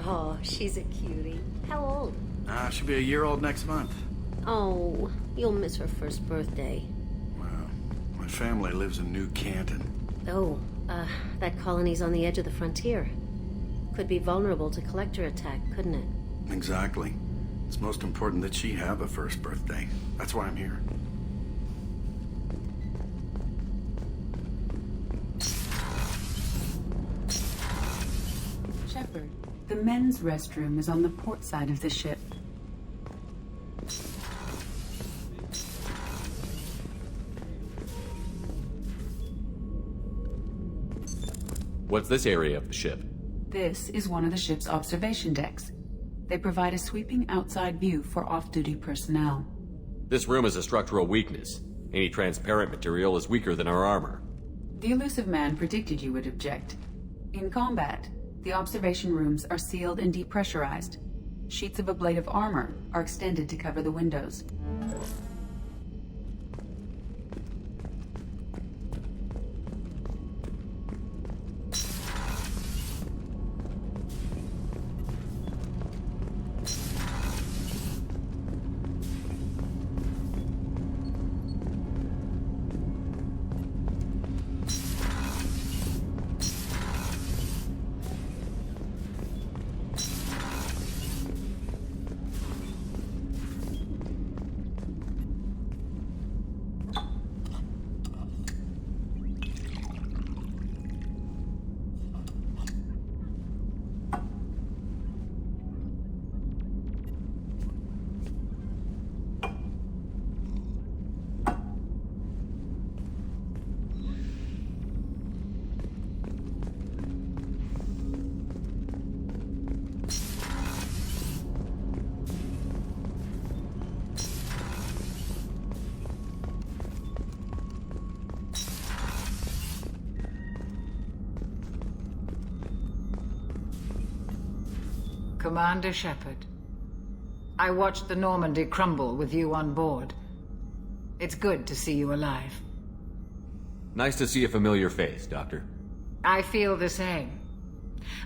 Oh, she's a cutie. How old? She'll be a year old next month. Oh, you'll miss her first birthday. Well, my family lives in New Canton. Oh, that colony's on the edge of the frontier. Could be vulnerable to collector attack, couldn't it? Exactly. It's most important that she have a first birthday. That's why I'm here. Shepard, the men's restroom is on the port side of the ship. What's this area of the ship? This is one of the ship's observation decks. They provide a sweeping outside view for off-duty personnel. This room is a structural weakness. Any transparent material is weaker than our armor. The elusive man predicted you would object. In combat, the observation rooms are sealed and depressurized. Sheets of ablative armor are extended to cover the windows. Commander Shepard, I watched the Normandy crumble with you on board. It's good to see you alive. Nice to see a familiar face, Doctor. I feel the same.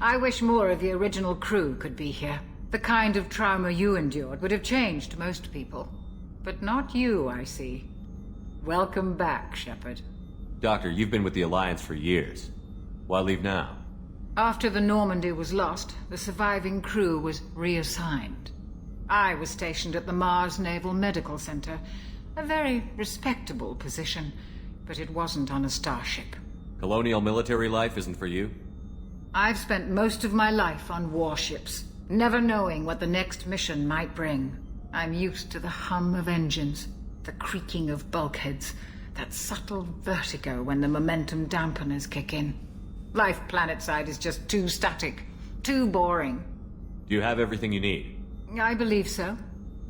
I wish more of the original crew could be here. The kind of trauma you endured would have changed most people. But not you, I see. Welcome back, Shepard. Doctor, you've been with the Alliance for years. Why leave now? After the Normandy was lost, the surviving crew was reassigned. I was stationed at the Mars Naval Medical Center, a very respectable position, but it wasn't on a starship. Colonial military life isn't for you? I've spent most of my life on warships, never knowing what the next mission might bring. I'm used to the hum of engines, the creaking of bulkheads, that subtle vertigo when the momentum dampeners kick in. Life planetside is just too static, too boring. Do you have everything you need? I believe so.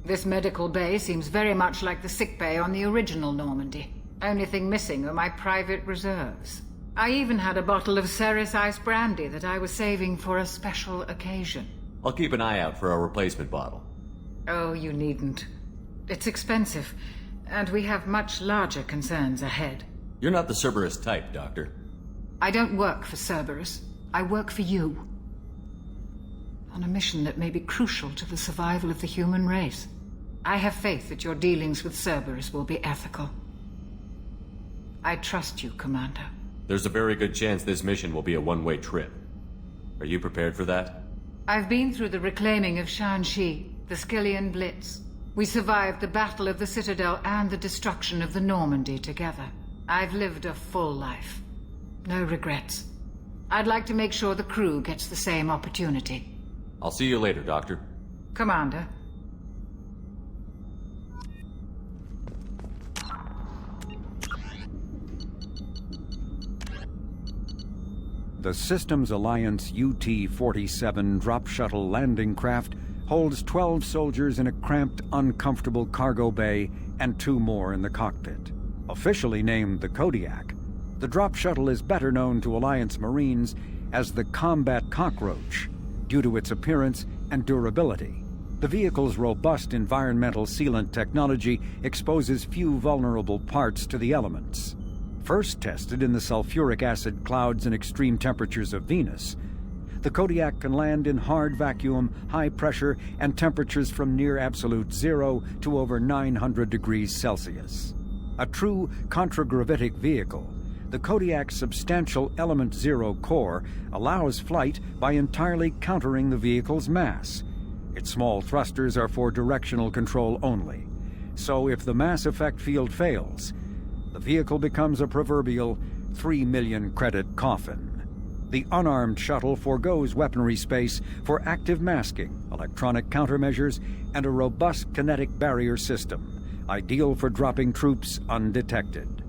This medical bay seems very much like the sick bay on the original Normandy. Only thing missing are my private reserves. I even had a bottle of Ceres Ice Brandy that I was saving for a special occasion. I'll keep an eye out for a replacement bottle. Oh, you needn't. It's expensive, and we have much larger concerns ahead. You're not the Cerberus type, Doctor. I don't work for Cerberus. I work for you. On a mission that may be crucial to the survival of the human race. I have faith that your dealings with Cerberus will be ethical. I trust you, Commander. There's a very good chance this mission will be a one-way trip. Are you prepared for that? I've been through the reclaiming of Shanxi, the Skillian Blitz. We survived the Battle of the Citadel and the destruction of the Normandy together. I've lived a full life. No regrets. I'd like to make sure the crew gets the same opportunity. I'll see you later, Doctor. Commander. The Systems Alliance UT-47 drop shuttle landing craft holds 12 soldiers in a cramped, uncomfortable cargo bay and 2 more in the cockpit. Officially named the Kodiak, the drop shuttle is better known to Alliance Marines as the Combat Cockroach due to its appearance and durability. The vehicle's robust environmental sealant technology exposes few vulnerable parts to the elements. First tested in the sulfuric acid clouds and extreme temperatures of Venus, the Kodiak can land in hard vacuum, high pressure, and temperatures from near absolute zero to over 900 degrees Celsius. A true contragravitic vehicle, the Kodiak's substantial Element Zero core allows flight by entirely countering the vehicle's mass. Its small thrusters are for directional control only. So if the mass effect field fails, the vehicle becomes a proverbial 3 million credit coffin. The unarmed shuttle forgoes weaponry space for active masking, electronic countermeasures, and a robust kinetic barrier system, ideal for dropping troops undetected.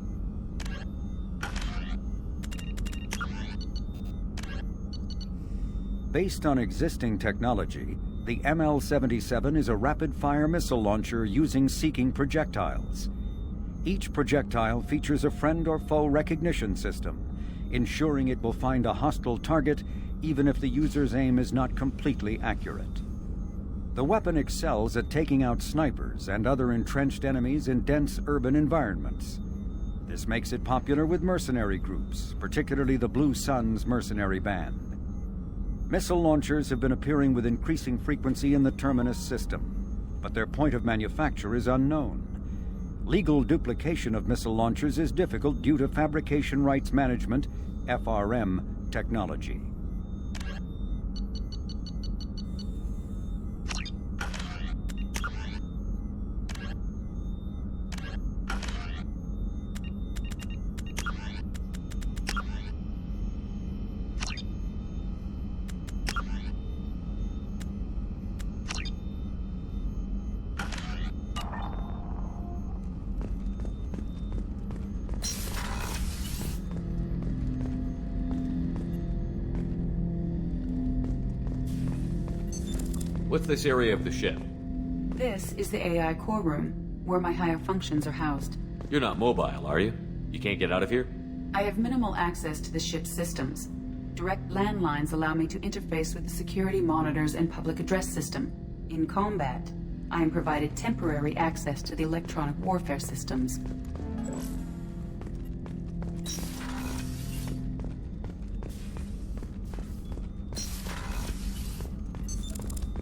Based on existing technology, the ML-77 is a rapid-fire missile launcher using seeking projectiles. Each projectile features a friend or foe recognition system, ensuring it will find a hostile target even if the user's aim is not completely accurate. The weapon excels at taking out snipers and other entrenched enemies in dense urban environments. This makes it popular with mercenary groups, particularly the Blue Suns mercenary band. Missile launchers have been appearing with increasing frequency in the Terminus system, but their point of manufacture is unknown. Legal duplication of missile launchers is difficult due to Fabrication Rights Management, FRM, technology. What's this area of the ship? This is the AI core room, where my higher functions are housed. You're not mobile, are you? You can't get out of here? I have minimal access to the ship's systems. Direct landlines allow me to interface with the security monitors and public address system. In combat, I am provided temporary access to the electronic warfare systems.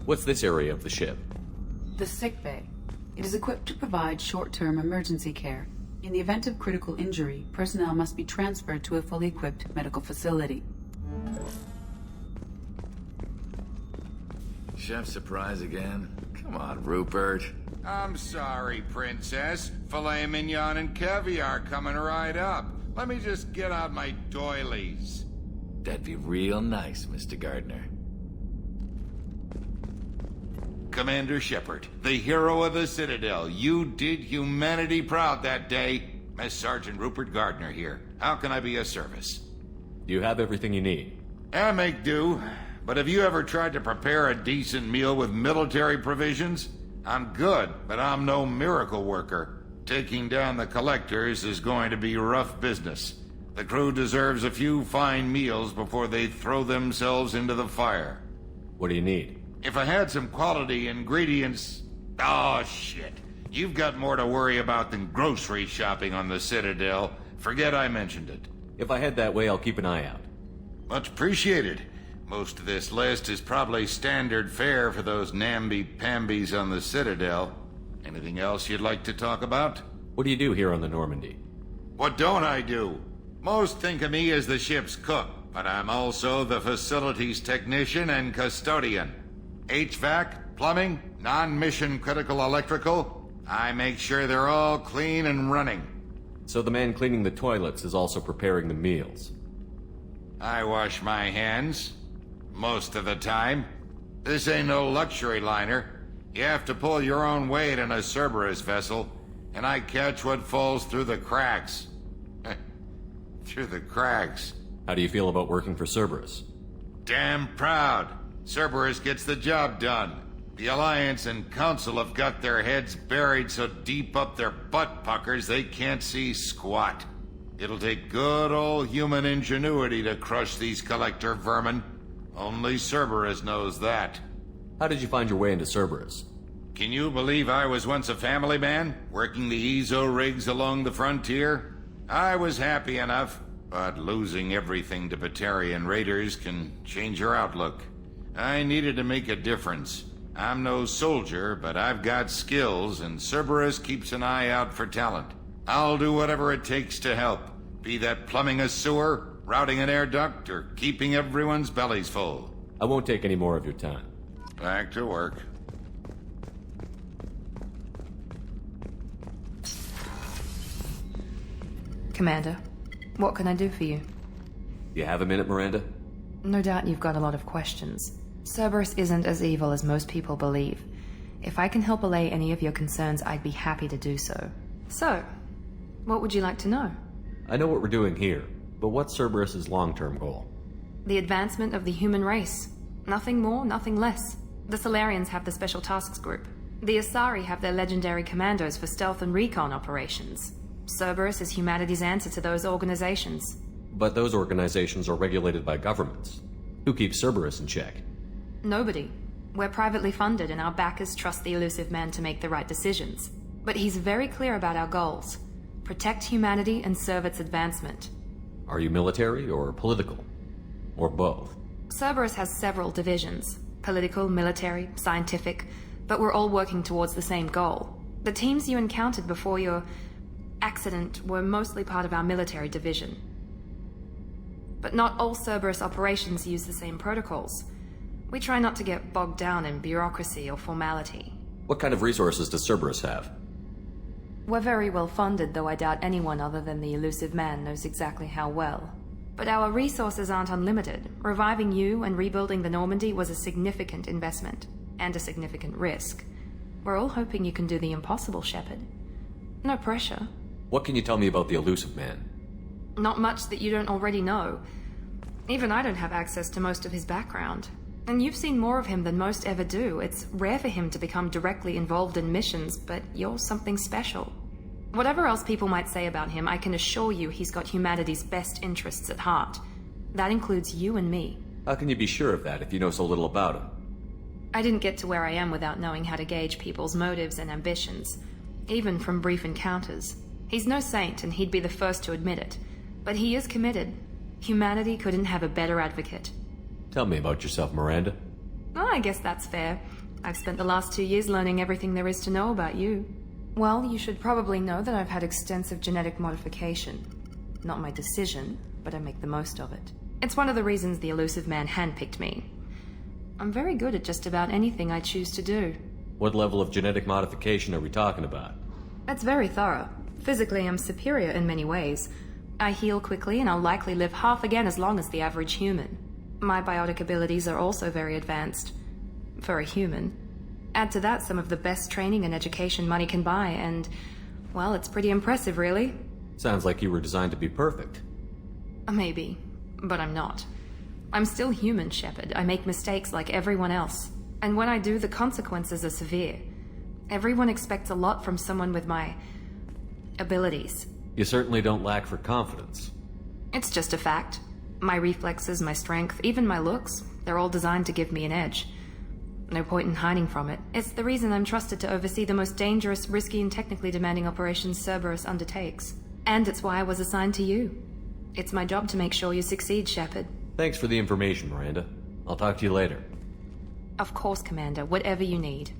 What's this area of the ship? The sickbay. It is equipped to provide short-term emergency care. In the event of critical injury, personnel must be transferred to a fully equipped medical facility. Chef surprise again? Come on, Rupert. I'm sorry, Princess. Filet mignon and caviar coming right up. Let me just get out my doilies. That'd be real nice, Mr. Gardner. Commander Shepard, the hero of the Citadel. You did humanity proud that day. Master Sergeant Rupert Gardner here. How can I be of service? Do you have everything you need? I make do. But have you ever tried to prepare a decent meal with military provisions? I'm good, but I'm no miracle worker. Taking down the collectors is going to be rough business. The crew deserves a few fine meals before they throw themselves into the fire. What do you need? If I had some quality ingredients... Oh, shit. You've got more to worry about than grocery shopping on the Citadel. Forget I mentioned it. If I head that way, I'll keep an eye out. Much appreciated. Most of this list is probably standard fare for those namby-pambies on the Citadel. Anything else you'd like to talk about? What do you do here on the Normandy? What don't I do? Most think of me as the ship's cook, but I'm also the facilities technician and custodian. HVAC, plumbing, non-mission critical electrical. I make sure they're all clean and running. So the man cleaning the toilets is also preparing the meals. I wash my hands. Most of the time. This ain't no luxury liner. You have to pull your own weight in a Cerberus vessel, and I catch what falls through the cracks. Through the cracks. How do you feel about working for Cerberus? Damn proud. Cerberus gets the job done. The Alliance and Council have got their heads buried so deep up their butt puckers they can't see squat. It'll take good old human ingenuity to crush these collector vermin. Only Cerberus knows that. How did you find your way into Cerberus? Can you believe I was once a family man, working the EZO rigs along the frontier? I was happy enough, But losing everything to Batarian raiders can change your outlook. I needed to make a difference. I'm no soldier, but I've got skills, and Cerberus keeps an eye out for talent. I'll do whatever it takes to help. Be that plumbing a sewer, routing an air duct, or keeping everyone's bellies full. I won't take any more of your time. Back to work. Commander, what can I do for you? You have a minute, Miranda? No doubt you've got a lot of questions. Cerberus isn't as evil as most people believe. If I can help allay any of your concerns, I'd be happy to do so. So, what would you like to know? I know what we're doing here, but what's Cerberus's long-term goal? The advancement of the human race. Nothing more, nothing less. The Solarians have the Special Tasks Group. The Asari have their legendary commandos for stealth and recon operations. Cerberus is humanity's answer to those organizations. But those organizations are regulated by governments. Who keeps Cerberus in check? Nobody. We're privately funded and our backers trust the elusive man to make the right decisions. But he's very clear about our goals. Protect humanity and serve its advancement. Are you military or political? Or both? Cerberus has several divisions. Political, military, scientific. But we're all working towards the same goal. The teams you encountered before your accident were mostly part of our military division. But not all Cerberus operations use the same protocols. We try not to get bogged down in bureaucracy or formality. What kind of resources does Cerberus have? We're very well funded, though I doubt anyone other than the elusive man knows exactly how well. But our resources aren't unlimited. Reviving you and rebuilding the Normandy was a significant investment, and a significant risk. We're all hoping you can do the impossible, Shepard. No pressure. What can you tell me about the elusive man? Not much that you don't already know. Even I don't have access to most of his background. And you've seen more of him than most ever do. It's rare for him to become directly involved in missions, but you're something special. Whatever else people might say about him, I can assure you he's got humanity's best interests at heart. That includes you and me. How can you be sure of that if you know so little about him? I didn't get to where I am without knowing how to gauge people's motives and ambitions, even from brief encounters. He's no saint, and he'd be the first to admit it. But he is committed. Humanity couldn't have a better advocate. Tell me about yourself, Miranda. Oh, I guess that's fair. I've spent the last 2 years learning everything there is to know about you. Well, you should probably know that I've had extensive genetic modification. Not my decision, but I make the most of it. It's one of the reasons the elusive man handpicked me. I'm very good at just about anything I choose to do. What level of genetic modification are we talking about? That's very thorough. Physically, I'm superior in many ways. I heal quickly, and I'll likely live half again as long as the average human. My biotic abilities are also very advanced. For a human. Add to that some of the best training and education money can buy, and, well, it's pretty impressive, really. Sounds like you were designed to be perfect. Maybe, but I'm not. I'm still human, Shepard. I make mistakes like everyone else. And when I do, the consequences are severe. Everyone expects a lot from someone with my abilities. You certainly don't lack for confidence. It's just a fact. My reflexes, my strength, even my looks, they're all designed to give me an edge. No point in hiding from it. It's the reason I'm trusted to oversee the most dangerous, risky, and technically demanding operations Cerberus undertakes. And it's why I was assigned to you. It's my job to make sure you succeed, Shepard. Thanks for the information, Miranda. I'll talk to you later. Of course, Commander. Whatever you need.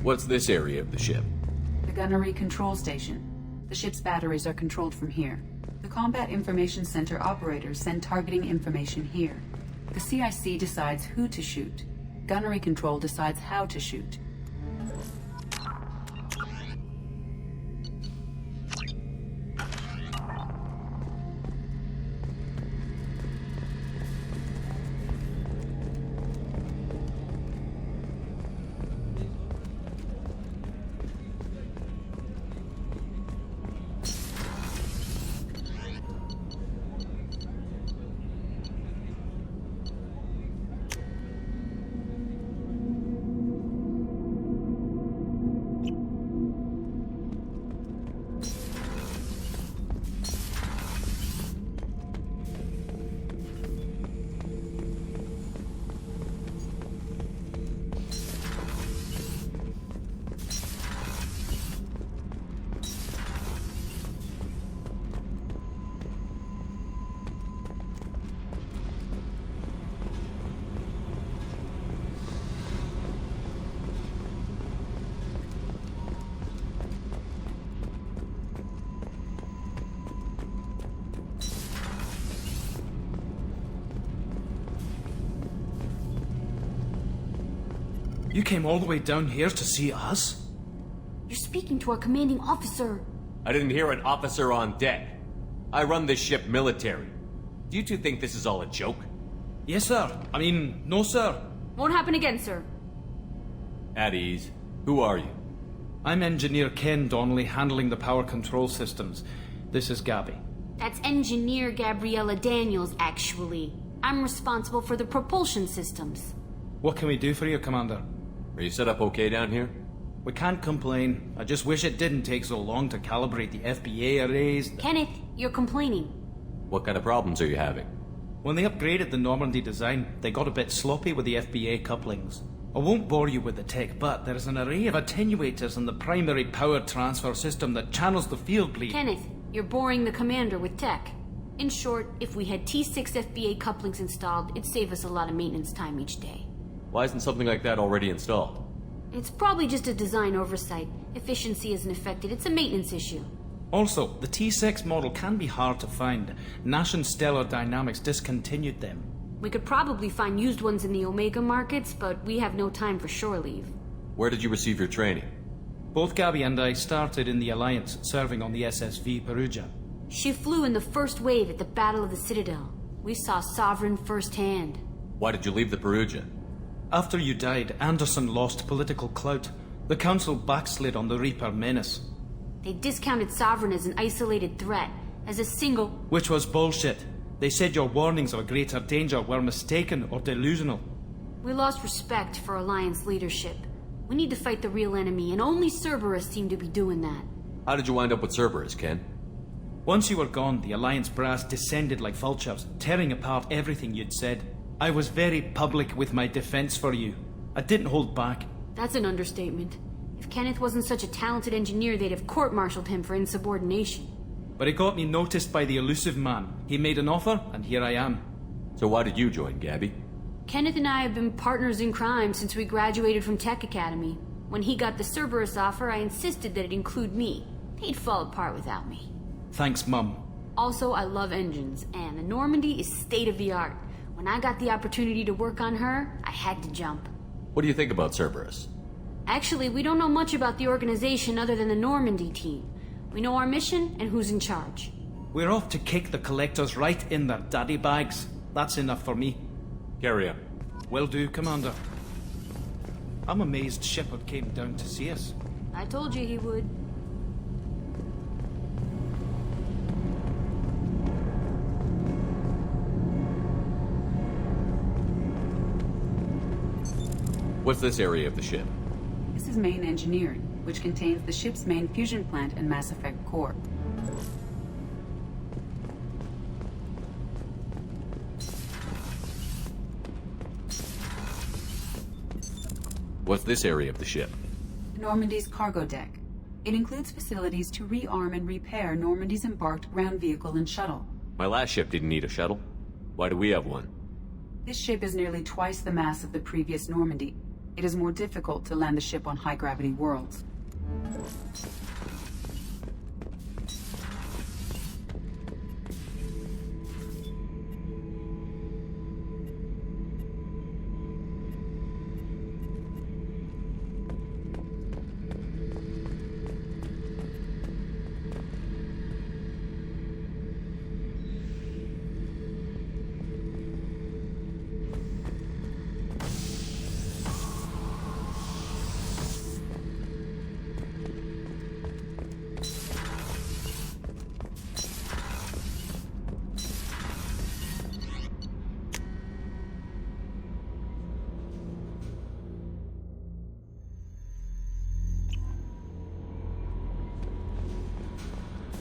What's this area of the ship? The gunnery control station. The ship's batteries are controlled from here. The Combat Information Center operators send targeting information here. The CIC decides who to shoot. Gunnery control decides how to shoot. You came all the way down here to see us? You're speaking to our commanding officer. I didn't hear an officer on deck. I run this ship military. Do you two think this is all a joke? Yes, sir. I mean, no, sir. Won't happen again, sir. At ease. Who are you? I'm Engineer Ken Donnelly, handling the power control systems. This is Gabby. That's Engineer Gabriella Daniels, actually. I'm responsible for the propulsion systems. What can we do for you, Commander? Are you set up okay down here? We can't complain. I just wish it didn't take so long to calibrate the FBA arrays. Kenneth, you're complaining. What kind of problems are you having? When they upgraded the Normandy design, they got a bit sloppy with the FBA couplings. I won't bore you with the tech, but there's an array of attenuators in the primary power transfer system that channels the field bleed. Kenneth, you're boring the commander with tech. In short, if we had T6 FBA couplings installed, it'd save us a lot of maintenance time each day. Why isn't something like that already installed? It's probably just a design oversight. Efficiency isn't affected, it's a maintenance issue. Also, the T6 model can be hard to find. Nash and Stellar Dynamics discontinued them. We could probably find used ones in the Omega markets, but we have no time for shore leave. Where did you receive your training? Both Gabby and I started in the Alliance, serving on the SSV Perugia. She flew in the first wave at the Battle of the Citadel. We saw Sovereign firsthand. Why did you leave the Perugia? After you died, Anderson lost political clout. The Council backslid on the Reaper menace. They discounted Sovereign as an isolated threat, as a single... Which was bullshit. They said your warnings of a greater danger were mistaken or delusional. We lost respect for Alliance leadership. We need to fight the real enemy, and only Cerberus seemed to be doing that. How did you wind up with Cerberus, Ken? Once you were gone, the Alliance brass descended like vultures, tearing apart everything you'd said. I was very public with my defense for you. I didn't hold back. That's an understatement. If Kenneth wasn't such a talented engineer, they'd have court-martialed him for insubordination. But it got me noticed by the elusive man. He made an offer, and here I am. So why did you join, Gabby? Kenneth and I have been partners in crime since we graduated from Tech Academy. When he got the Cerberus offer, I insisted that it include me. He'd fall apart without me. Thanks, Mum. Also, I love engines, and the Normandy is state-of-the-art. When I got the opportunity to work on her, I had to jump. What do you think about Cerberus? Actually, we don't know much about the organization other than the Normandy team. We know our mission and who's in charge. We're off to kick the collectors right in their daddy bags. That's enough for me. Carry on. Will do, Commander. I'm amazed Shepard came down to see us. I told you he would. What's this area of the ship? This is main engineering, which contains the ship's main fusion plant and Mass Effect core. What's this area of the ship? Normandy's cargo deck. It includes facilities to rearm and repair Normandy's embarked ground vehicle and shuttle. My last ship didn't need a shuttle. Why do we have one? This ship is nearly twice the mass of the previous Normandy. It is more difficult to land the ship on high-gravity worlds.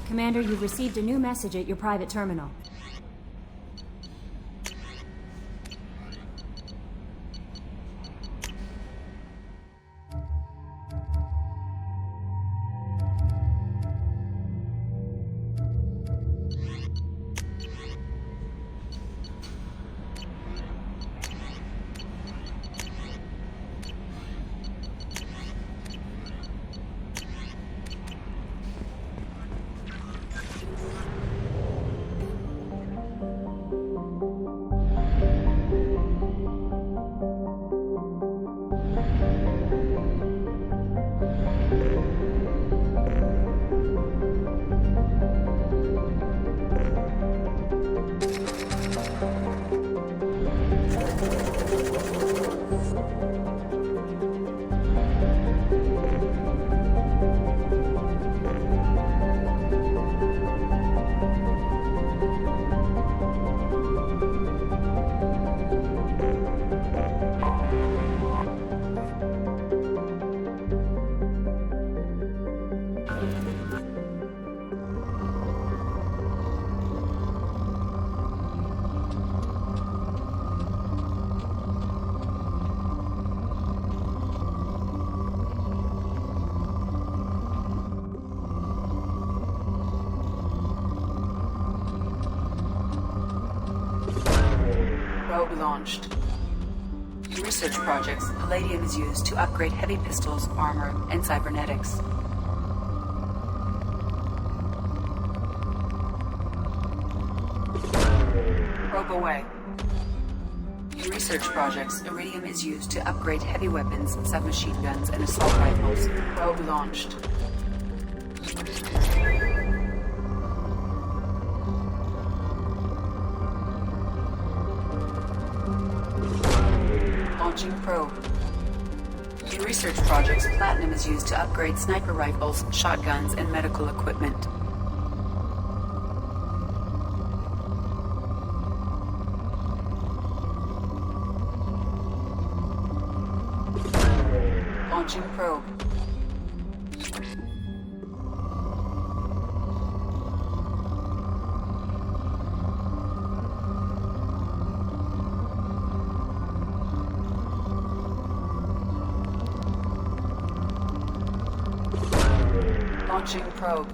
Commander, you've received a new message at your private terminal. Probe launched. In research projects, palladium is used to upgrade heavy pistols, armor, and cybernetics. Probe away. In research projects, iridium is used to upgrade heavy weapons, submachine guns, and assault rifles. Probe launched. Launching probe. In research projects, platinum is used to upgrade sniper rifles, shotguns, and medical equipment. Launching probe. Launching probe.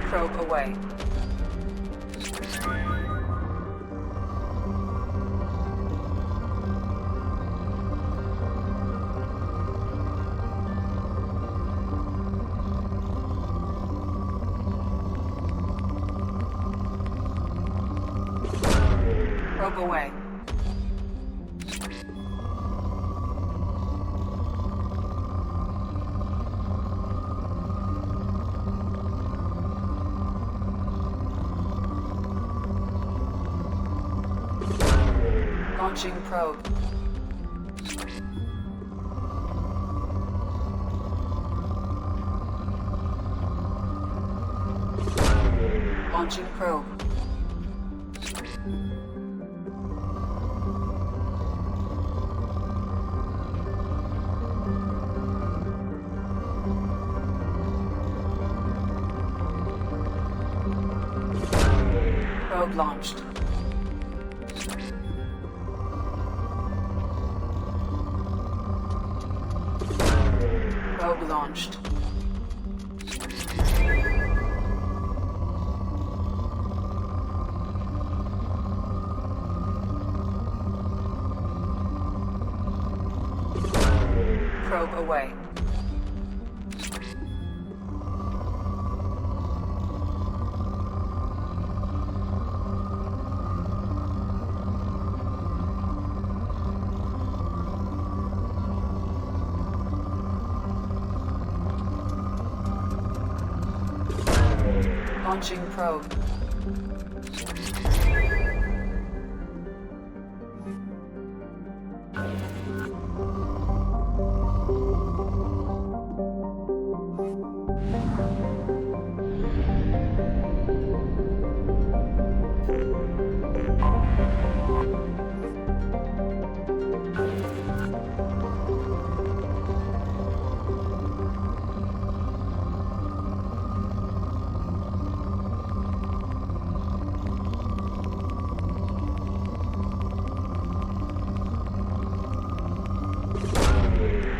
Probe away. Probe away. Launching probe. Launching probe. Probe launched. Probe launched. Probe away. Launching probe.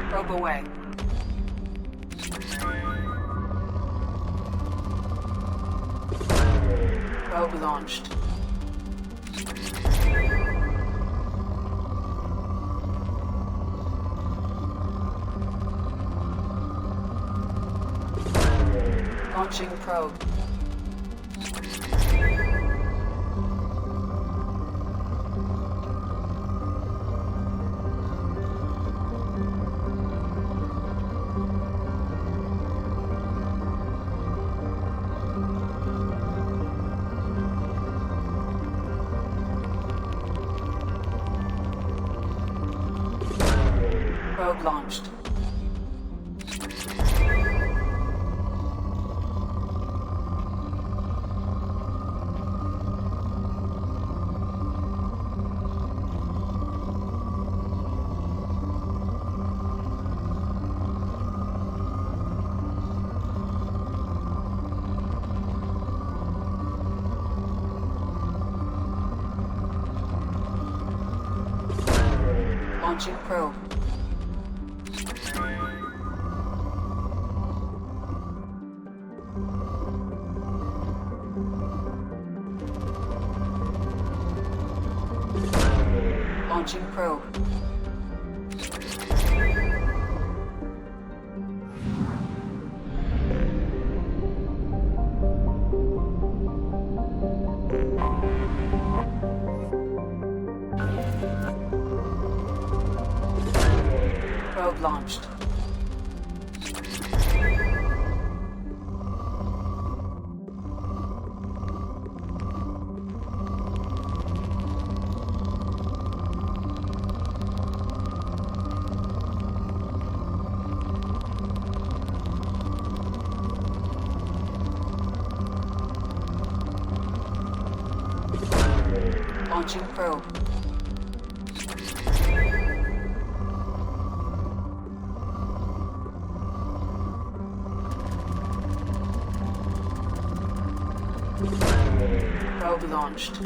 Probe away. Probe launched. Launching probe. Probe launched. Launching probe. Launching probe. Probe launched. Launching probe. Probe launched.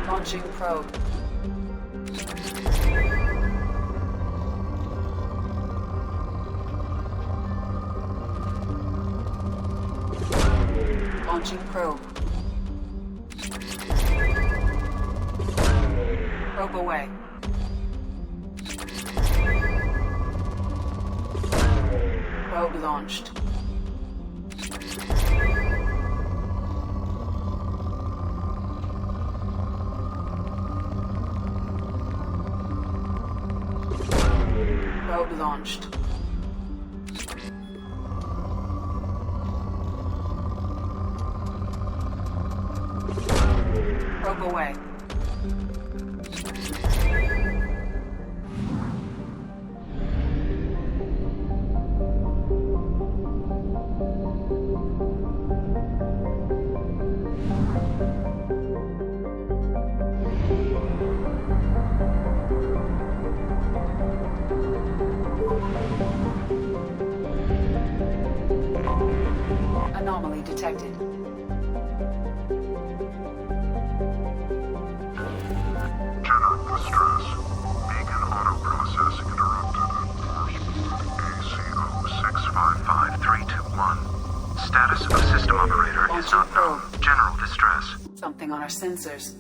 Launching probe. Launching probe. Probe away. Probe launched. Probe launched. Probe away. Anomaly detected. General distress. Beacon auto processing interrupted. ACO 655321. Status of system operator is not known. General distress. Something on our sensors.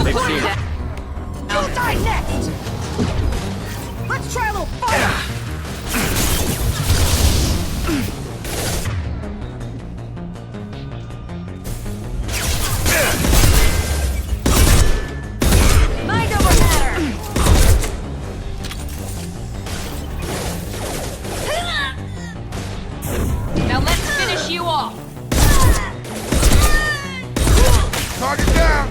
They've seen it. You'll die next! Let's try a little fire! Mind over matter! Now let's finish you off! Target down!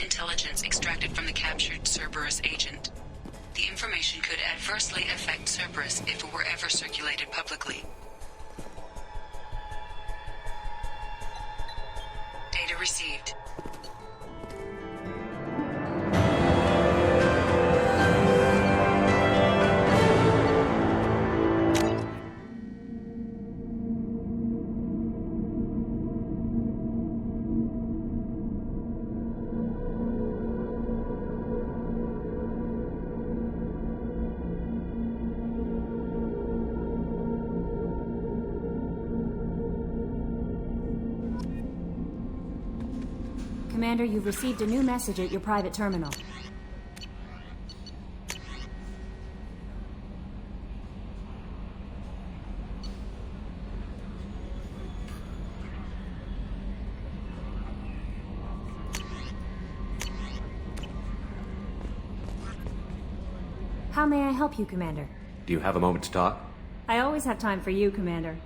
Intelligence extracted from the captured Cerberus agent. The information could adversely affect Cerberus if it were ever circulated publicly. Data received. Commander, you've received a new message at your private terminal. How may I help you, Commander? Do you have a moment to talk? I always have time for you, Commander.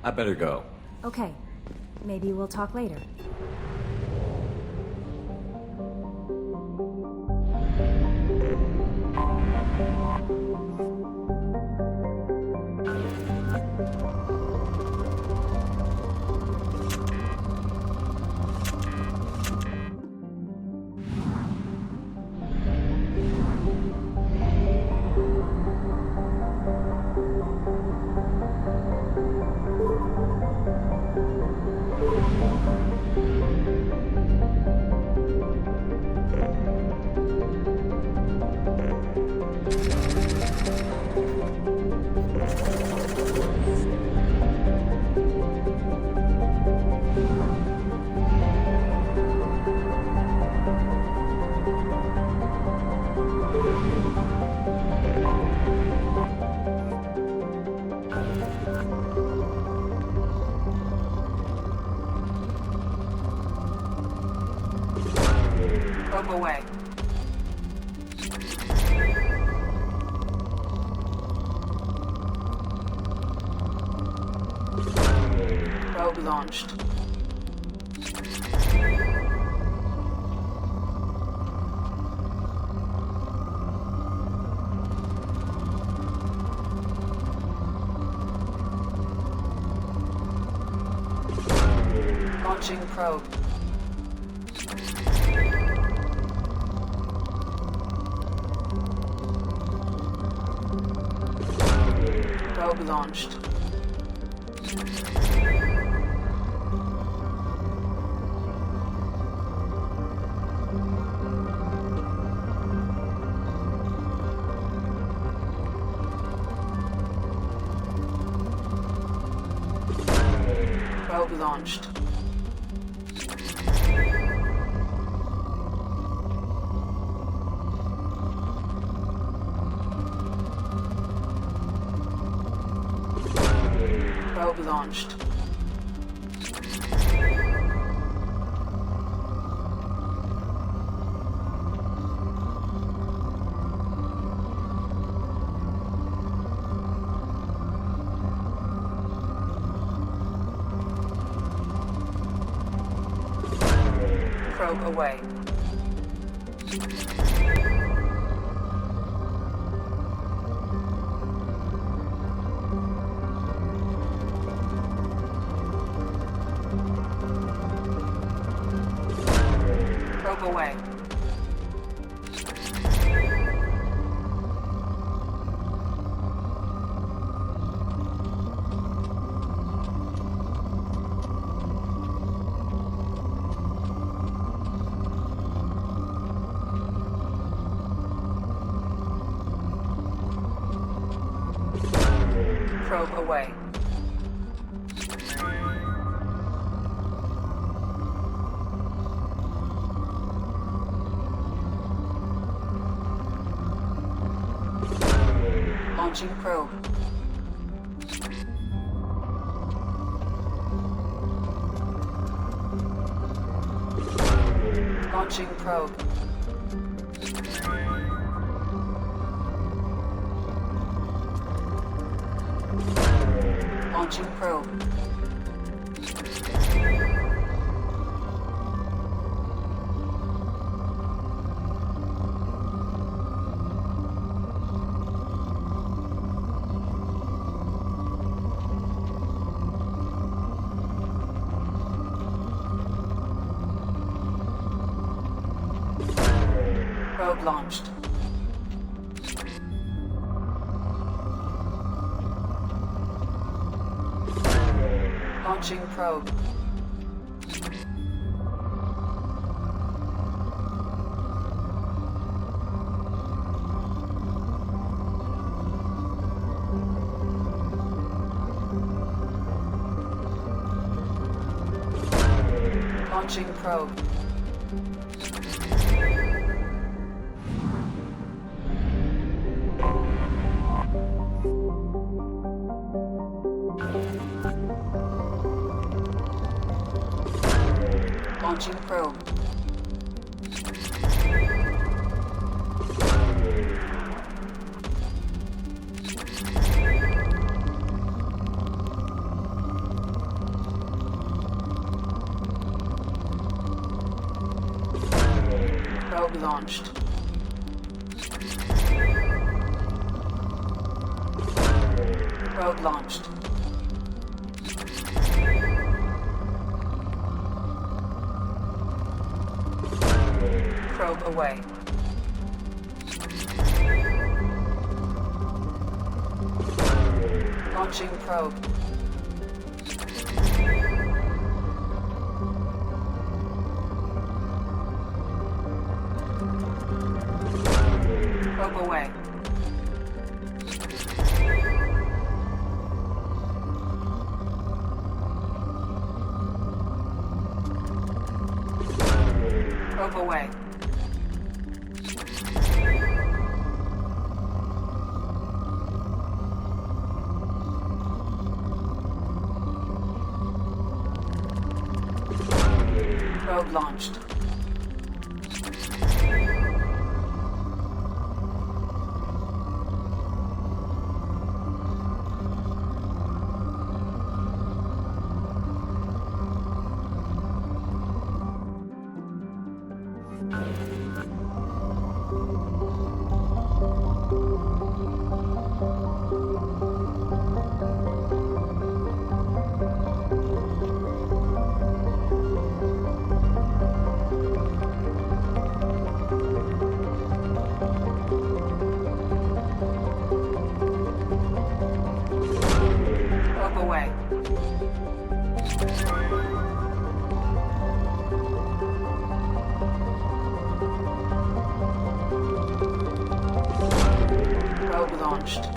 I better go. Okay. Maybe we'll talk later. Away. Probe launched. Launching probe. Probe launched. Probe launched. Probe launched. Probe away. Probe away. Probe away. Launching probe. Launching probe. Launching probe. Probe launched. Launching probe. Launching probe. Launching probe. Probe launched. Probe launched. Probe away. Launching probe. Probe away. Probe away. Probe launched. launched.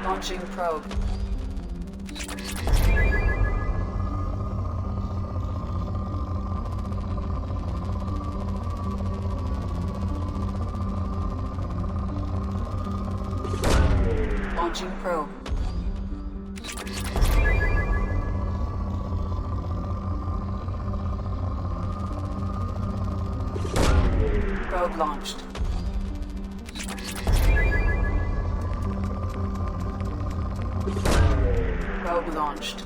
Launching probe. Launching probe. Probe launched. Probe launched.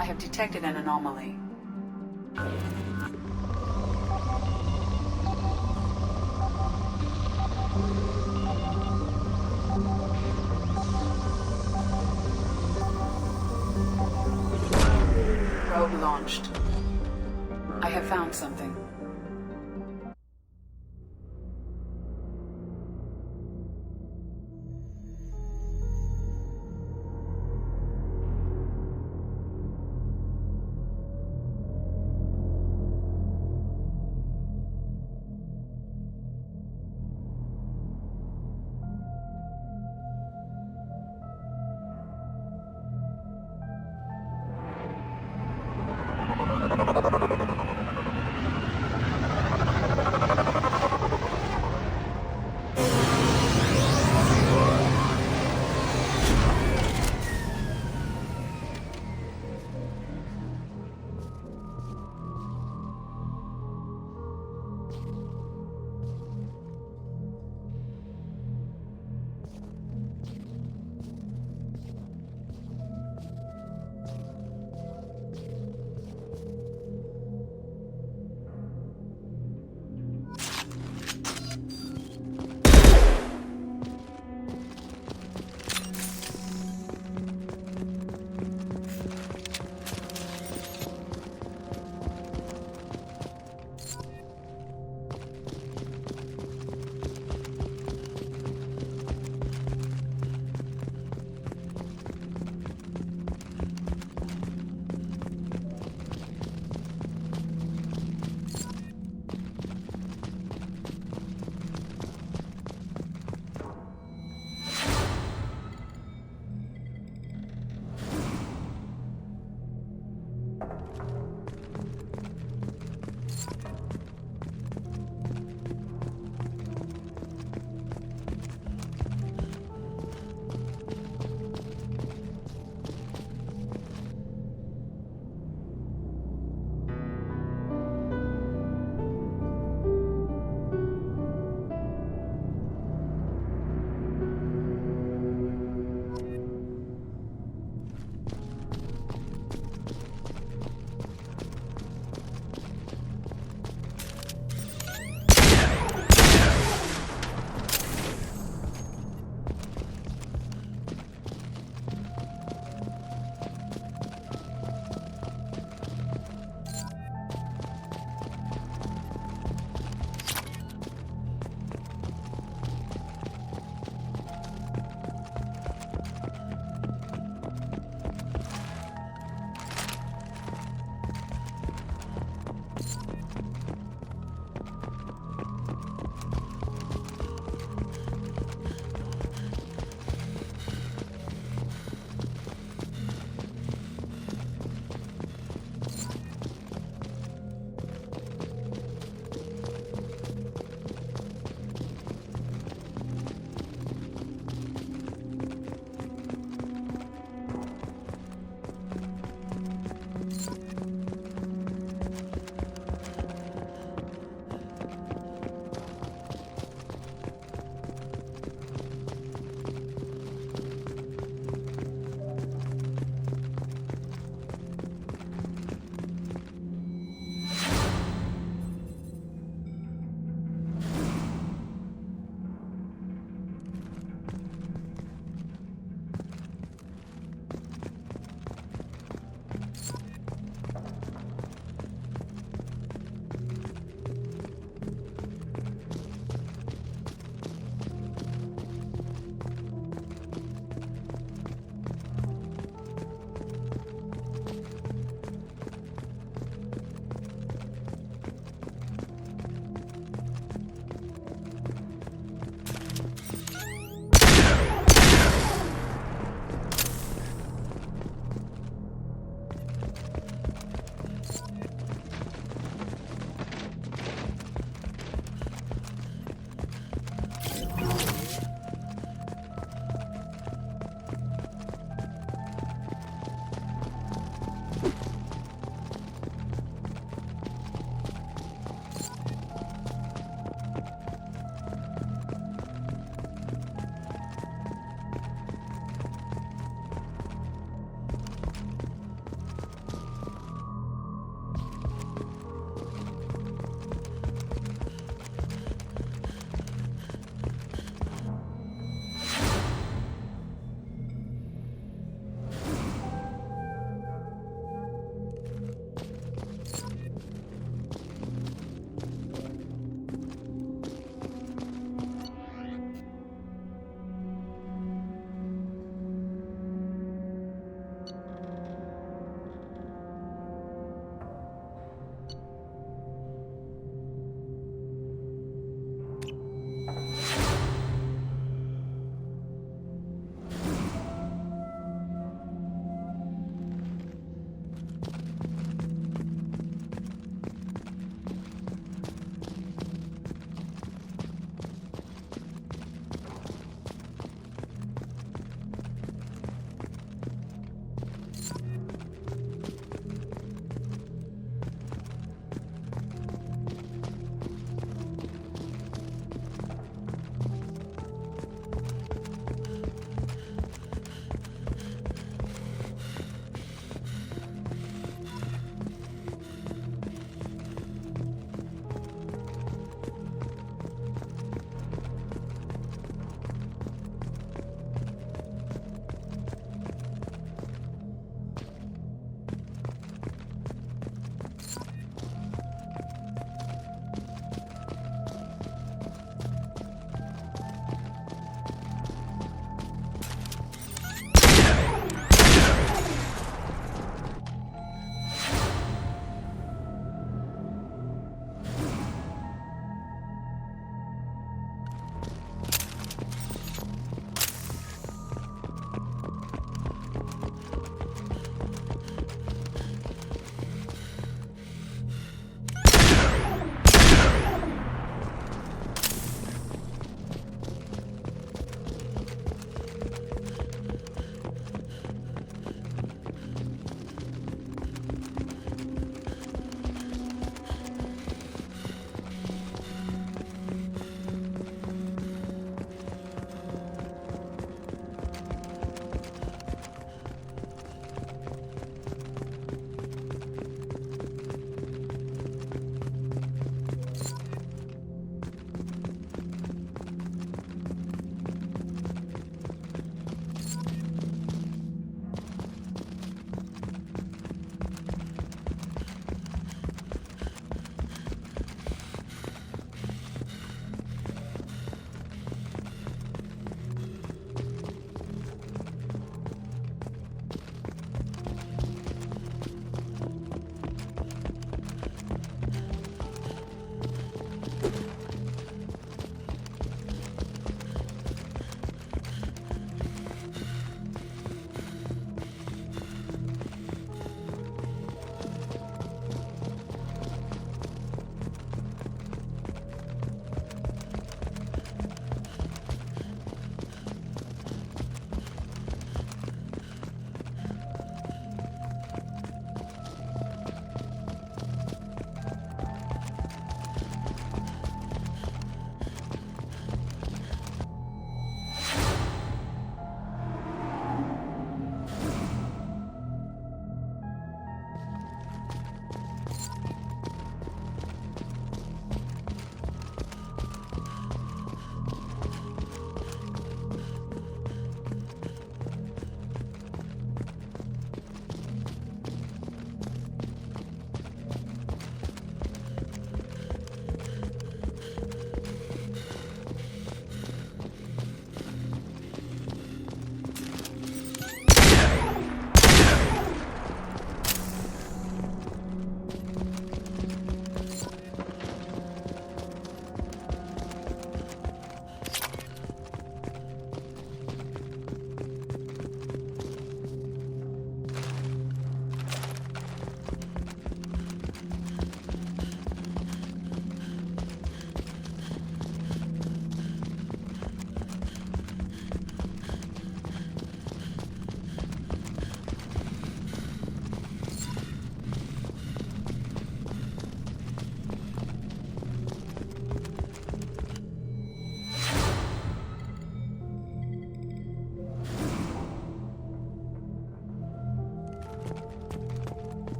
I have detected an anomaly. Probe launched. I have found something.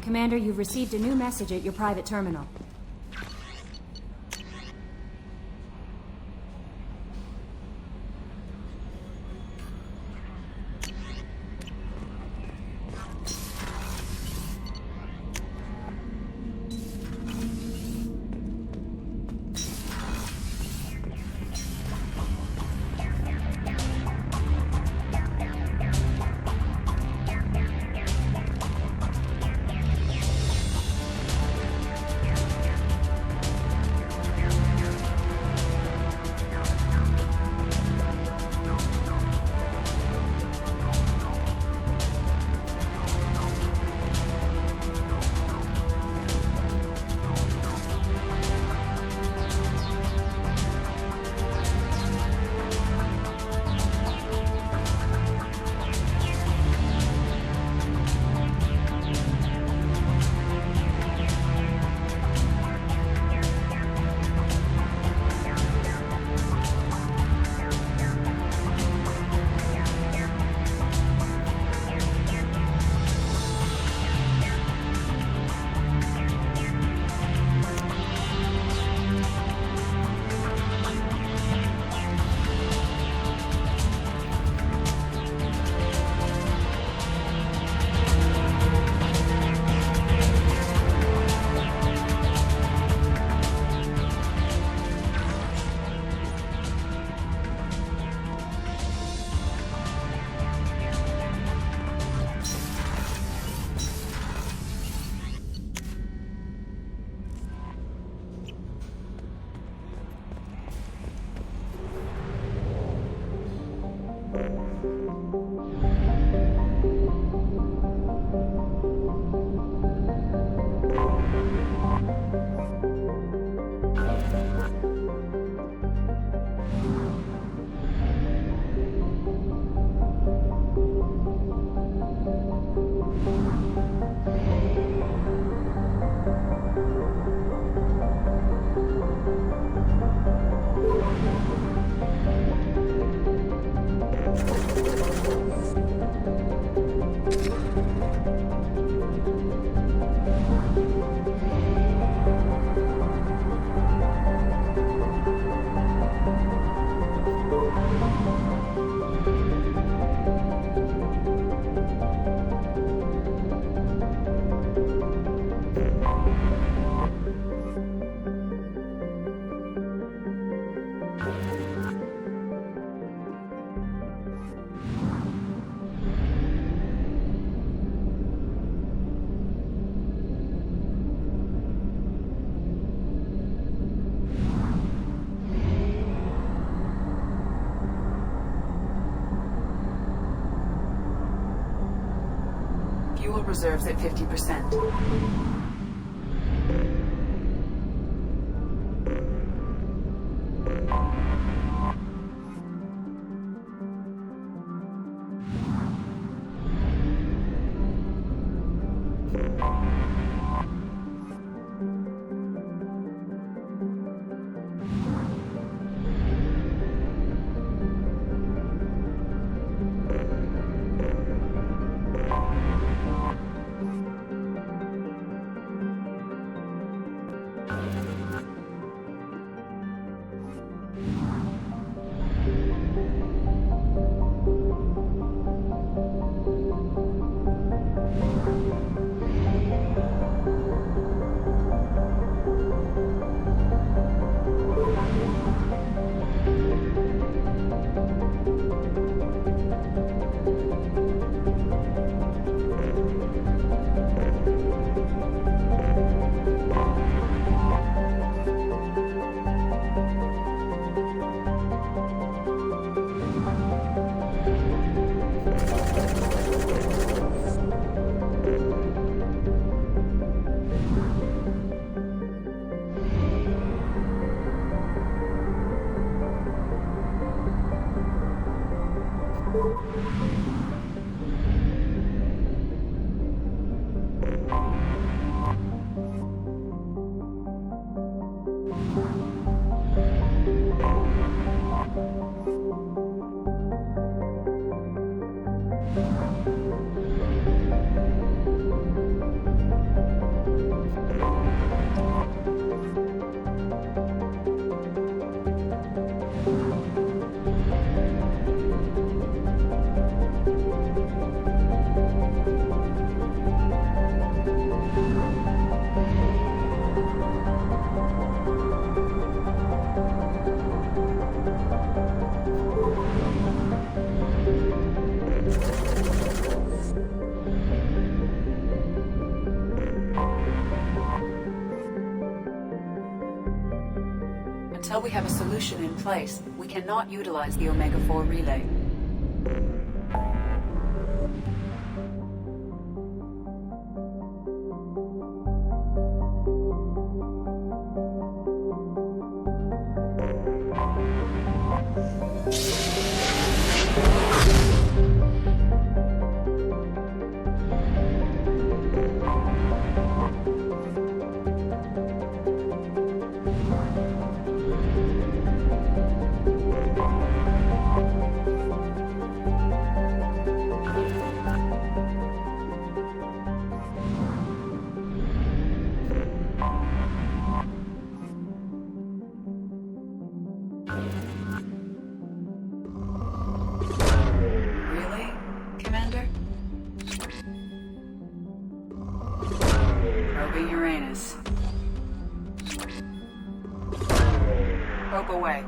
Commander, you've received a new message at your private terminal. Fuel reserves at 50%. Until we have a solution in place, we cannot utilize the Omega-4 relay. Really, Commander? Probing Uranus. Probe away.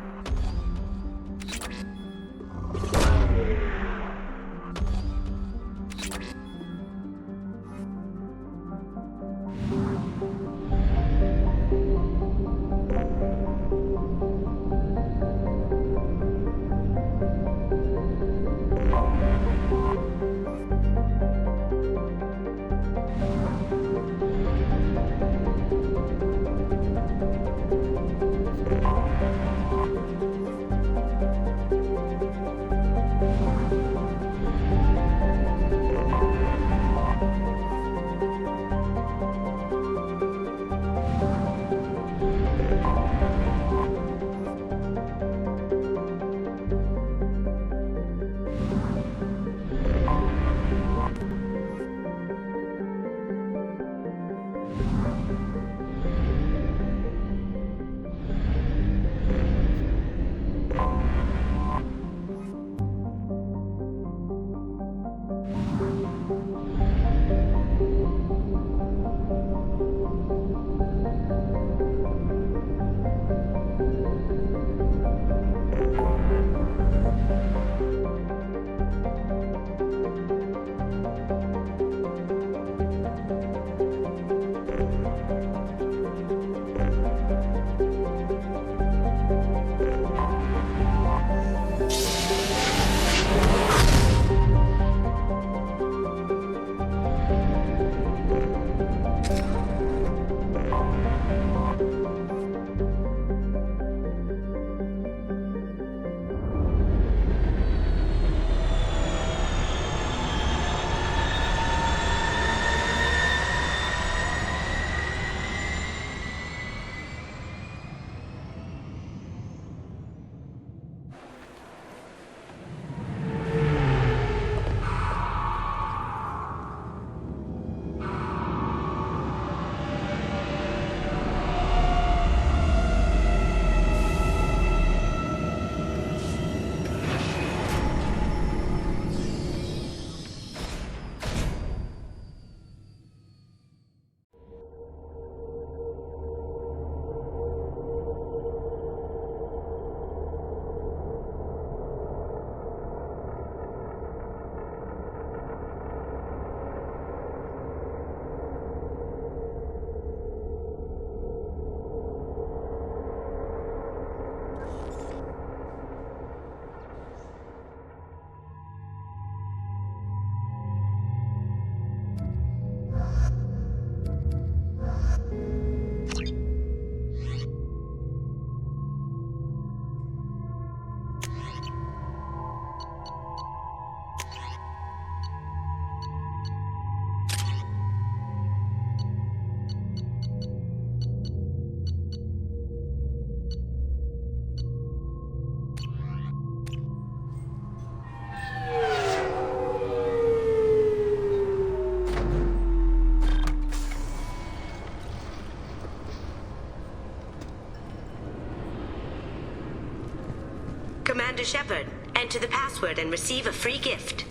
Commander Shepard, enter the password and receive a free gift.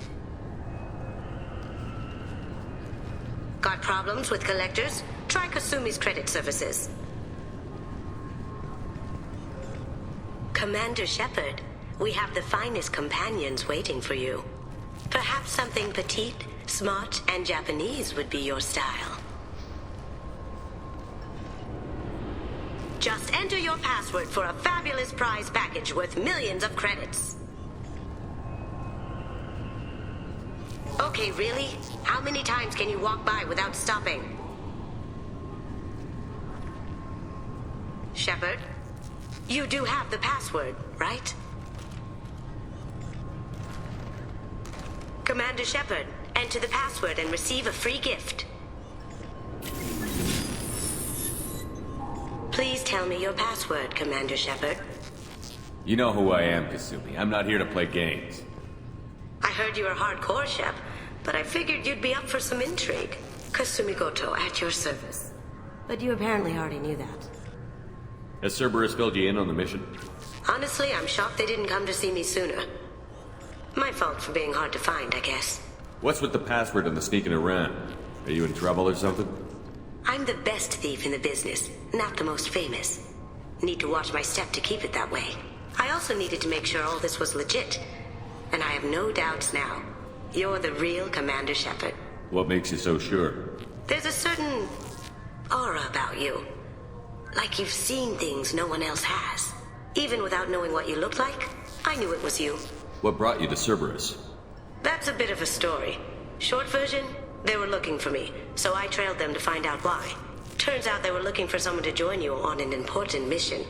Got problems with collectors? Try Kasumi's credit services. Commander Shepard, we have the finest companions waiting for you. Perhaps something petite, smart, and Japanese would be your style. Just enter your password for a fabulous prize package worth millions of credits. Okay, really? How many times can you walk by without stopping? Shepard, you do have the password, right? Commander Shepard, enter the password and receive a free gift. Please tell me your password, Commander Shepard. You know who I am, Kasumi. I'm not here to play games. I heard you were hardcore, Shep, but I figured you'd be up for some intrigue. Kasumi Goto, at your service. But you apparently already knew that. Has Cerberus filled you in on the mission? Honestly, I'm shocked they didn't come to see me sooner. My fault for being hard to find, I guess. What's with the password and the sneaking around? Are you in trouble or something? I'm the best thief in the business, not the most famous. Need to watch my step to keep it that way. I also needed to make sure all this was legit. And I have no doubts now. You're the real Commander Shepard. What makes you so sure? There's a certain aura about you. Like you've seen things no one else has. Even without knowing what you looked like, I knew it was you. What brought you to Cerberus? That's a bit of a story. Short version, they were looking for me, so I trailed them to find out why. Turns out they were looking for someone to join you on an important mission,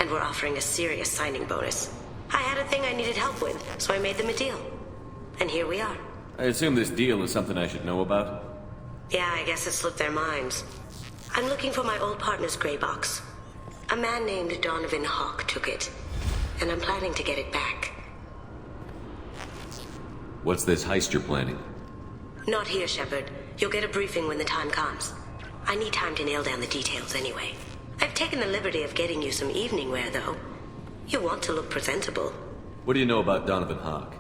and were offering a serious signing bonus. I had a thing I needed help with, so I made them a deal. And here we are. I assume this deal is something I should know about? Yeah, I guess it slipped their minds. I'm looking for my old partner's gray box. A man named Donovan Hawk took it, and I'm planning to get it back. What's this heist you're planning? Not here, Shepard. You'll get a briefing when the time comes. I need time to nail down the details anyway. I've taken the liberty of getting you some evening wear, though. You want to look presentable. What do you know about Donovan Hawk?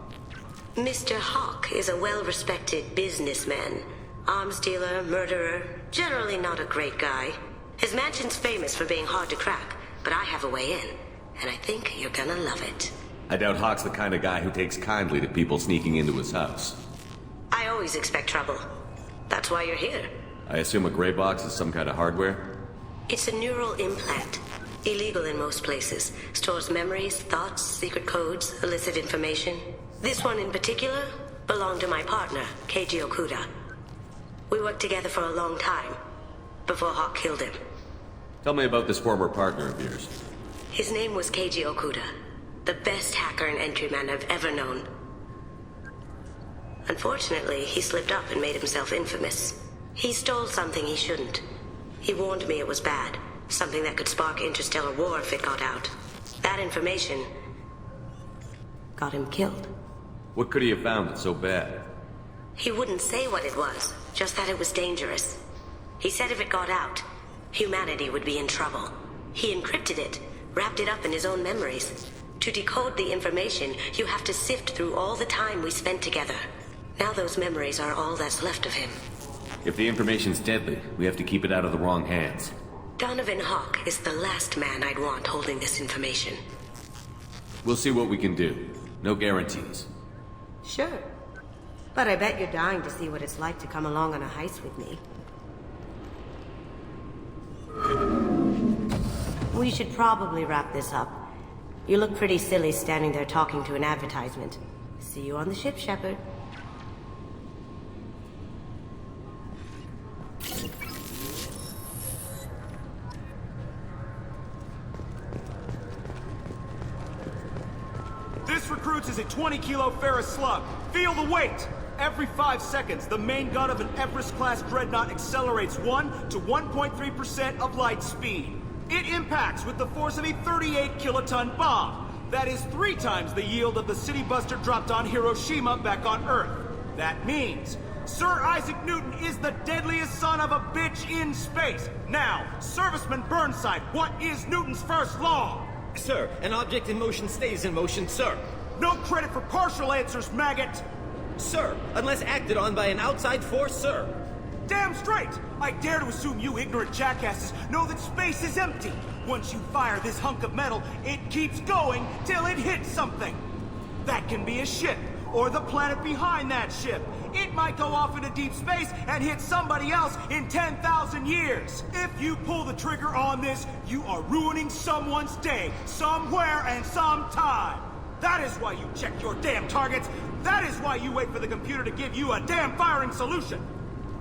Mr. Hawk is a well-respected businessman. Arms dealer, murderer, generally not a great guy. His mansion's famous for being hard to crack, but I have a way in, and I think you're gonna love it. I doubt Hawk's the kind of guy who takes kindly to people sneaking into his house. I always expect trouble. That's why you're here. I assume a gray box is some kind of hardware? It's a neural implant. Illegal in most places. Stores memories, thoughts, secret codes, illicit information. This one in particular belonged to my partner, Keiji Okuda. We worked together for a long time, before Hawk killed him. Tell me about this former partner of yours. His name was Keiji Okuda, the best hacker and entryman I've ever known. Unfortunately, he slipped up and made himself infamous. He stole something he shouldn't. He warned me it was bad, something that could spark interstellar war if it got out. That information got him killed. What could he have found that's so bad? He wouldn't say what it was, just that it was dangerous. He said if it got out, humanity would be in trouble. He encrypted it, wrapped it up in his own memories. To decode the information, you have to sift through all the time we spent together. Now those memories are all that's left of him. If the information's deadly, we have to keep it out of the wrong hands. Donovan Hawk is the last man I'd want holding this information. We'll see what we can do. No guarantees. Sure. But I bet you're dying to see what it's like to come along on a heist with me. We should probably wrap this up. You look pretty silly standing there talking to an advertisement. See you on the ship, Shepard. This recruits is a 20-kilo ferrous slug. Feel the weight! Every 5 seconds, the main gun of an Everest-class dreadnought accelerates 1 to 1.3% of light speed. It impacts with the force of a 38-kiloton bomb. That is 3 times the yield of the city buster dropped on Hiroshima back on Earth. That means Sir Isaac Newton is the deadliest son of a bitch in space. Now, Serviceman Burnside, what is Newton's first law? Sir, an object in motion stays in motion, sir. No credit for partial answers, maggot! Sir, unless acted on by an outside force, sir. Damn straight! I dare to assume you ignorant jackasses know that space is empty. Once you fire this hunk of metal, it keeps going till it hits something. That can be a ship, or the planet behind that ship. It might go off into deep space and hit somebody else in 10,000 years. If you pull the trigger on this, you are ruining someone's day, somewhere and sometime. That is why you check your damn targets. That is why you wait for the computer to give you a damn firing solution.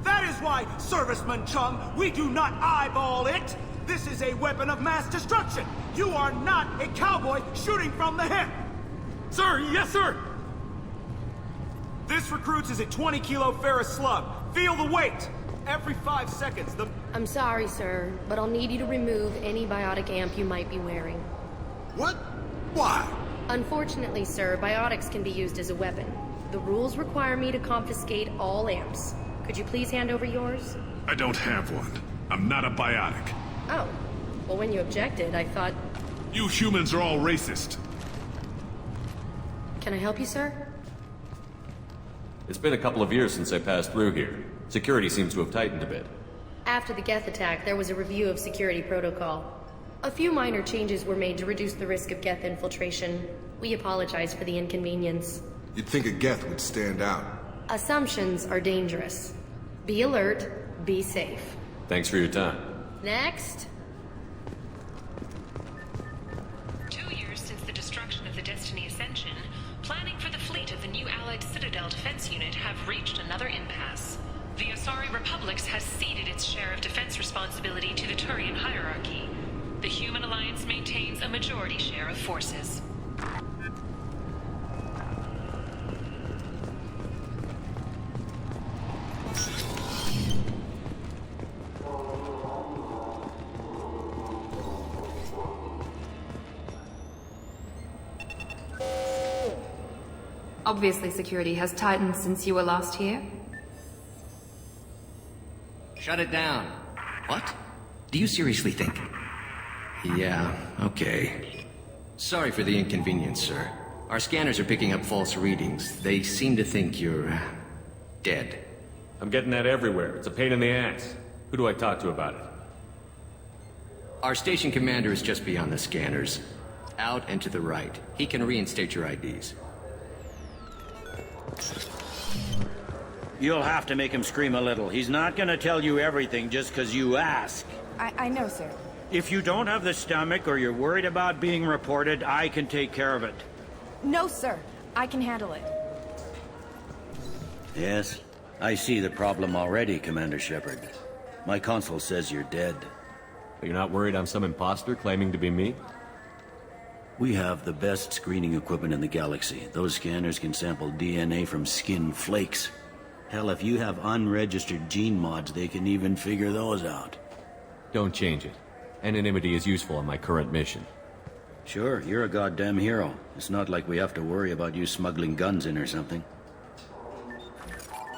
That is why, Serviceman Chung, we do not eyeball it. This is a weapon of mass destruction. You are not a cowboy shooting from the hip. Sir, yes, sir. This recruits is a 20-kilo ferrous slug. Feel the weight. Every 5 seconds, the... I'm sorry, sir, but I'll need you to remove any biotic amp you might be wearing. What? Why? Unfortunately, sir, biotics can be used as a weapon. The rules require me to confiscate all amps. Could you please hand over yours? I don't have one. I'm not a biotic. Oh. Well, when you objected, I thought... You humans are all racist. Can I help you, sir? It's been a couple of years since I passed through here. Security seems to have tightened a bit. After the Geth attack, there was a review of security protocol. A few minor changes were made to reduce the risk of Geth infiltration. We apologize for the inconvenience. You'd think a Geth would stand out. Assumptions are dangerous. Be alert, be safe. Thanks for your time. Next. 2 years since the destruction of the Destiny Ascension, planning for the fleet of the new Allied Citadel Defense Unit have reached another impasse. The Asari Republics has ceded its share of defense responsibility to the Turian hierarchy. The Human Alliance maintains a majority share of forces. Obviously, security has tightened since you were last here. Shut it down. What? Do you seriously think? Yeah, okay. Sorry for the inconvenience, sir. Our scanners are picking up false readings. They seem to think you're... dead. I'm getting that everywhere. It's a pain in the ass. Who do I talk to about it? Our station commander is just beyond the scanners. Out and to the right. He can reinstate your IDs. You'll have to make him scream a little. He's not gonna tell you everything just because you ask. I know, sir. If you don't have the stomach or you're worried about being reported, I can take care of it. No, sir. I can handle it. Yes, I see the problem already, Commander Shepard. My console says you're dead. But you're not worried I'm some imposter claiming to be me? We have the best screening equipment in the galaxy. Those scanners can sample DNA from skin flakes. Hell, if you have unregistered gene mods, they can even figure those out. Don't change it. Anonymity is useful on my current mission. Sure, you're a goddamn hero. It's not like we have to worry about you smuggling guns in or something.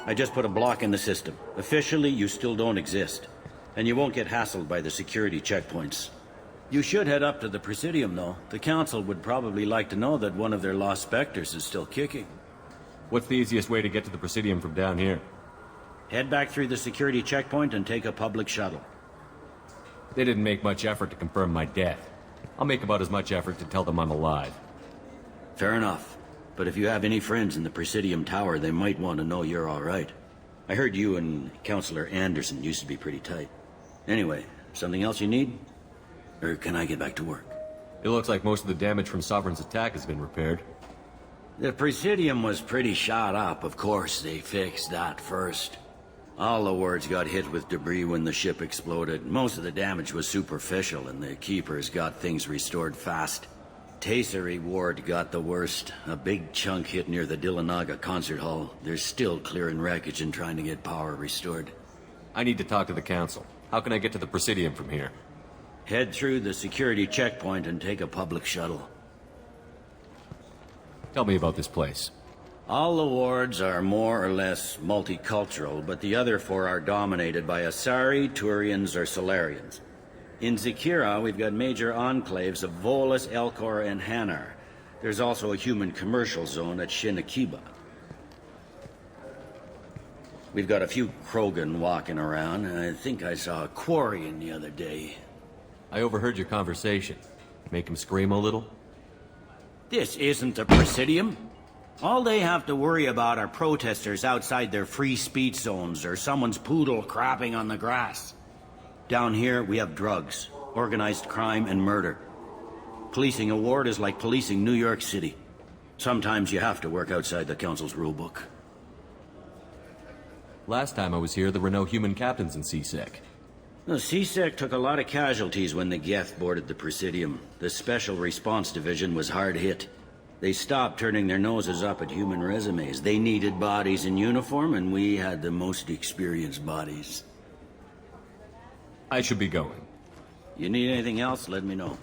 I just put a block in the system. Officially, you still don't exist. And you won't get hassled by the security checkpoints. You should head up to the Presidium, though. The Council would probably like to know that one of their lost specters is still kicking. What's the easiest way to get to the Presidium from down here? Head back through the security checkpoint and take a public shuttle. They didn't make much effort to confirm my death. I'll make about as much effort to tell them I'm alive. Fair enough. But if you have any friends in the Presidium Tower, they might want to know you're all right. I heard you and Counselor Anderson used to be pretty tight. Anyway, something else you need? Or can I get back to work? It looks like most of the damage from Sovereign's attack has been repaired. The Presidium was pretty shot up. Of course, they fixed that first. All the wards got hit with debris when the ship exploded. Most of the damage was superficial, and the Keepers got things restored fast. Tasery Ward got the worst. A big chunk hit near the Dillanaga concert hall. They're still clearing wreckage and trying to get power restored. I need to talk to the Council. How can I get to the Presidium from here? Head through the security checkpoint and take a public shuttle. Tell me about this place. All the wards are more or less multicultural, but the other four are dominated by Asari, Turians, or Solarians. In Zakira, we've got major enclaves of Volus, Elcor, and Hanar. There's also a human commercial zone at Shinakiba. We've got a few Krogan walking around, and I think I saw a Quarian the other day. I overheard your conversation. Make him scream a little? This isn't the Presidium. All they have to worry about are protesters outside their free speech zones or someone's poodle crapping on the grass. Down here, we have drugs, organized crime, and murder. Policing a ward is like policing New York City. Sometimes you have to work outside the Council's rulebook. Last time I was here, there were no human captains in CSEC. The CSEC took a lot of casualties when the Geth boarded the Presidium. The Special Response Division was hard hit. They stopped turning their noses up at human resumes. They needed bodies in uniform, and we had the most experienced bodies. I should be going. You need anything else, let me know.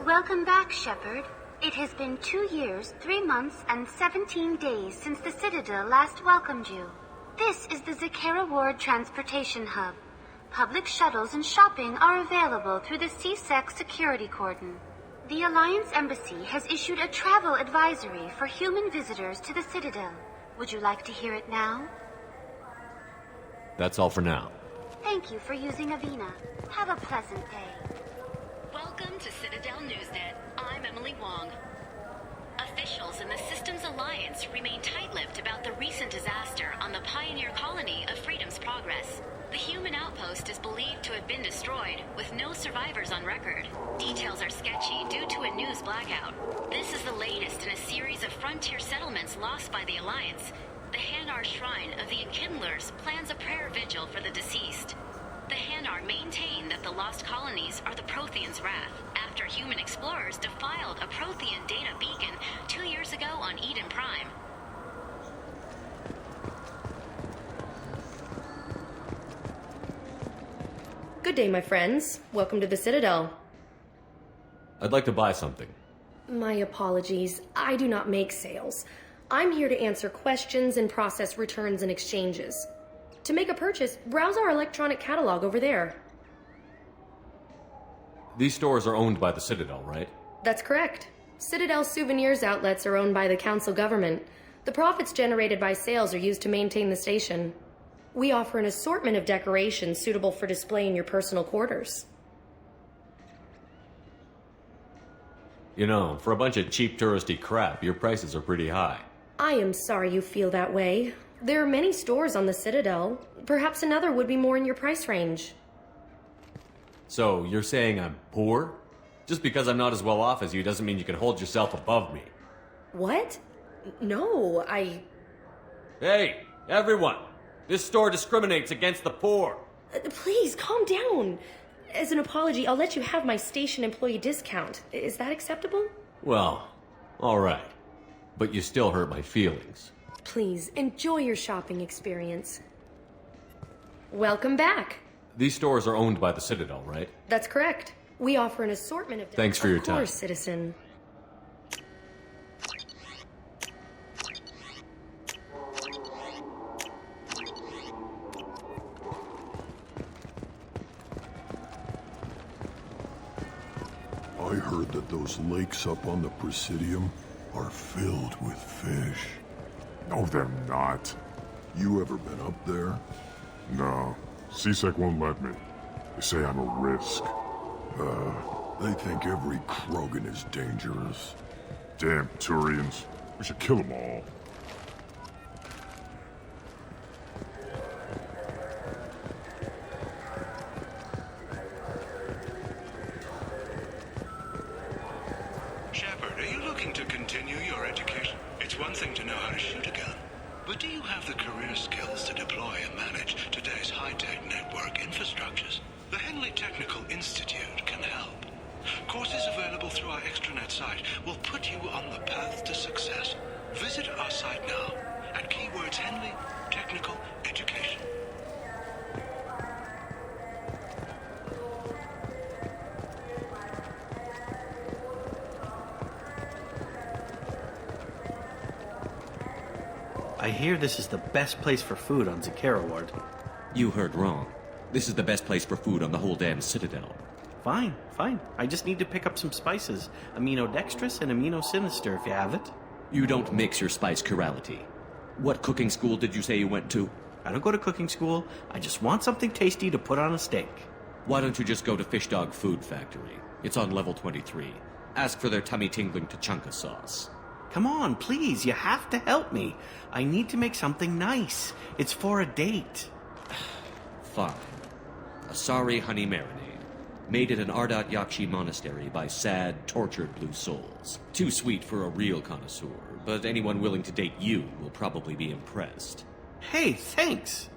Welcome back, Shepard. It has been 2 years, 3 months, and 17 days since the Citadel last welcomed you. This is the Zakera Ward Transportation Hub. Public shuttles and shopping are available through the CSEC security cordon. The Alliance Embassy has issued a travel advisory for human visitors to the Citadel. Would you like to hear it now? That's all for now. Thank you for using Avina. Have a pleasant day. Welcome to Citadel Newsnet. I'm Emily Wong. Officials in the Systems Alliance remain tight-lipped about the recent disaster on the pioneer colony of Freedom's Progress. The human outpost is believed to have been destroyed, with no survivors on record. Details are sketchy due to a news blackout. This is the latest in a series of frontier settlements lost by the Alliance. The Hanar Shrine of the Enkindlers plans a prayer vigil for the deceased. The Hanar maintain that the lost colonies are the Protheans' wrath, after human explorers defiled a Prothean data beacon 2 years ago on Eden Prime. Good day, my friends. Welcome to the Citadel. I'd like to buy something. My apologies. I do not make sales. I'm here to answer questions and process returns and exchanges. To make a purchase, browse our electronic catalog over there. These stores are owned by the Citadel, right? That's correct. Citadel souvenirs outlets are owned by the Council government. The profits generated by sales are used to maintain the station. We offer an assortment of decorations suitable for display in your personal quarters. You know, for a bunch of cheap touristy crap, your prices are pretty high. I am sorry you feel that way. There are many stores on the Citadel. Perhaps another would be more in your price range. So, you're saying I'm poor? Just because I'm not as well off as you doesn't mean you can hold yourself above me. What? No, Hey, everyone! This store discriminates against the poor! Please, calm down. As an apology, I'll let you have my station employee discount. Is that acceptable? Well, alright. But you still hurt my feelings. Please, enjoy your shopping experience. Welcome back. These stores are owned by the Citadel, right? That's correct. We offer an assortment of... Thanks for your time. Of course, citizen. I heard that those lakes up on the Presidium are filled with fish. No, they're not. You ever been up there? No. CSEC won't let me. They say I'm a risk. They think every Krogan is dangerous. Damn Turians. We should kill them all. Shepard, are you looking to continue your education? It's one thing to know how to shoot a gun, but do you have the career skills to deploy and manage today's high-tech network infrastructures? The Henley Technical Institute can help. Courses available through our extranet site will put you on the path to success. Visit our site now at keywords Henley Technical Education. I hear this is the best place for food on Zakera Ward. You heard wrong. This is the best place for food on the whole damn Citadel. Fine, fine. I just need to pick up some spices. Aminodextrous and aminosinister, if you have it. You don't mix your spice chirality. What cooking school did you say you went to? I don't go to cooking school. I just want something tasty to put on a steak. Why don't you just go to Fish Dog Food Factory? It's on level 23. Ask for their tummy-tingling tachanka sauce. Come on, please, you have to help me. I need to make something nice. It's for a date. Fine. Asari honey marinade. Made at an Ardat Yakshi monastery by sad, tortured blue souls. Too sweet for a real connoisseur, but anyone willing to date you will probably be impressed. Hey, thanks.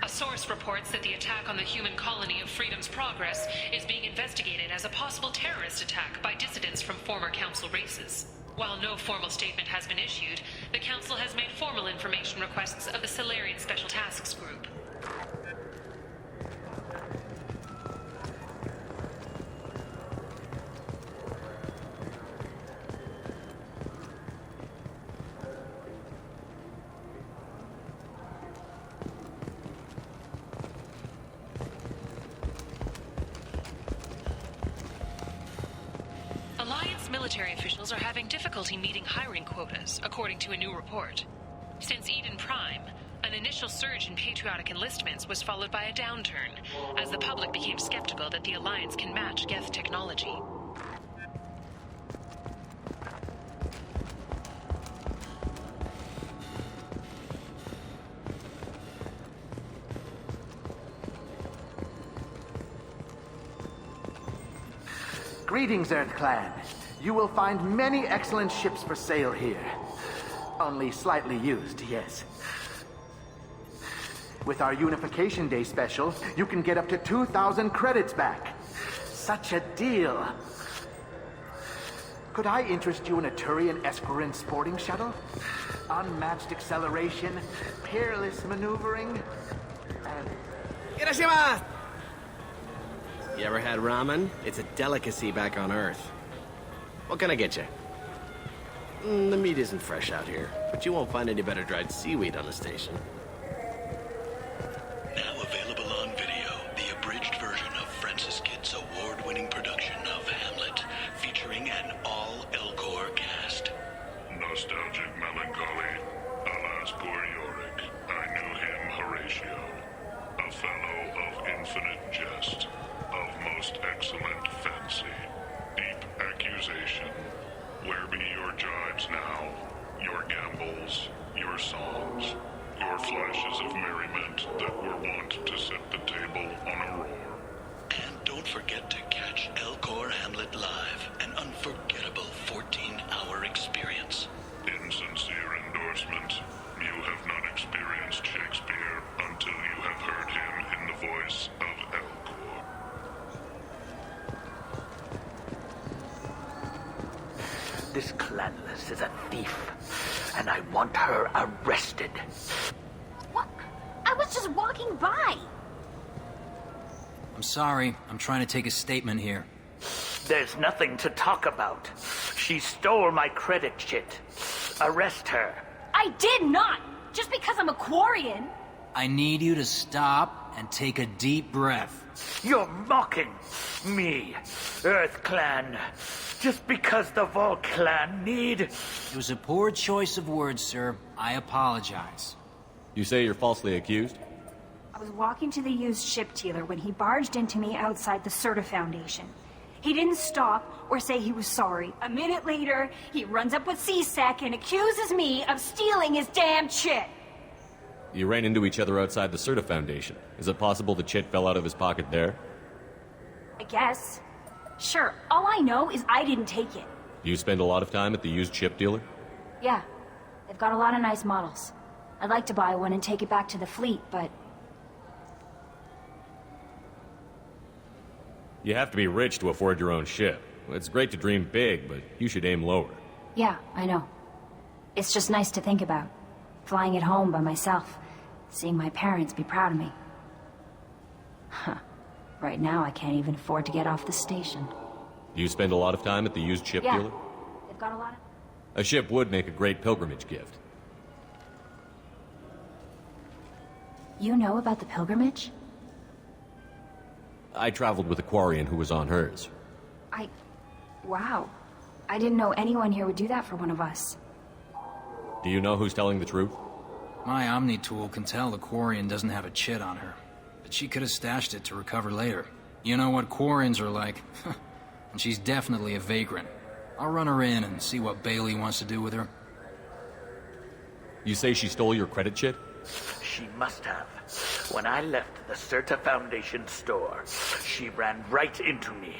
A source reports that the attack on the human colony of Freedom's Progress is being investigated as a possible terrorist attack by dissidents from former Council races. While no formal statement has been issued, the Council has made formal information requests of the Solarian Special Tasks Group. Alliance military officials are having difficulty meeting hiring quotas, according to a new report. Since Eden Prime, an initial surge in patriotic enlistments was followed by a downturn, as the public became skeptical that the Alliance can match Geth technology. Greetings, Earth Clan. You will find many excellent ships for sale here. Only slightly used, yes. With our Unification Day special, you can get up to 2,000 credits back. Such a deal. Could I interest you in a Turian Esquirine sporting shuttle? Unmatched acceleration, peerless maneuvering, and... Irashimasu! You ever had ramen? It's a delicacy back on Earth. What can I get you? The meat isn't fresh out here, but you won't find any better dried seaweed on the station. Now available on video, the abridged version of Francis Kidd's award-winning production of Hamlet, featuring an all-Elcor cast. Nostalgic melancholy, alas poor Yorick. I knew him, Horatio. A fellow of infinite jest, of most excellent fancy, deep accusation. Where be your jibes now, your gambols, your songs, your flashes of merriment that were wont to set the table on a roar? And don't forget to catch Elcor Hamlet live, an unforgettable 14-hour experience. Insincere endorsement. You have not experienced Shakespeare until you have heard him in the voice of Elcor. This Clanless is a thief, and I want her arrested. What? I was just walking by. I'm sorry. I'm trying to take a statement here. There's nothing to talk about. She stole my credit chit. Arrest her. I did not! Just because I'm a Quarian. I need you to stop and take a deep breath. You're mocking me, Earth Clan. Just because the Vol Clan need... It was a poor choice of words, sir. I apologize. You say you're falsely accused? I was walking to the used ship dealer when he barged into me outside the Serta Foundation. He didn't stop or say he was sorry. A minute later, he runs up with C-Sec and accuses me of stealing his damn chit. You ran into each other outside the Serta Foundation. Is it possible the chit fell out of his pocket there? I guess. Sure, all I know is I didn't take it. You spend a lot of time at the used ship dealer? Yeah, they've got a lot of nice models. I'd like to buy one and take it back to the fleet, but... You have to be rich to afford your own ship. It's great to dream big, but you should aim lower. Yeah, I know. It's just nice to think about. Flying it home by myself. Seeing my parents be proud of me. Huh. Right now, I can't even afford to get off the station. Do you spend a lot of time at the used ship dealer? They've got a lot of... A ship would make a great pilgrimage gift. You know about the pilgrimage? I traveled with a Quarian who was on hers. Wow. I didn't know anyone here would do that for one of us. Do you know who's telling the truth? My Omni tool can tell the Quarian doesn't have a chit on her, but she could have stashed it to recover later. You know what Quarians are like, and she's definitely a vagrant. I'll run her in and see what Bailey wants to do with her. You say she stole your credit chit? She must have. When I left the Certa Foundation store, she ran right into me.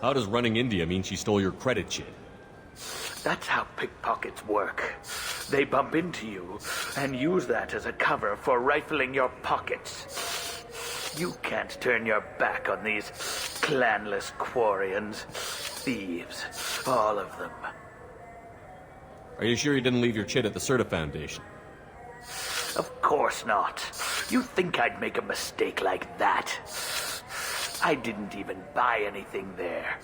How does running India mean she stole your credit chit? That's how pickpockets work. They bump into you and use that as a cover for rifling your pockets. You can't turn your back on these clanless Quarians. Thieves, all of them. Are you sure you didn't leave your chit at the Certa Foundation? Of course not. You think I'd make a mistake like that? I didn't even buy anything there.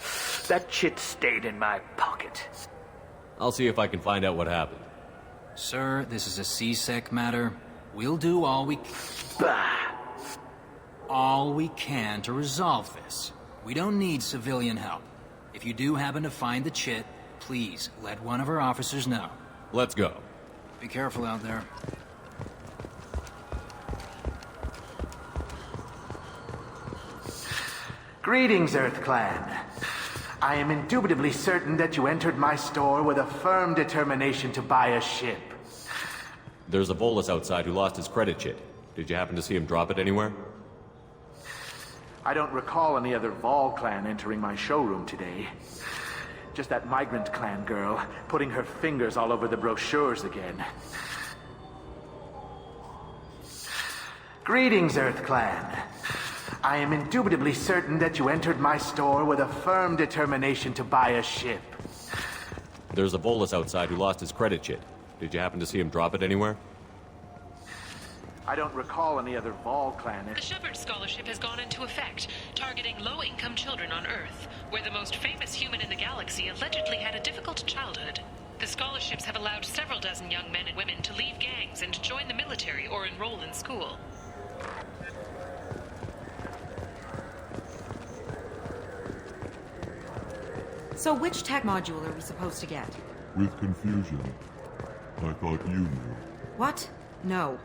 That chit stayed in my pocket. I'll see if I can find out what happened. Sir, this is a CSEC matter. We'll do all we can to resolve this. We don't need civilian help. If you do happen to find the chit, please let one of our officers know. Let's go. Be careful out there. Greetings, Earth Clan. I am indubitably certain that you entered my store with a firm determination to buy a ship. There's a Volus outside who lost his credit chit. Did you happen to see him drop it anywhere? I don't recall any other Vol clan entering my showroom today. Just that migrant clan girl putting her fingers all over the brochures again. Greetings, Earth Clan. I am indubitably certain that you entered my store with a firm determination to buy a ship. There's a Volus outside who lost his credit chit. Did you happen to see him drop it anywhere? I don't recall any other Vol clan. The Shepherd Scholarship has gone into effect, targeting low-income children on Earth, where the most famous human in the galaxy allegedly had a difficult childhood. The scholarships have allowed several dozen young men and women to leave gangs and join the military or enroll in school. So which tech module are we supposed to get? With confusion. I thought you knew. What? No.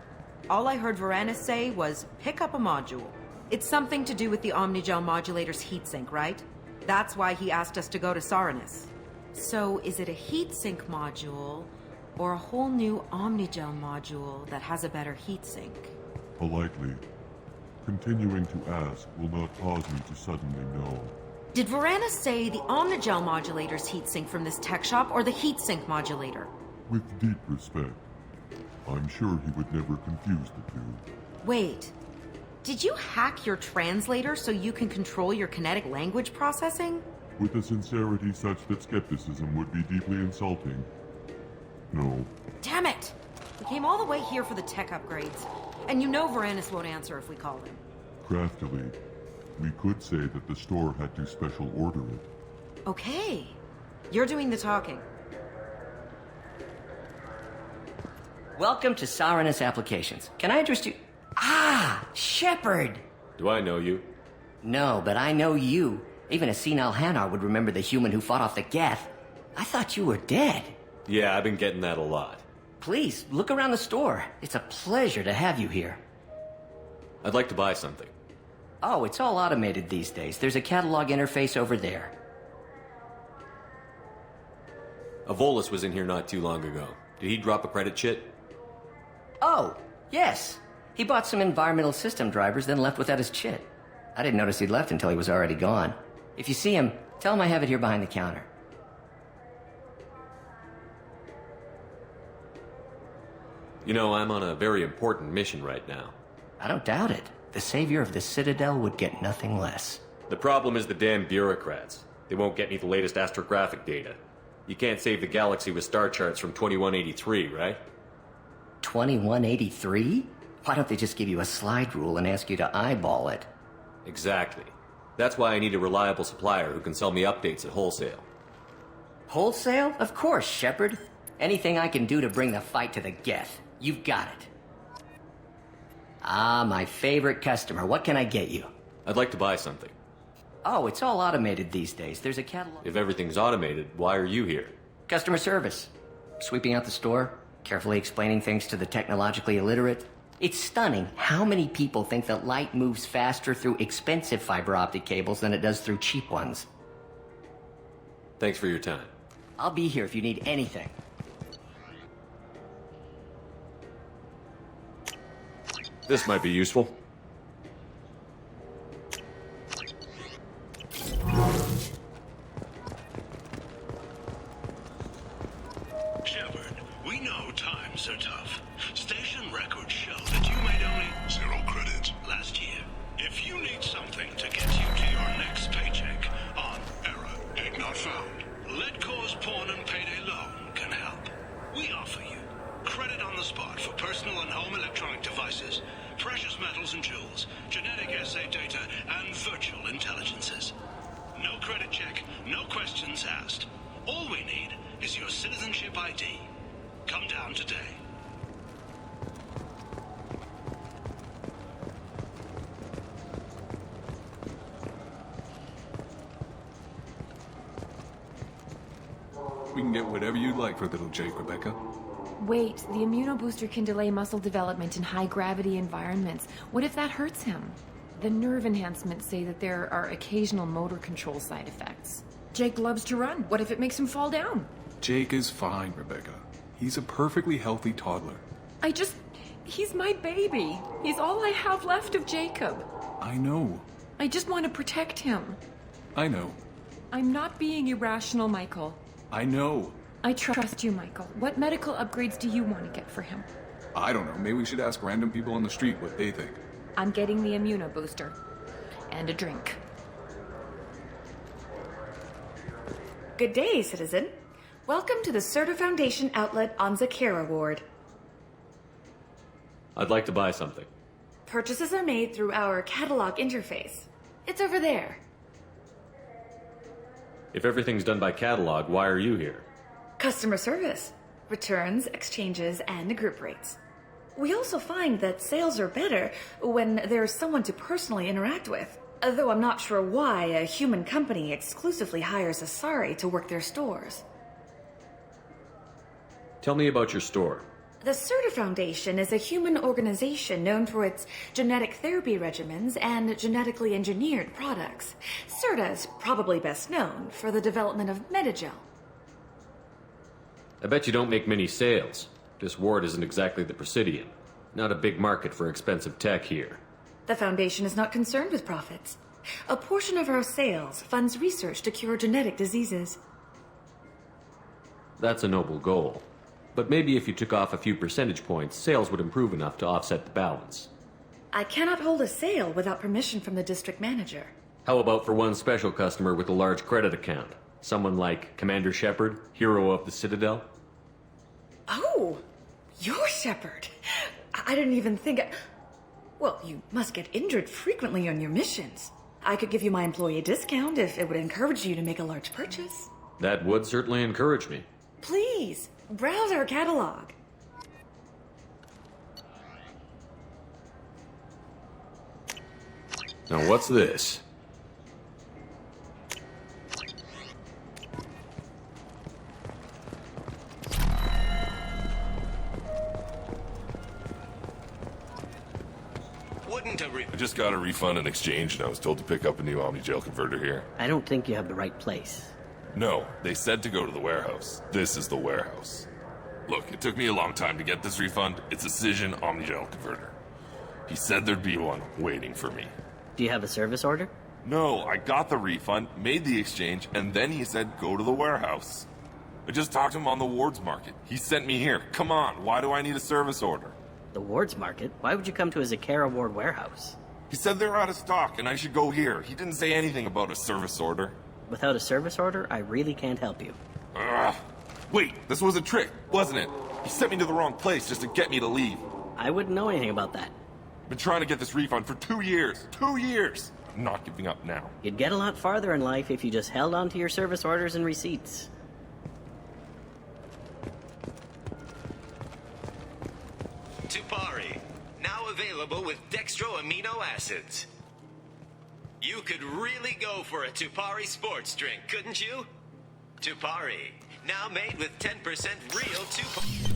All I heard Varanus say was, pick up a module. It's something to do with the Omnigel modulator's heatsink, right? That's why he asked us to go to Saranus. So is it a heatsink module, or a whole new Omnigel module that has a better heatsink? Politely. Continuing to ask will not cause me to suddenly know. Did Varanus say the Omnigel modulator's heatsink from this tech shop, or the heatsink modulator? With deep respect, I'm sure he would never confuse the two. Wait. Did you hack your translator so you can control your kinetic language processing? With a sincerity such that skepticism would be deeply insulting. No. Damn it! We came all the way here for the tech upgrades. And you know Varanus won't answer if we call him. Craftily, we could say that the store had to special order it. Okay. You're doing the talking. Welcome to Saranus Applications. Can I interest you? Ah, Shepard! Do I know you? No, but I know you. Even a senile Hanar would remember the human who fought off the Geth. I thought you were dead. Yeah, I've been getting that a lot. Please, look around the store. It's a pleasure to have you here. I'd like to buy something. Oh, it's all automated these days. There's a catalog interface over there. A Volus was in here not too long ago. Did he drop a credit chit? Oh, yes. He bought some environmental system drivers, then left without his chit. I didn't notice he'd left until he was already gone. If you see him, tell him I have it here behind the counter. You know, I'm on a very important mission right now. I don't doubt it. The savior of the Citadel would get nothing less. The problem is the damn bureaucrats. They won't get me the latest astrographic data. You can't save the galaxy with star charts from 2183, right? 2183? Why don't they just give you a slide rule and ask you to eyeball it? Exactly. That's why I need a reliable supplier who can sell me updates at wholesale. Wholesale? Of course, Shepard. Anything I can do to bring the fight to the Geth. You've got it. Ah, my favorite customer. What can I get you? I'd like to buy something. Oh, it's all automated these days. There's a catalog. If everything's automated, why are you here? Customer service. Sweeping out the store, carefully explaining things to the technologically illiterate. It's stunning how many people think that light moves faster through expensive fiber optic cables than it does through cheap ones. Thanks for your time. I'll be here if you need anything. This might be useful. Shepard, we know times are tough. Station records show that you made only 0 credits last year. If you need something to get you to your next paycheck on error, egg not found, Let Cause Pawn and Payday Loan can help. We offer you credit on the spot for personal and home electronic devices, precious metals and jewels, genetic assay data, and virtual intelligences. No credit check, no questions asked. All we need is your citizenship ID. Come down today. We can get whatever you'd like for little Jake, Rebecca. Wait, the immunobooster can delay muscle development in high-gravity environments. What if that hurts him? The nerve enhancements say that there are occasional motor control side effects. Jake loves to run. What if it makes him fall down? Jake is fine, Rebecca. He's a perfectly healthy toddler. He's my baby. He's all I have left of Jacob. I know. I just want to protect him. I know. I'm not being irrational, Michael. I know. I trust you, Michael. What medical upgrades do you want to get for him? I don't know. Maybe we should ask random people on the street what they think. I'm getting the immunobooster. And a drink. Good day, citizen. Welcome to the Serta Foundation outlet on Zakera Ward. I'd like to buy something. Purchases are made through our catalog interface. It's over there. If everything's done by catalog, why are you here? Customer service. Returns, exchanges, and group rates. We also find that sales are better when there's someone to personally interact with. Though I'm not sure why a human company exclusively hires Asari to work their stores. Tell me about your store. The Serta Foundation is a human organization known for its genetic therapy regimens and genetically engineered products. Serta is probably best known for the development of Metagel. I bet you don't make many sales. This ward isn't exactly the Presidium. Not a big market for expensive tech here. The Foundation is not concerned with profits. A portion of our sales funds research to cure genetic diseases. That's a noble goal. But maybe if you took off a few percentage points, sales would improve enough to offset the balance. I cannot hold a sale without permission from the district manager. How about for one special customer with a large credit account? Someone like Commander Shepard, hero of the Citadel? Oh, you're Shepard. I didn't even think... Well, you must get injured frequently on your missions. I could give you my employee discount if it would encourage you to make a large purchase. That would certainly encourage me. Please, browse our catalog. Now what's this? I just got a refund and exchange, and I was told to pick up a new Omni-Gel converter here. I don't think you have the right place. No, they said to go to the warehouse. This is the warehouse. Look, it took me a long time to get this refund. It's a Cision Omni-Gel converter. He said there'd be one waiting for me. Do you have a service order? No, I got the refund, made the exchange, and then he said go to the warehouse. I just talked to him on the Wards Market. He sent me here. Come on, why do I need a service order? The Wards Market? Why would you come to a Zakera Ward warehouse? He said they're out of stock and I should go here. He didn't say anything about a service order. Without a service order, I really can't help you. Ugh. Wait, this was a trick, wasn't it? He sent me to the wrong place just to get me to leave. I wouldn't know anything about that. Been trying to get this refund for 2 years. 2 years! I'm not giving up now. You'd get a lot farther in life if you just held on to your service orders and receipts. Tupari, now available with dextro amino acids. You could really go for a Tupari sports drink, couldn't you? Tupari, now made with 10% real Tupari.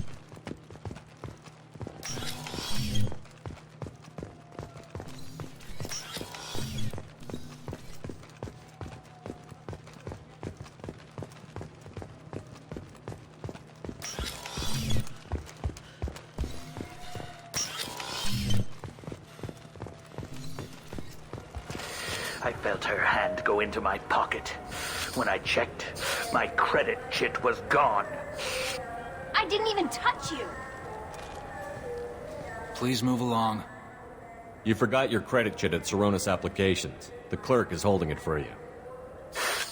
I felt her hand go into my pocket. When I checked, my credit chit was gone. I didn't even touch you. Please move along. You forgot your credit chit at Saronis Applications. The clerk is holding it for you.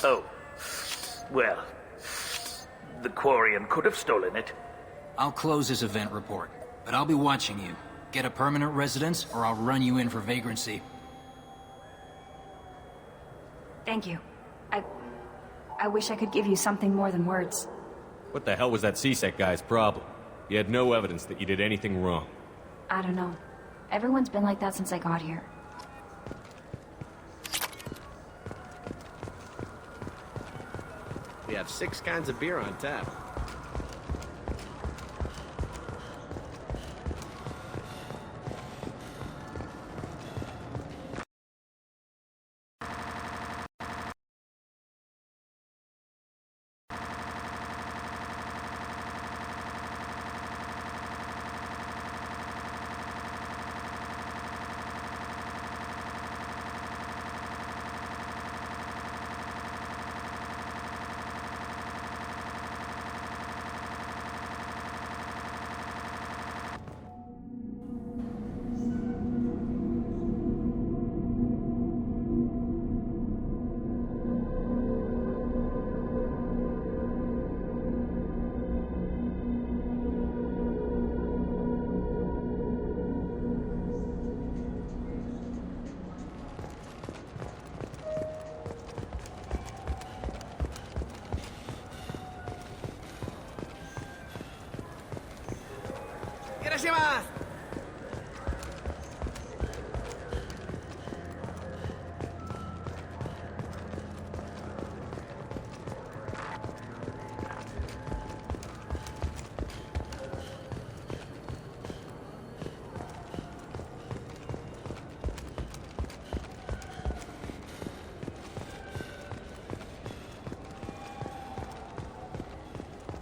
Oh. Well, the Quarian could have stolen it. I'll close this event report, but I'll be watching you. Get a permanent residence, or I'll run you in for vagrancy. Thank you. I wish I could give you something more than words. What the hell was that CSEC guy's problem? He had no evidence that you did anything wrong. I don't know. Everyone's been like that since I got here. We have 6 kinds of beer on tap.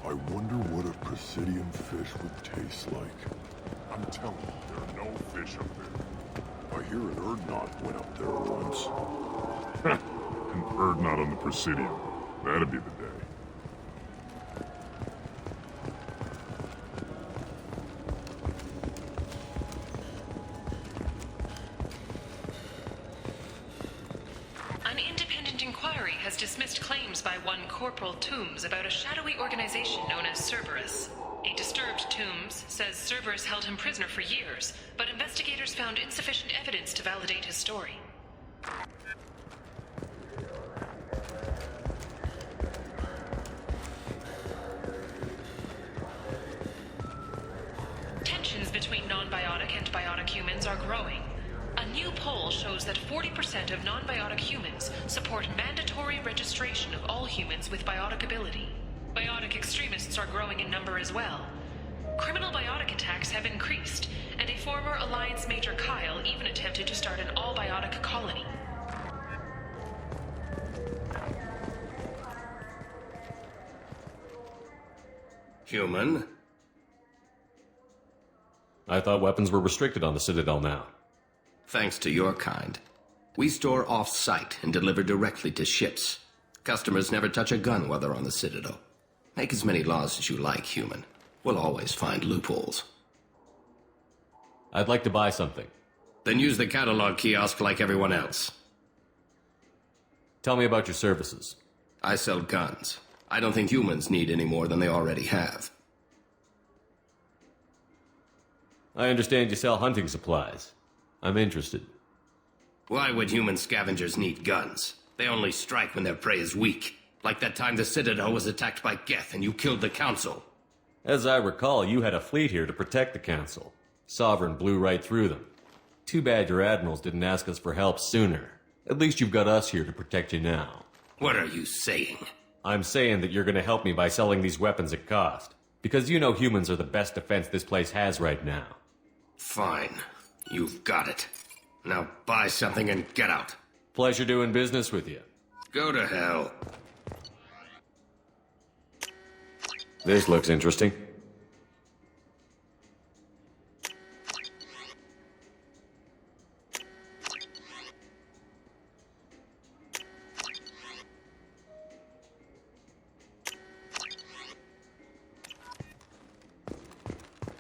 I wonder what a Presidium fish would taste like. I'm telling you, there are no fish up there. I hear an Erdnot went up there once. An Erdnot on the Presidium. That'd be the day. An independent inquiry has dismissed claims by one Corporal Toombs about a shadowy organization known as Cerberus. A disturbed Toombs says Cerberus held him prisoner for years, but investigators found insufficient evidence to validate his story. Tensions between non-biotic and biotic humans are growing. A new poll shows that 40% of non-biotic humans support mandatory registration of all humans with biotic ability. Biotic extremists are growing in number as well. Criminal biotic attacks have increased, and a former Alliance Major Kyle even attempted to start an all-biotic colony. Human? I thought weapons were restricted on the Citadel now. Thanks to your kind. We store off-site and deliver directly to ships. Customers never touch a gun while they're on the Citadel. Make as many laws as you like, human. We'll always find loopholes. I'd like to buy something. Then use the catalog kiosk like everyone else. Tell me about your services. I sell guns. I don't think humans need any more than they already have. I understand you sell hunting supplies. I'm interested. Why would human scavengers need guns? They only strike when their prey is weak. Like that time the Citadel was attacked by Geth and you killed the Council. As I recall, you had a fleet here to protect the Council. Sovereign blew right through them. Too bad your admirals didn't ask us for help sooner. At least you've got us here to protect you now. What are you saying? I'm saying that you're gonna help me by selling these weapons at cost. Because you know humans are the best defense this place has right now. Fine. You've got it. Now buy something and get out. Pleasure doing business with you. Go to hell. This looks interesting.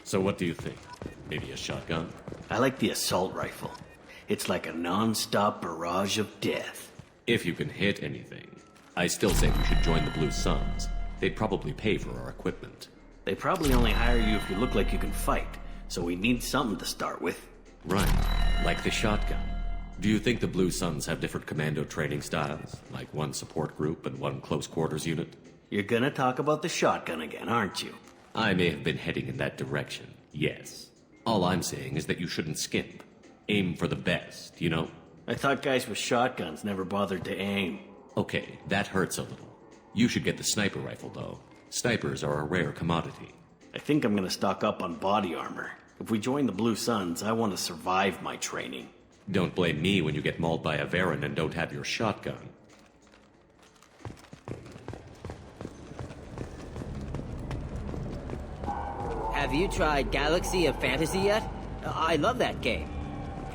So what do you think? Maybe a shotgun? I like the assault rifle. It's like a non-stop barrage of death. If you can hit anything. I still say we should join the Blue Suns. They'd probably pay for our equipment. They probably only hire you if you look like you can fight, so we need something to start with. Right, like the shotgun. Do you think the Blue Suns have different commando training styles? Like one support group and one close quarters unit? You're gonna talk about the shotgun again, aren't you? I may have been heading in that direction, yes. All I'm saying is that you shouldn't skimp. Aim for the best, you know? I thought guys with shotguns never bothered to aim. Okay, that hurts a little. You should get the sniper rifle, though. Snipers are a rare commodity. I think I'm gonna stock up on body armor. If we join the Blue Suns, I want to survive my training. Don't blame me when you get mauled by a Varen and don't have your shotgun. Have you tried Galaxy of Fantasy yet? I love that game.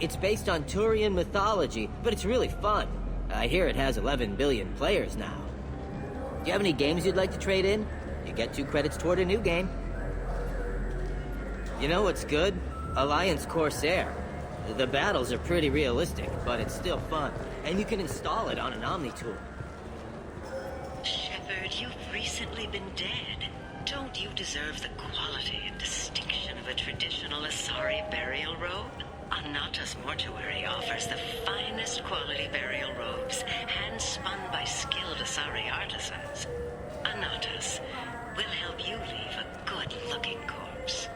It's based on Turian mythology, but it's really fun. I hear it has 11 billion players now. Do you have any games you'd like to trade in? You get 2 credits toward a new game. You know what's good? Alliance Corsair. The battles are pretty realistic, but it's still fun. And you can install it on an Omni tool. Shepard, you've recently been dead. Don't you deserve the quality and distinction of a traditional Asari burial robe? Anata's Mortuary offers the finest quality burial robes, hand-spun by skilled Asari artisans. Anata's will help you leave a good-looking corpse.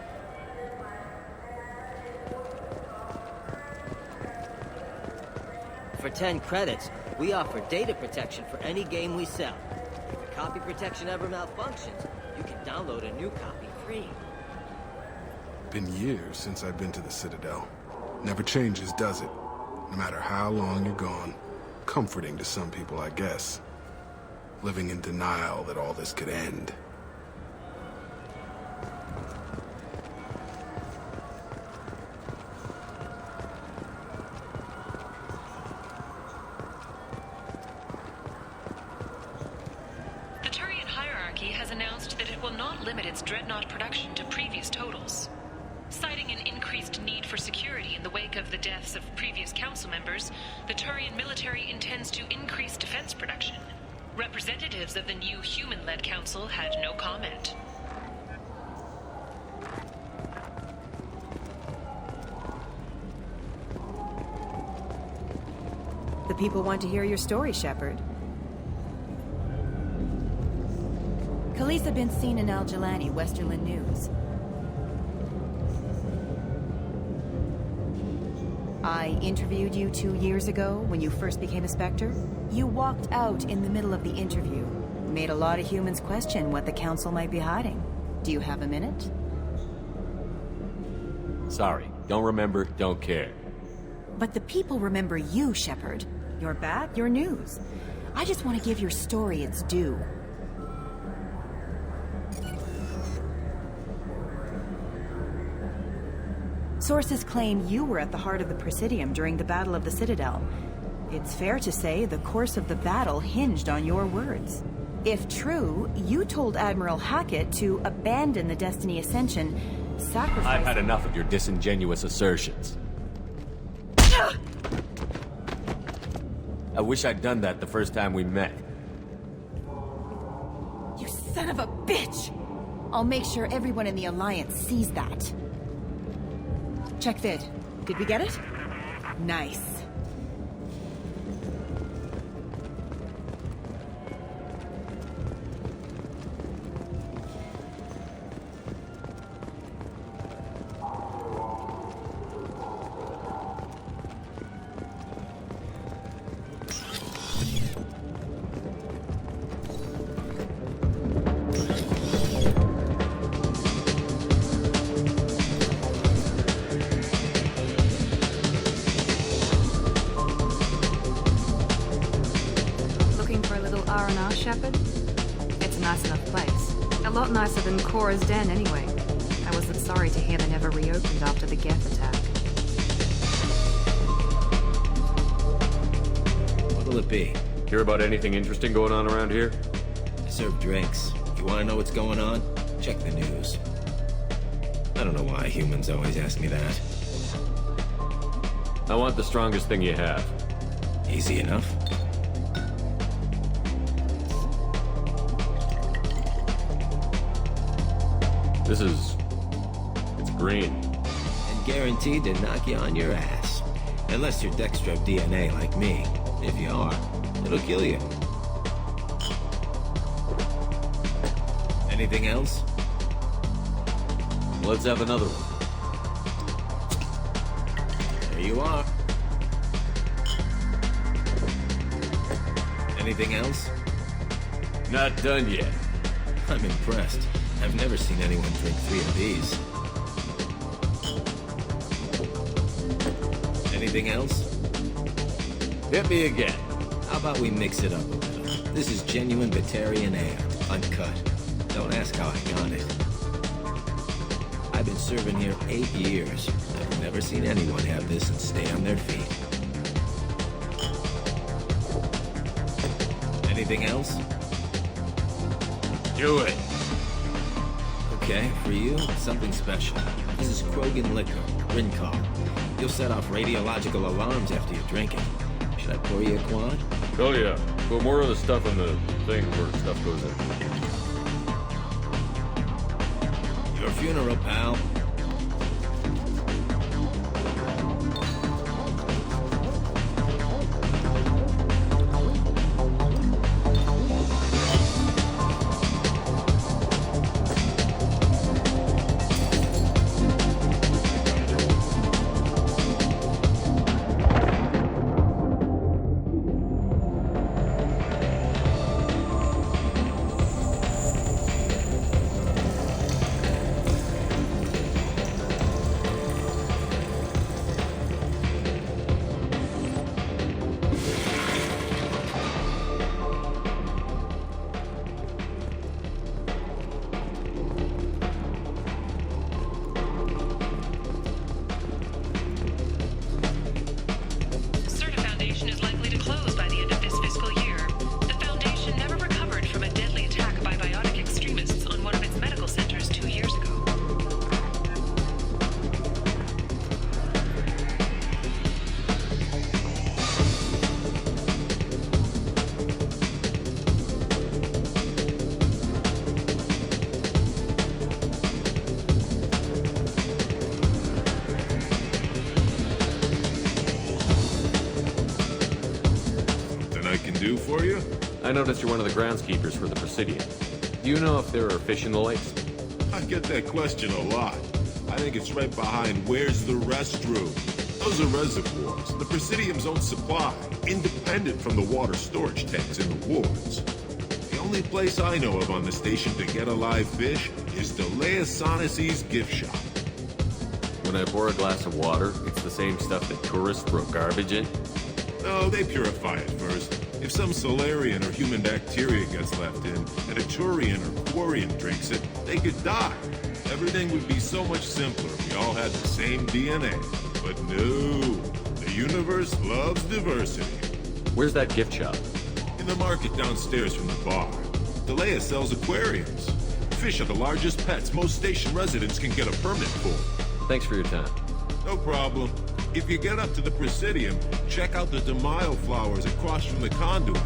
For 10 credits, we offer data protection for any game we sell. If your copy protection ever malfunctions, you can download a new copy free. Been years since I've been to the Citadel. Never changes, does it? No matter how long you're gone. Comforting to some people, I guess. Living in denial that all this could end. The Turian hierarchy has announced that it will not limit its dreadnought production to previous totals. Citing an increased need for security in the wake of the deaths of previous council members, the Turian military intends to increase defense production. Representatives of the new human-led council had no comment. The people want to hear your story, Shepard. Khaleesa bin seen in Al-Jalani, Westerland News. I interviewed you 2 years ago when you first became a Spectre. You walked out in the middle of the interview. Made a lot of humans question what the Council might be hiding. Do you have a minute? Sorry, don't remember, don't care. But the people remember you, Shepard. You're back, your news. I just want to give your story its due. Sources claim you were at the heart of the Presidium during the Battle of the Citadel. It's fair to say the course of the battle hinged on your words. If true, you told Admiral Hackett to abandon the Destiny Ascension, sacrifice... I've had enough of your disingenuous assertions. I wish I'd done that the first time we met. You son of a bitch! I'll make sure everyone in the Alliance sees that. Check vid. Did we get it? Nice. R&R, Shepard? It's a nice enough place. A lot nicer than Cora's den, anyway. I wasn't sorry to hear they never reopened after the Geth attack. What'll it be? Hear about anything interesting going on around here? I serve drinks. You want to know what's going on? Check the news. I don't know why humans always ask me that. I want the strongest thing you have. Easy enough. It's green. And guaranteed to knock you on your ass. Unless you're Dextro DNA like me. If you are, it'll kill you. Anything else? Let's have another one. There you are. Anything else? Not done yet. I'm impressed. I've never seen anyone drink 3 of these. Anything else? Hit me again. How about we mix it up a little? This is genuine Batarian ale, uncut. Don't ask how I got it. I've been serving here 8 years. I've never seen anyone have this and stay on their feet. Anything else? Do it. Okay, for you, something special. This is Krogan liquor, Rincol. You'll set off radiological alarms after you drink it. Should I pour you a quad? Oh yeah. Put more of the stuff in the thing where stuff goes in. Your funeral, pal. Do for you? I noticed you're one of the groundskeepers for the Presidium. Do you know if there are fish in the lakes? I get that question a lot. I think it's right behind where's the restroom. Those are reservoirs, the Presidium's own supply, independent from the water storage tanks in the wards. The only place I know of on the station to get a live fish is Delea Sonasy's gift shop. When I pour a glass of water, it's the same stuff that tourists throw garbage in? No, they purify it first. If some Solarian or human bacteria gets left in, and a Turian or Quarian drinks it, they could die. Everything would be so much simpler if we all had the same DNA. But no, the universe loves diversity. Where's that gift shop? In the market downstairs from the bar. Delea sells aquariums. Fish are the largest pets most station residents can get a permit for. Thanks for your time. No problem. If you get up to the Presidium, check out the DeMaio flowers across from the conduit.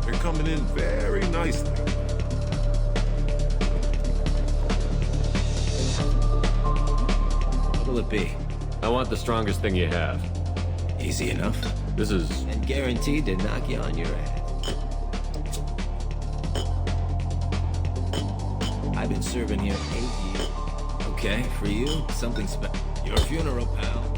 They're coming in very nicely. What'll it be? I want the strongest thing you have. Easy enough. This is... And guaranteed to knock you on your ass. I've been serving here 8 years. Okay, for you, something special. Your funeral, pal.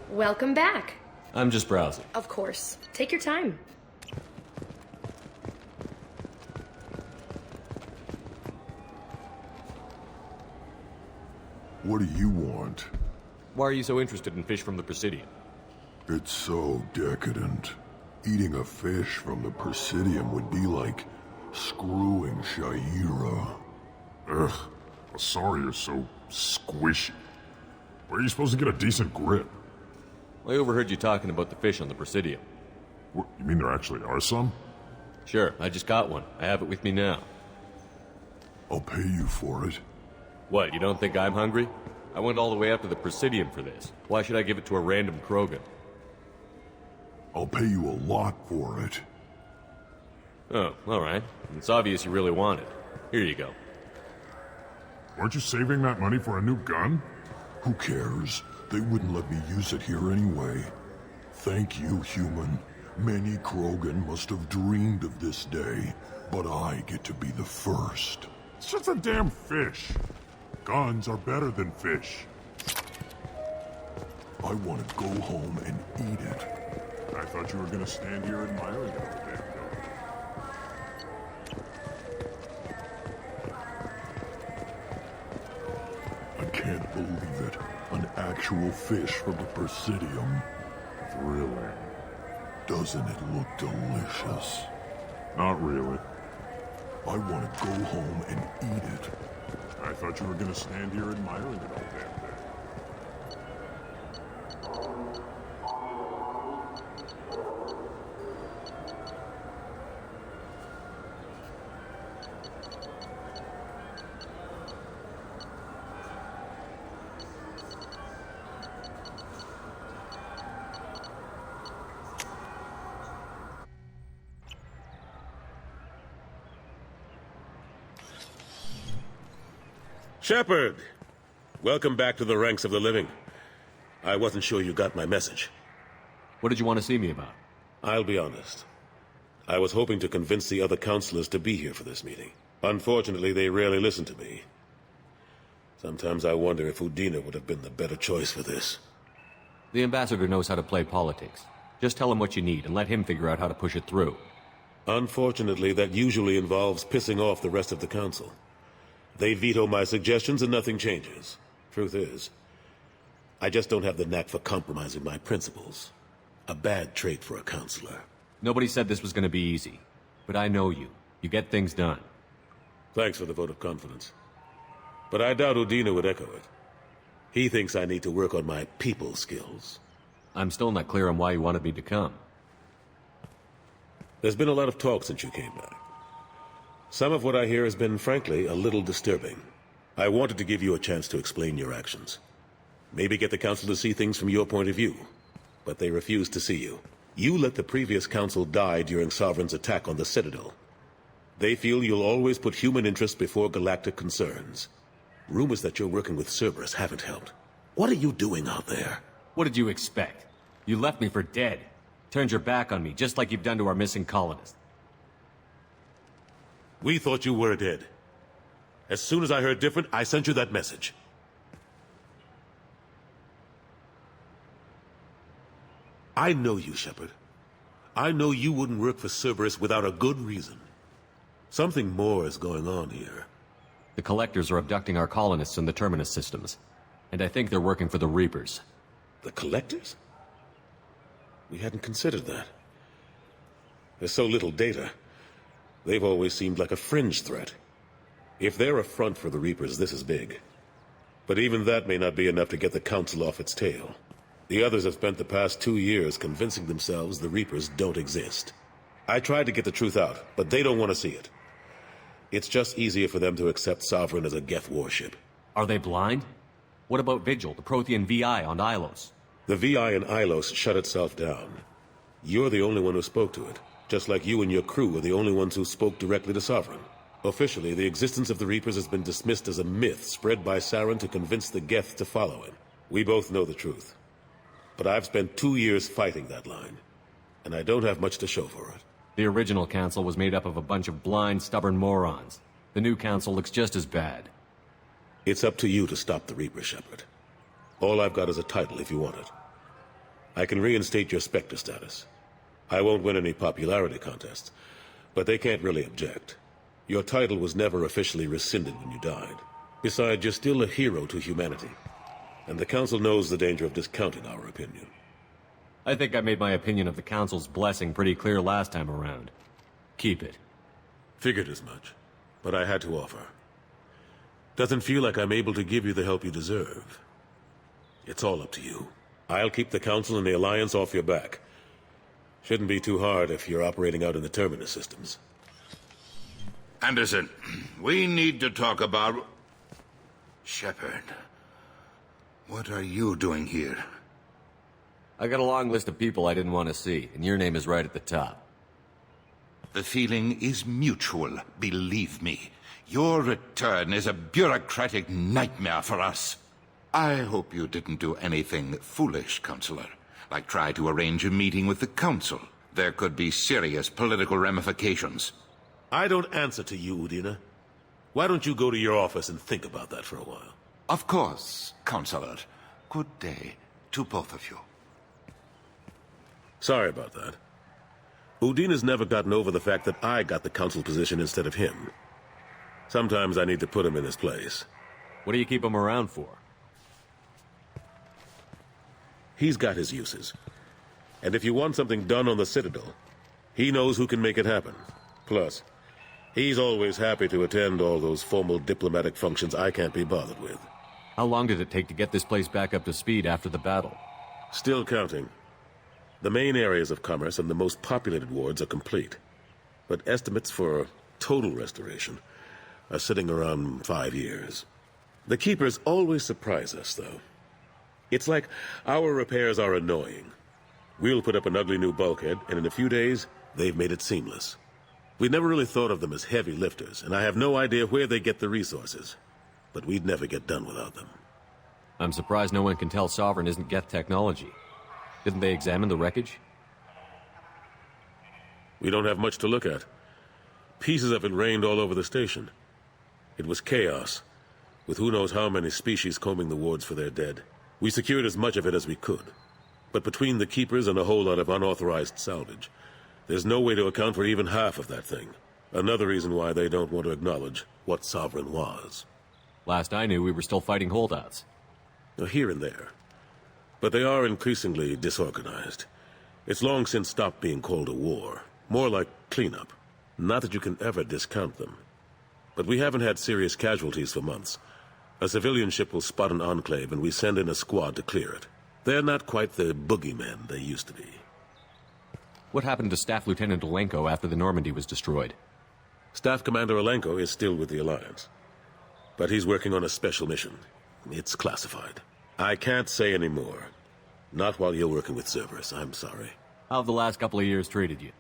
Welcome back. I'm just browsing. Of course. Take your time. What do you want? Why are you so interested in fish from the Presidium? It's so decadent. Eating a fish from the Presidium would be like screwing Shaira. Ugh, Asari is so squishy. Where are you supposed to get a decent grip? I overheard you talking about the fish on the Presidium. What, you mean there actually are some? Sure, I just got one. I have it with me now. I'll pay you for it. What, you don't think I'm hungry? I went all the way up to the Presidium for this. Why should I give it to a random Krogan? I'll pay you a lot for it. Oh, alright. It's obvious you really want it. Here you go. Weren't you saving that money for a new gun? Who cares? They wouldn't let me use it here anyway. Thank you, human. Many Krogan must have dreamed of this day, but I get to be the first. It's just a damn fish. Guns are better than fish. I want to go home and eat it. I thought you were gonna stand here admiring it all day. I can't believe it. An actual fish from the Presidium. Thrilling. Doesn't it look delicious? Not really. I want to go home and eat it. I thought you were gonna stand here admiring it all day. Shepard! Welcome back to the ranks of the living. I wasn't sure you got my message. What did you want to see me about? I'll be honest. I was hoping to convince the other counselors to be here for this meeting. Unfortunately, they rarely listen to me. Sometimes I wonder if Udina would have been the better choice for this. The ambassador knows how to play politics. Just tell him what you need and let him figure out how to push it through. Unfortunately, that usually involves pissing off the rest of the council. They veto my suggestions and nothing changes. Truth is, I just don't have the knack for compromising my principles. A bad trait for a counselor. Nobody said this was going to be easy. But I know you. You get things done. Thanks for the vote of confidence. But I doubt Udina would echo it. He thinks I need to work on my people skills. I'm still not clear on why you wanted me to come. There's been a lot of talk since you came back. Some of what I hear has been, frankly, a little disturbing. I wanted to give you a chance to explain your actions. Maybe get the council to see things from your point of view. But they refuse to see you. You let the previous council die during Sovereign's attack on the Citadel. They feel you'll always put human interests before galactic concerns. Rumors that you're working with Cerberus haven't helped. What are you doing out there? What did you expect? You left me for dead. Turned your back on me, just like you've done to our missing colonists. We thought you were dead. As soon as I heard different, I sent you that message. I know you, Shepard. I know you wouldn't work for Cerberus without a good reason. Something more is going on here. The Collectors are abducting our colonists in the Terminus systems. And I think they're working for the Reapers. The Collectors? We hadn't considered that. There's so little data. They've always seemed like a fringe threat. If they're a front for the Reapers, this is big. But even that may not be enough to get the Council off its tail. The others have spent the past 2 years convincing themselves the Reapers don't exist. I tried to get the truth out, but they don't want to see it. It's just easier for them to accept Sovereign as a Geth warship. Are they blind? What about Vigil, the Prothean VI on Ilos? The VI on Ilos shut itself down. You're the only one who spoke to it, just like you and your crew were the only ones who spoke directly to Sovereign. Officially, the existence of the Reapers has been dismissed as a myth spread by Saren to convince the Geth to follow him. We both know the truth. But I've spent 2 years fighting that line, and I don't have much to show for it. The original council was made up of a bunch of blind, stubborn morons. The new council looks just as bad. It's up to you to stop the Reaper, Shepard. All I've got is a title if you want it. I can reinstate your Spectre status. I won't win any popularity contests, but they can't really object. Your title was never officially rescinded when you died. Besides, you're still a hero to humanity. And the Council knows the danger of discounting our opinion. I think I made my opinion of the Council's blessing pretty clear last time around. Keep it. Figured as much, but I had to offer. Doesn't feel like I'm able to give you the help you deserve. It's all up to you. I'll keep the Council and the Alliance off your back. Shouldn't be too hard if you're operating out in the Terminus systems. Anderson, we need to talk about... Shepard, what are you doing here? I got a long list of people I didn't want to see, and your name is right at the top. The feeling is mutual, believe me. Your return is a bureaucratic nightmare for us. I hope you didn't do anything foolish, Counselor, like try to arrange a meeting with the Council. There could be serious political ramifications. I don't answer to you, Udina. Why don't you go to your office and think about that for a while? Of course, Counselor. Good day to both of you. Sorry about that. Udina's never gotten over the fact that I got the Council position instead of him. Sometimes I need to put him in his place. What do you keep him around for? He's got his uses. And if you want something done on the Citadel, he knows who can make it happen. Plus, he's always happy to attend all those formal diplomatic functions I can't be bothered with. How long did it take to get this place back up to speed after the battle? Still counting. The main areas of commerce and the most populated wards are complete. But estimates for total restoration are sitting around 5 years. The Keepers always surprise us, though. It's like our repairs are annoying. We'll put up an ugly new bulkhead, and in a few days, they've made it seamless. We never really thought of them as heavy lifters, and I have no idea where they get the resources. But we'd never get done without them. I'm surprised no one can tell Sovereign isn't Geth technology. Didn't they examine the wreckage? We don't have much to look at. Pieces of it rained all over the station. It was chaos, with who knows how many species combing the wards for their dead. We secured as much of it as we could. But between the Keepers and a whole lot of unauthorized salvage, there's no way to account for even half of that thing. Another reason why they don't want to acknowledge what Sovereign was. Last I knew, we were still fighting holdouts. Here and there. But they are increasingly disorganized. It's long since stopped being called a war. More like cleanup. Not that you can ever discount them. But we haven't had serious casualties for months. A civilian ship will spot an enclave and we send in a squad to clear it. They're not quite the boogeymen they used to be. What happened to Staff Lieutenant Alenko after the Normandy was destroyed? Staff Commander Alenko is still with the Alliance. But he's working on a special mission. It's classified. I can't say any more. Not while you're working with Cerberus, I'm sorry. How have the last couple of years treated you?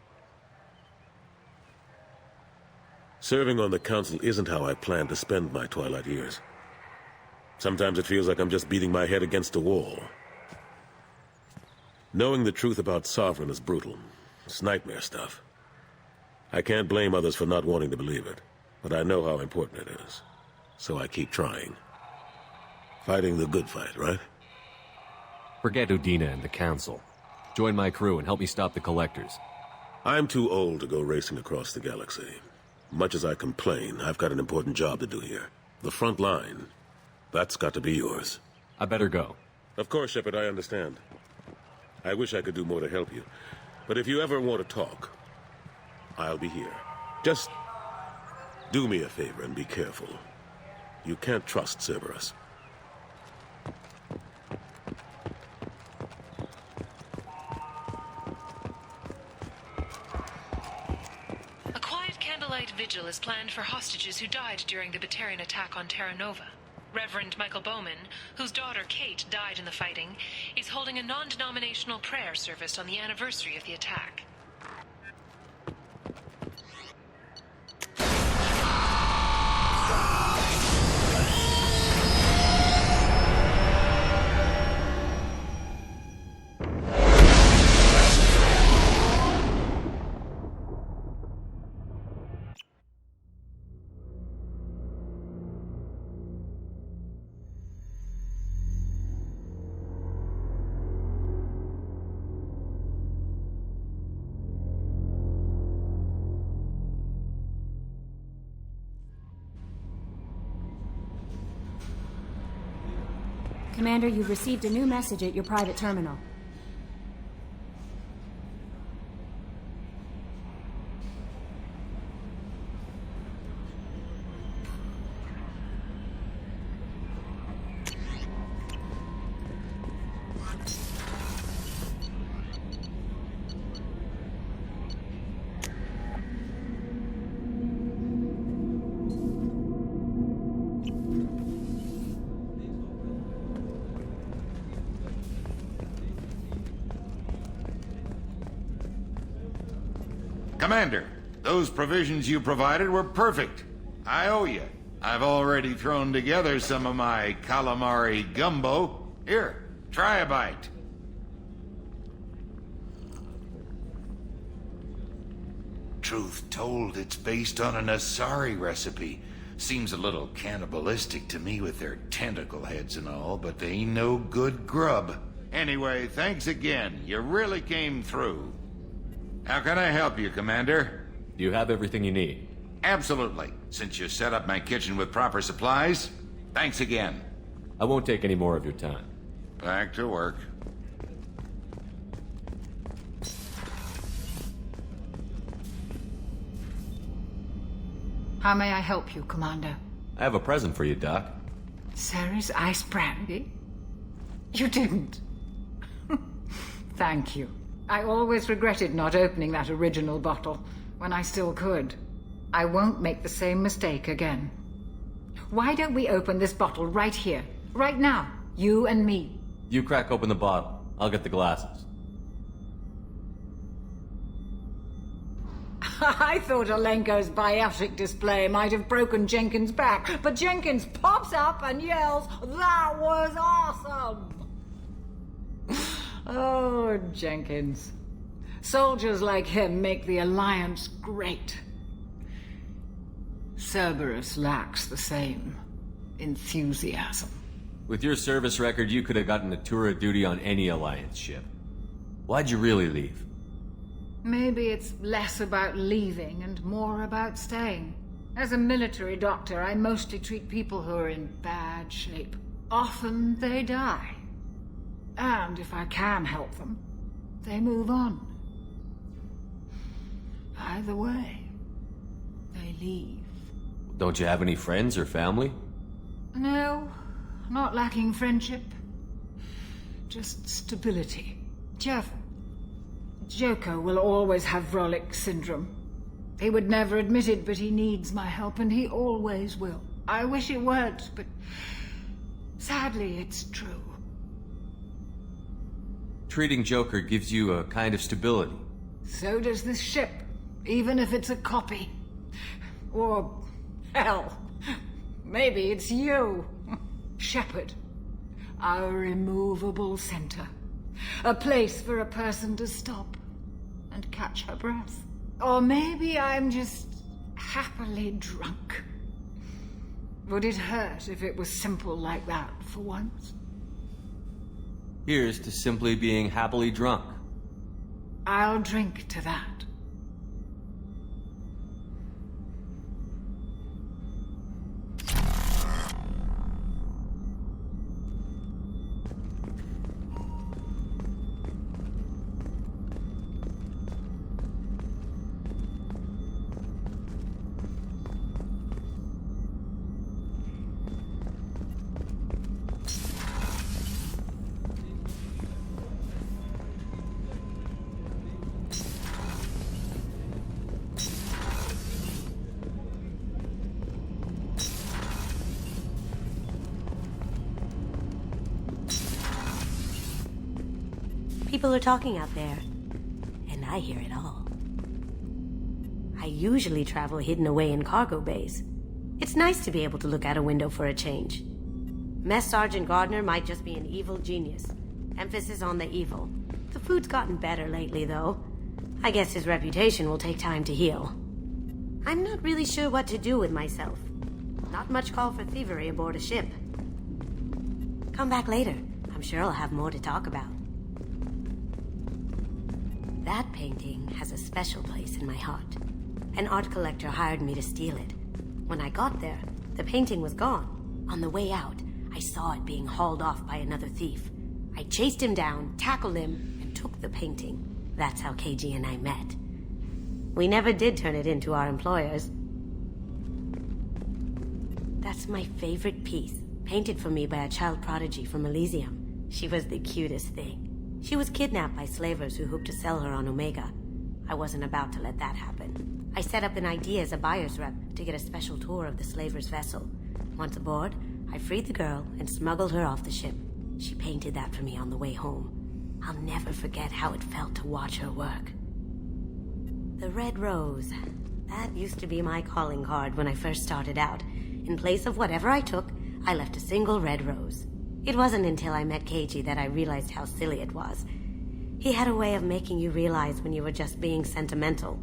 Serving on the Council isn't how I plan to spend my twilight years. Sometimes it feels like I'm just beating my head against a wall. Knowing the truth about Sovereign is brutal. It's nightmare stuff. I can't blame others for not wanting to believe it, but I know how important it is. So I keep trying. Fighting the good fight, right? Forget Udina and the Council. Join my crew and help me stop the Collectors. I'm too old to go racing across the galaxy. Much as I complain, I've got an important job to do here. The front line. That's got to be yours. I better go. Of course, Shepard, I understand. I wish I could do more to help you. But if you ever want to talk, I'll be here. Just do me a favor and be careful. You can't trust Cerberus. A quiet candlelight vigil is planned for hostages who died during the Batarian attack on Terra Nova. Reverend Michael Bowman, whose daughter Kate died in the fighting, is holding a non-denominational prayer service on the anniversary of the attack. Commander, you've received a new message at your private terminal. Commander, those provisions you provided were perfect. I owe you. I've already thrown together some of my calamari gumbo. Here, try a bite. Truth told, it's based on an Asari recipe. Seems a little cannibalistic to me with their tentacle heads and all, but they ain't no good grub. Anyway, thanks again. You really came through. How can I help you, Commander? Do you have everything you need? Absolutely. Since you set up my kitchen with proper supplies, thanks again. I won't take any more of your time. Back to work. How may I help you, Commander? I have a present for you, Doc. Sarah's ice brandy? You didn't. Thank you. I always regretted not opening that original bottle when I still could. I won't make the same mistake again. Why don't we open this bottle right here, right now, you and me? You crack open the bottle. I'll get the glasses. I thought Alenko's biotic display might have broken Jenkins' back, but Jenkins pops up and yells, "That was awesome!" Oh, Jenkins. Soldiers like him make the Alliance great. Cerberus lacks the same enthusiasm. With your service record, you could have gotten a tour of duty on any Alliance ship. Why'd you really leave? Maybe it's less about leaving and more about staying. As a military doctor, I mostly treat people who are in bad shape. Often they die. And if I can help them, they move on. Either way, they leave. Don't you have any friends or family? No, not lacking friendship. Just stability. Joko will always have Vrolic syndrome. He would never admit it, but he needs my help, and he always will. I wish it weren't, but sadly it's true. Treating Joker gives you a kind of stability. So does this ship, even if it's a copy. Or, hell, maybe it's you, Shepard. Our immovable center. A place for a person to stop and catch her breath. Or maybe I'm just happily drunk. Would it hurt if it was simple like that for once? Here's to simply being happily drunk. I'll drink to that. People are talking out there, and I hear it all. I usually travel hidden away in cargo bays. It's nice to be able to look out a window for a change. Mess Sergeant Gardner might just be an evil genius. Emphasis on the evil. The food's gotten better lately, though. I guess his reputation will take time to heal. I'm not really sure what to do with myself. Not much call for thievery aboard a ship. Come back later. I'm sure I'll have more to talk about. That painting has a special place in my heart. An art collector hired me to steal it. When I got there, the painting was gone. On the way out, I saw it being hauled off by another thief. I chased him down, tackled him, and took the painting. That's how KG and I met. We never did turn it into our employers. That's my favorite piece, painted for me by a child prodigy from Elysium. She was the cutest thing. She was kidnapped by slavers who hoped to sell her on Omega. I wasn't about to let that happen. I set up an idea as a buyer's rep to get a special tour of the slaver's vessel. Once aboard, I freed the girl and smuggled her off the ship. She painted that for me on the way home. I'll never forget how it felt to watch her work. The red rose. That used to be my calling card when I first started out. In place of whatever I took, I left a single red rose. It wasn't until I met Keiji that I realized how silly it was. He had a way of making you realize when you were just being sentimental.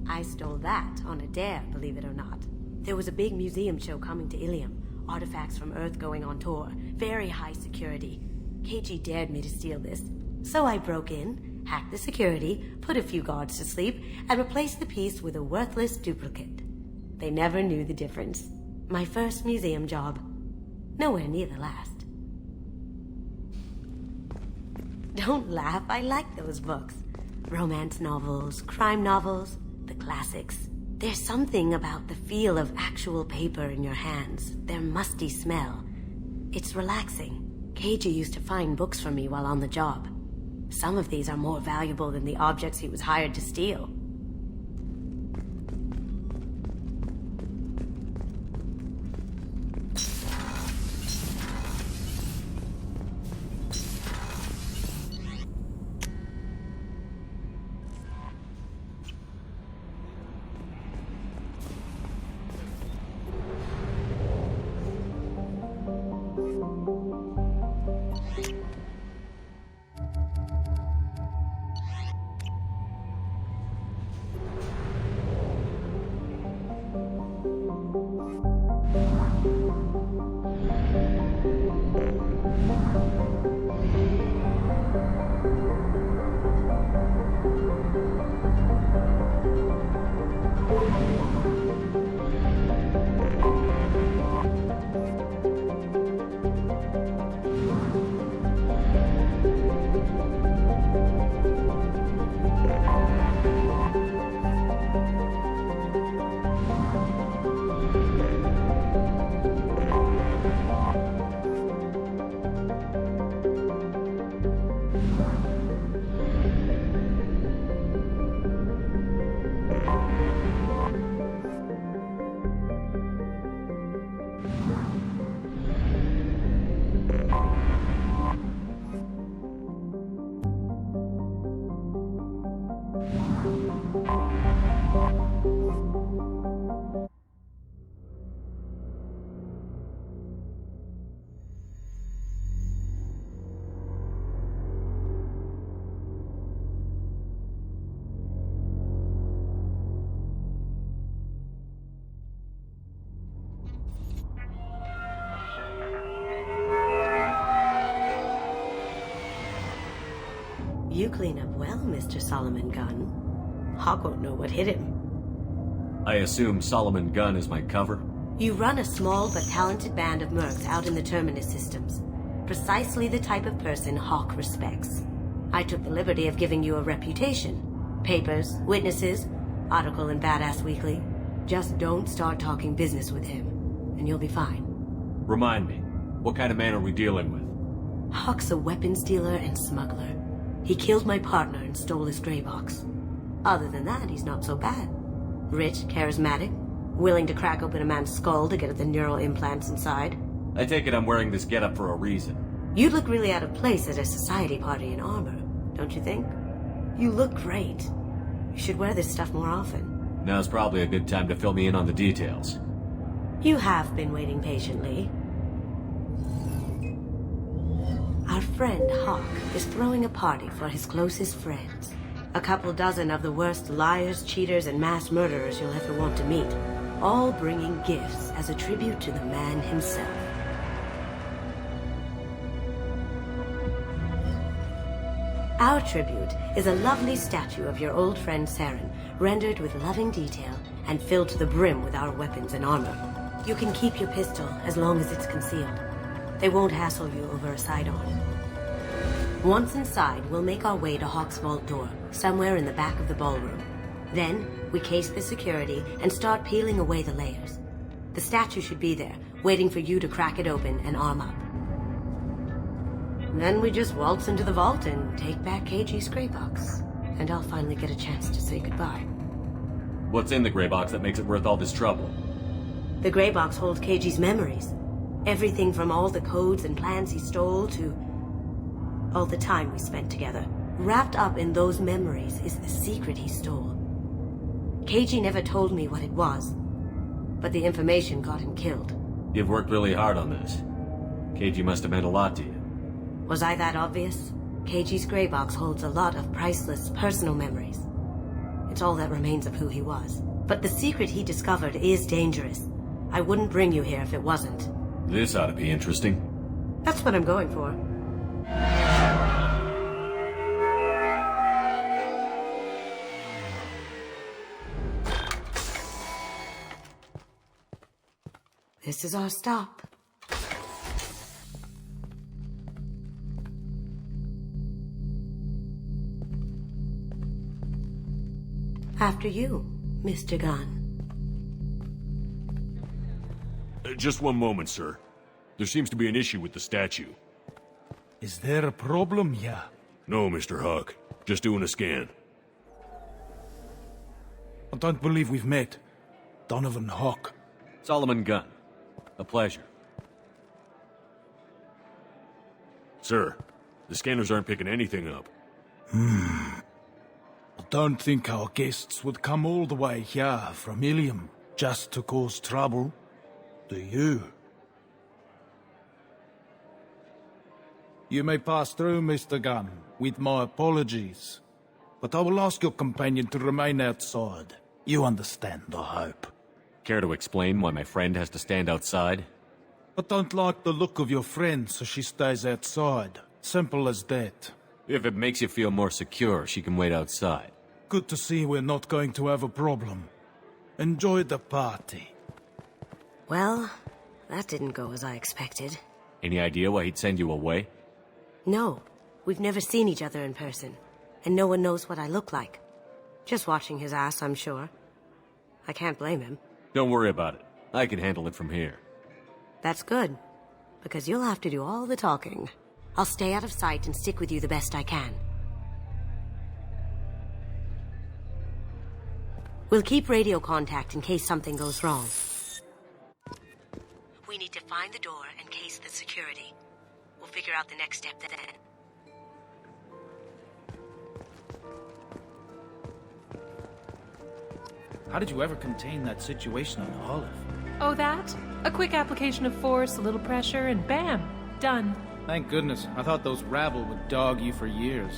I stole that on a dare, believe it or not. There was a big museum show coming to Ilium. Artifacts from Earth going on tour. Very high security. Keiji dared me to steal this. So I broke in, hacked the security, put a few guards to sleep, and replaced the piece with a worthless duplicate. They never knew the difference. My first museum job. Nowhere near the last. Don't laugh, I like those books. Romance novels, crime novels, the classics. There's something about the feel of actual paper in your hands, their musty smell. It's relaxing. Keiji used to find books for me while on the job. Some of these are more valuable than the objects he was hired to steal. You clean up well, Mr. Solomon Gunn. Hawk won't know what hit him. I assume Solomon Gunn is my cover? You run a small but talented band of mercs out in the Terminus systems. Precisely the type of person Hawk respects. I took the liberty of giving you a reputation. Papers, witnesses, article in Badass Weekly. Just don't start talking business with him, and you'll be fine. Remind me, what kind of man are we dealing with? Hawk's a weapons dealer and smuggler. He killed my partner and stole his gray box. Other than that, he's not so bad. Rich, charismatic, willing to crack open a man's skull to get at the neural implants inside. I take it I'm wearing this getup for a reason. You'd look really out of place at a society party in armor, don't you think? You look great. You should wear this stuff more often. Now's probably a good time to fill me in on the details. You have been waiting patiently. Our friend Hawk is throwing a party for his closest friends. A couple dozen of the worst liars, cheaters, and mass murderers you'll ever want to meet. All bringing gifts as a tribute to the man himself. Our tribute is a lovely statue of your old friend Saren, rendered with loving detail and filled to the brim with our weapons and armor. You can keep your pistol as long as it's concealed. They won't hassle you over a sidearm. Once inside, we'll make our way to Hawk's vault door, somewhere in the back of the ballroom. Then, we case the security and start peeling away the layers. The statue should be there, waiting for you to crack it open and arm up. Then we just waltz into the vault and take back KG's gray box. And I'll finally get a chance to say goodbye. What's in the gray box that makes it worth all this trouble? The gray box holds KG's memories. Everything from all the codes and plans he stole to all the time we spent together. Wrapped up in those memories is the secret he stole. KG never told me what it was, but the information got him killed. You've worked really hard on this. KG must have meant a lot to you. Was I that obvious? KG's gray box holds a lot of priceless personal memories. It's all that remains of who he was. But the secret he discovered is dangerous. I wouldn't bring you here if it wasn't. This ought to be interesting. That's what I'm going for. This is our stop. After you, Mr. Gunn. Just one moment, sir. There seems to be an issue with the statue. Is there a problem here? No, Mr. Hawk. Just doing a scan. I don't believe we've met. Donovan Hawk. Solomon Gunn. A pleasure. Sir, the scanners aren't picking anything up. I don't think our guests would come all the way here from Ilium just to cause trouble. Do you? You may pass through, Mr. Gunn, with my apologies. But I will ask your companion to remain outside. You understand, I hope. Care to explain why my friend has to stand outside? I don't like the look of your friend, so she stays outside. Simple as that. If it makes you feel more secure, she can wait outside. Good to see we're not going to have a problem. Enjoy the party. Well, that didn't go as I expected. Any idea why he'd send you away? No, we've never seen each other in person, and no one knows what I look like. Just watching his ass, I'm sure. I can't blame him. Don't worry about it. I can handle it from here. That's good, because you'll have to do all the talking. I'll stay out of sight and stick with you the best I can. We'll keep radio contact in case something goes wrong. We need to find the door and case the security. We'll figure out the next step then. How did you ever contain that situation on Olive? Oh, that? A quick application of force, a little pressure, and bam! Done. Thank goodness. I thought those rabble would dog you for years.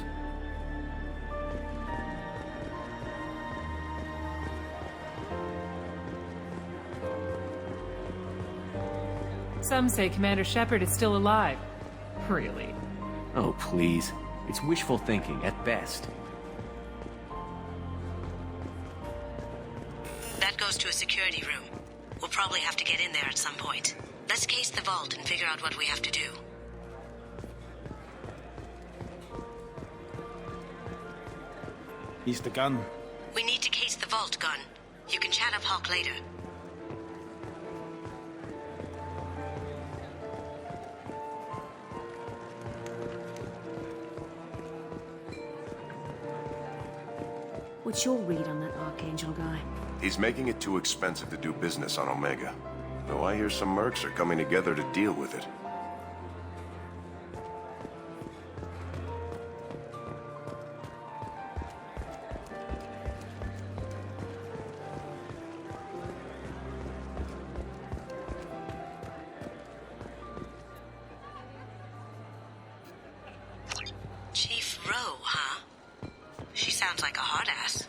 Some say Commander Shepard is still alive. Really? Oh, please. It's wishful thinking at best. That goes to a security room. We'll probably have to get in there at some point. Let's case the vault and figure out what we have to do. He's the gun. We need to case the vault, Gun. You can chat up Hawk later. What's your read on that Archangel guy? He's making it too expensive to do business on Omega. Though I hear some mercs are coming together to deal with it. sounds like a hard ass.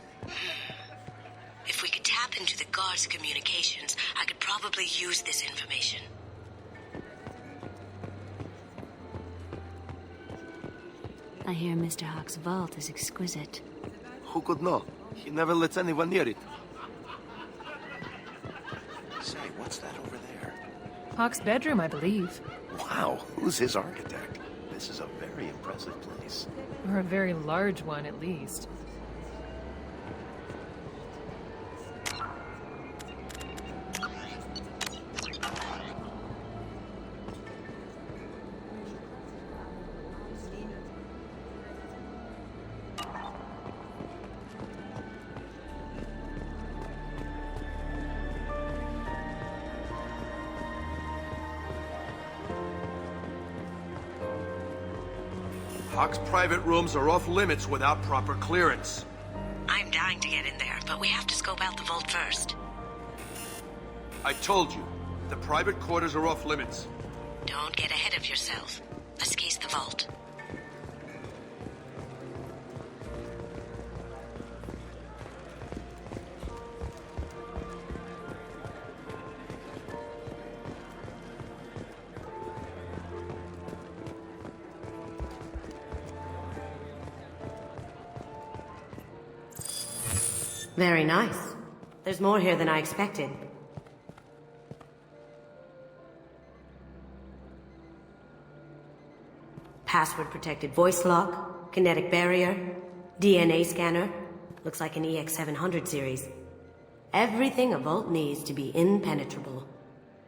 If we could tap into the guard's communications, I could probably use this information. I hear Mr. Hawk's vault is exquisite. Who could know? He never lets anyone near it. Say, what's that over there? Hawk's bedroom, I believe. Wow, who's his architect? This is a very impressive place. Or a very large one, at least. Hawk's private rooms are off limits without proper clearance. I'm dying to get in there, but we have to scope out the vault first. I told you, the private quarters are off limits. Don't get ahead of yourself. Let's case the vault. Very nice. There's more here than I expected. Password-protected voice lock, kinetic barrier, DNA scanner. Looks like an EX700 series. Everything a vault needs to be impenetrable.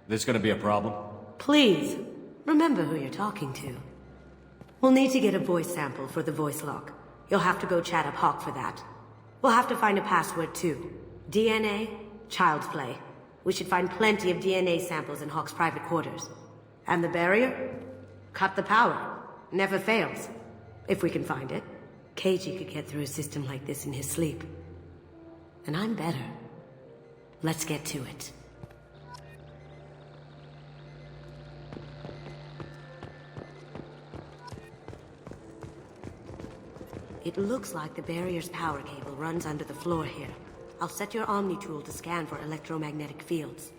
This gonna be a problem? Please, remember who you're talking to. We'll need to get a voice sample for the voice lock. You'll have to go chat up Hawk for that. We'll have to find a password too. DNA, child's play. We should find plenty of DNA samples in Hawk's private quarters. And the barrier? Cut the power. Never fails. If we can find it. KG could get through a system like this in his sleep. And I'm better. Let's get to it. It looks like the barrier's power cable runs under the floor here. I'll set your Omni tool to scan for electromagnetic fields.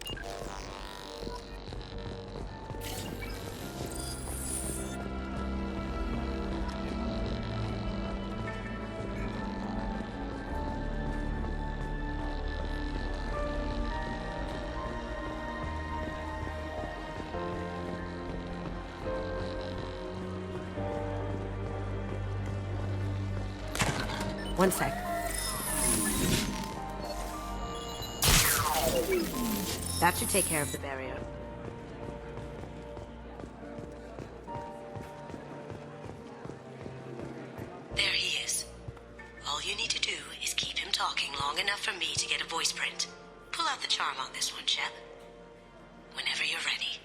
One sec. That should take care of the barrier. There he is. All you need to do is keep him talking long enough for me to get a voice print. Pull out the charm on this one, Shep. Whenever you're ready.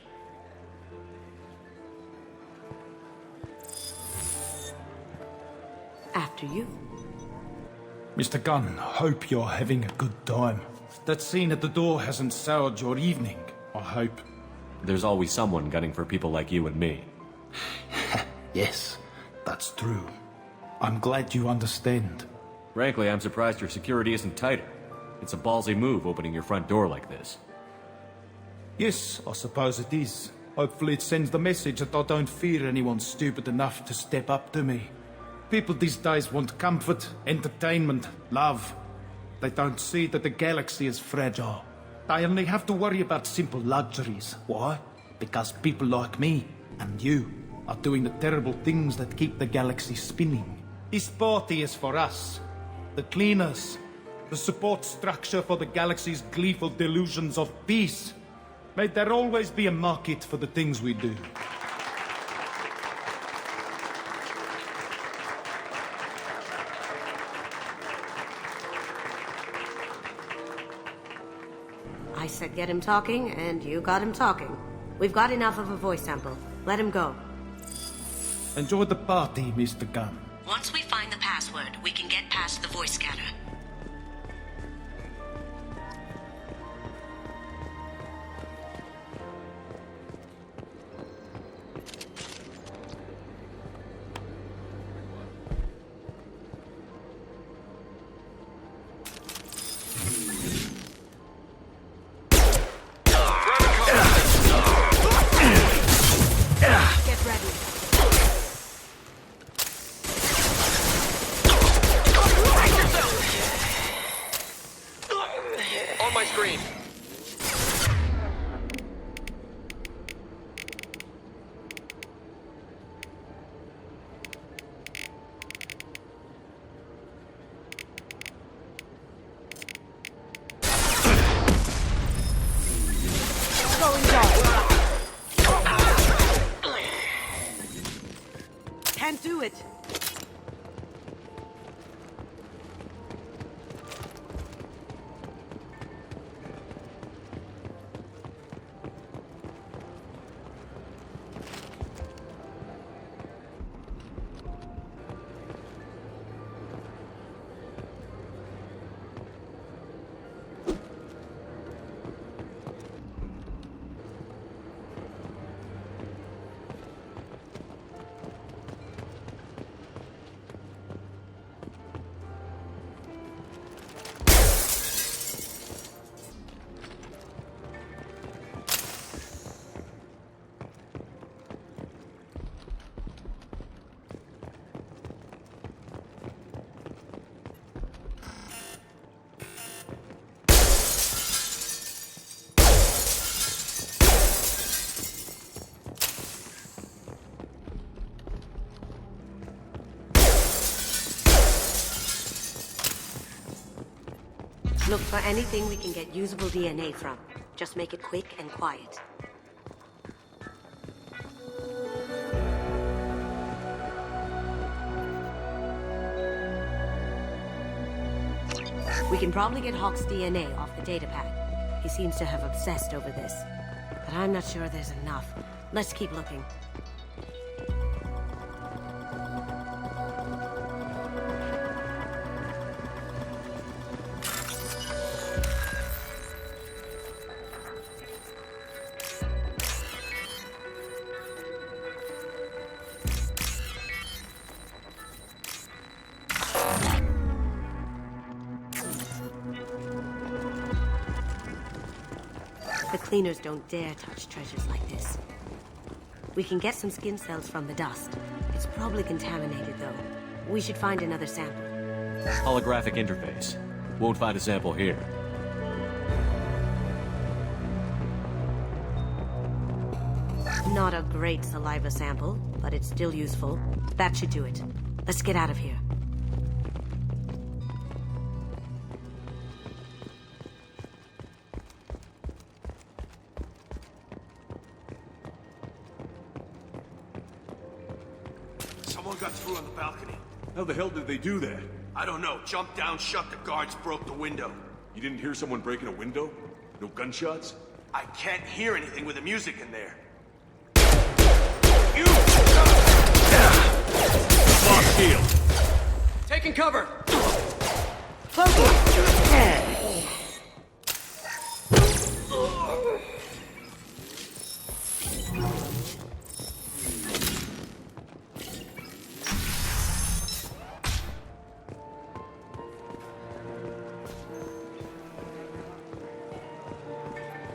After you. Mr. Gunn, hope you're having a good time. That scene at the door hasn't soured your evening, I hope. There's always someone gunning for people like you and me. Yes, that's true. I'm glad you understand. Frankly, I'm surprised your security isn't tighter. It's a ballsy move opening your front door like this. Yes, I suppose it is. Hopefully it sends the message that I don't fear anyone stupid enough to step up to me. People these days want comfort, entertainment, love. They don't see that the galaxy is fragile. They only have to worry about simple luxuries. Why? Because people like me and you are doing the terrible things that keep the galaxy spinning. This party is for us, the cleaners, the support structure for the galaxy's gleeful delusions of peace. May there always be a market for the things we do. I said get him talking, and you got him talking. We've got enough of a voice sample. Let him go. Enjoy the party, Mr. Gunn. Once we find the password, we can get past the voice scanner. my screen. Going dark. Can't do it. Look for anything we can get usable DNA from. Just make it quick and quiet. We can probably get Hawk's DNA off the datapad. He seems to have obsessed over this. But I'm not sure there's enough. Let's keep looking. The cleaners don't dare touch treasures like this. We can get some skin cells from the dust. It's probably contaminated, though. We should find another sample. Holographic interface. Won't find a sample here. Not a great saliva sample, but it's still useful. That should do it. Let's get out of here. Someone got through on the balcony. How the hell did they do that? I don't know. Jumped down, shut the guards, broke the window. You didn't hear someone breaking a window? No gunshots? I can't hear anything with the music in there. Lock shield. Taking cover.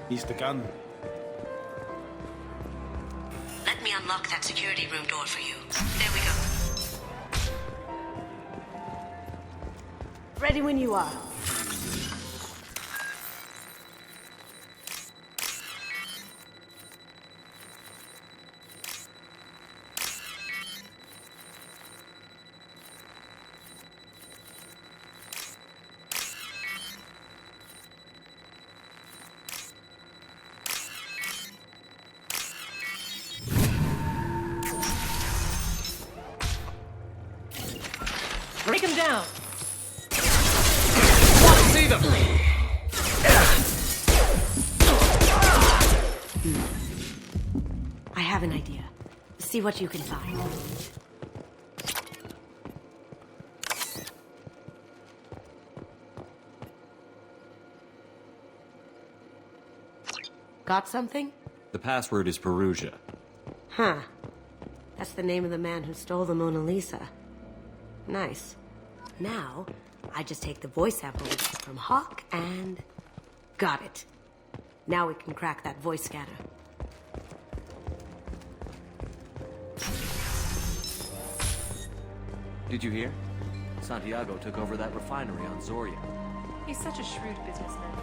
He's the gun. Let me unlock that security room door for you. There we go. Ready when you are. Break him down! Want to see them! I have an idea. See what you can find. Got something? The password is Perugia. Huh. That's the name of the man who stole the Mona Lisa. Nice. Now, I just take the voice sample from Hawk and... got it. Now we can crack that voice scanner. Did you hear? Santiago took over that refinery on Zoria. He's such a shrewd businessman.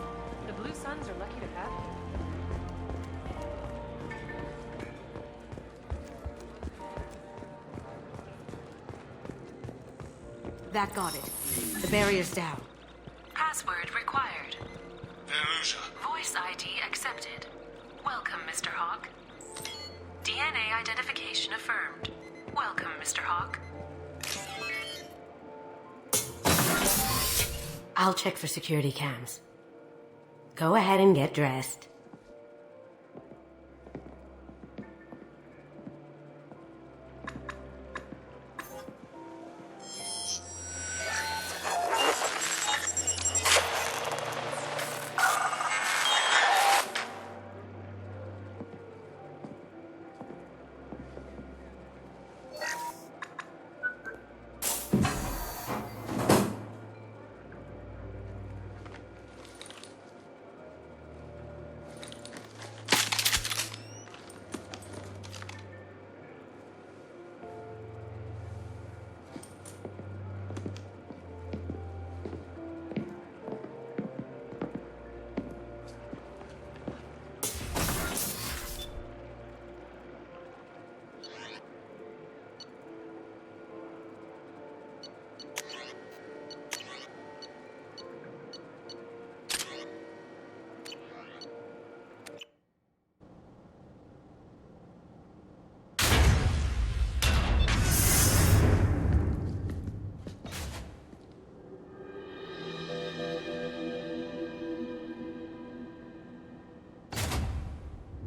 The Blue Suns are lucky to have you. That got it. The barrier's down. Password required. Veruza. Voice ID accepted. Welcome, Mr. Hawk. DNA identification affirmed. Welcome, Mr. Hawk. I'll check for security cams. Go ahead and get dressed.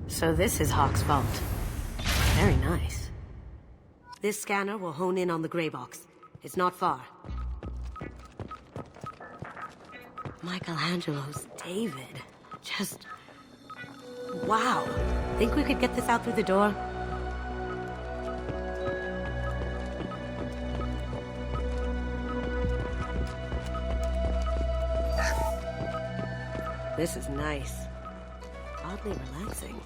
So this is Hawk's vault. Very nice. This scanner will hone in on the gray box. It's not far. Michelangelo's David. Just... wow. Think we could get this out through the door? This is nice. Oddly relaxing.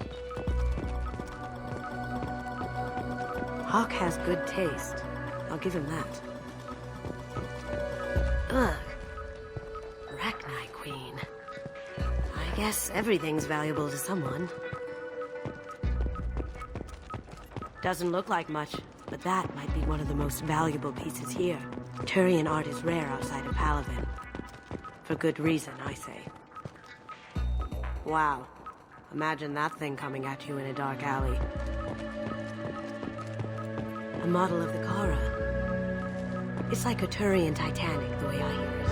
Hawk has good taste. I'll give him that. Ugh. Arachnite Queen. I guess everything's valuable to someone. Doesn't look like much, but that might be one of the most valuable pieces here. Turian art is rare outside of Palavin. For good reason, I say. Wow. Imagine that thing coming at you in a dark alley. A model of the Kara. It's like a Turian Titanic, the way I hear it.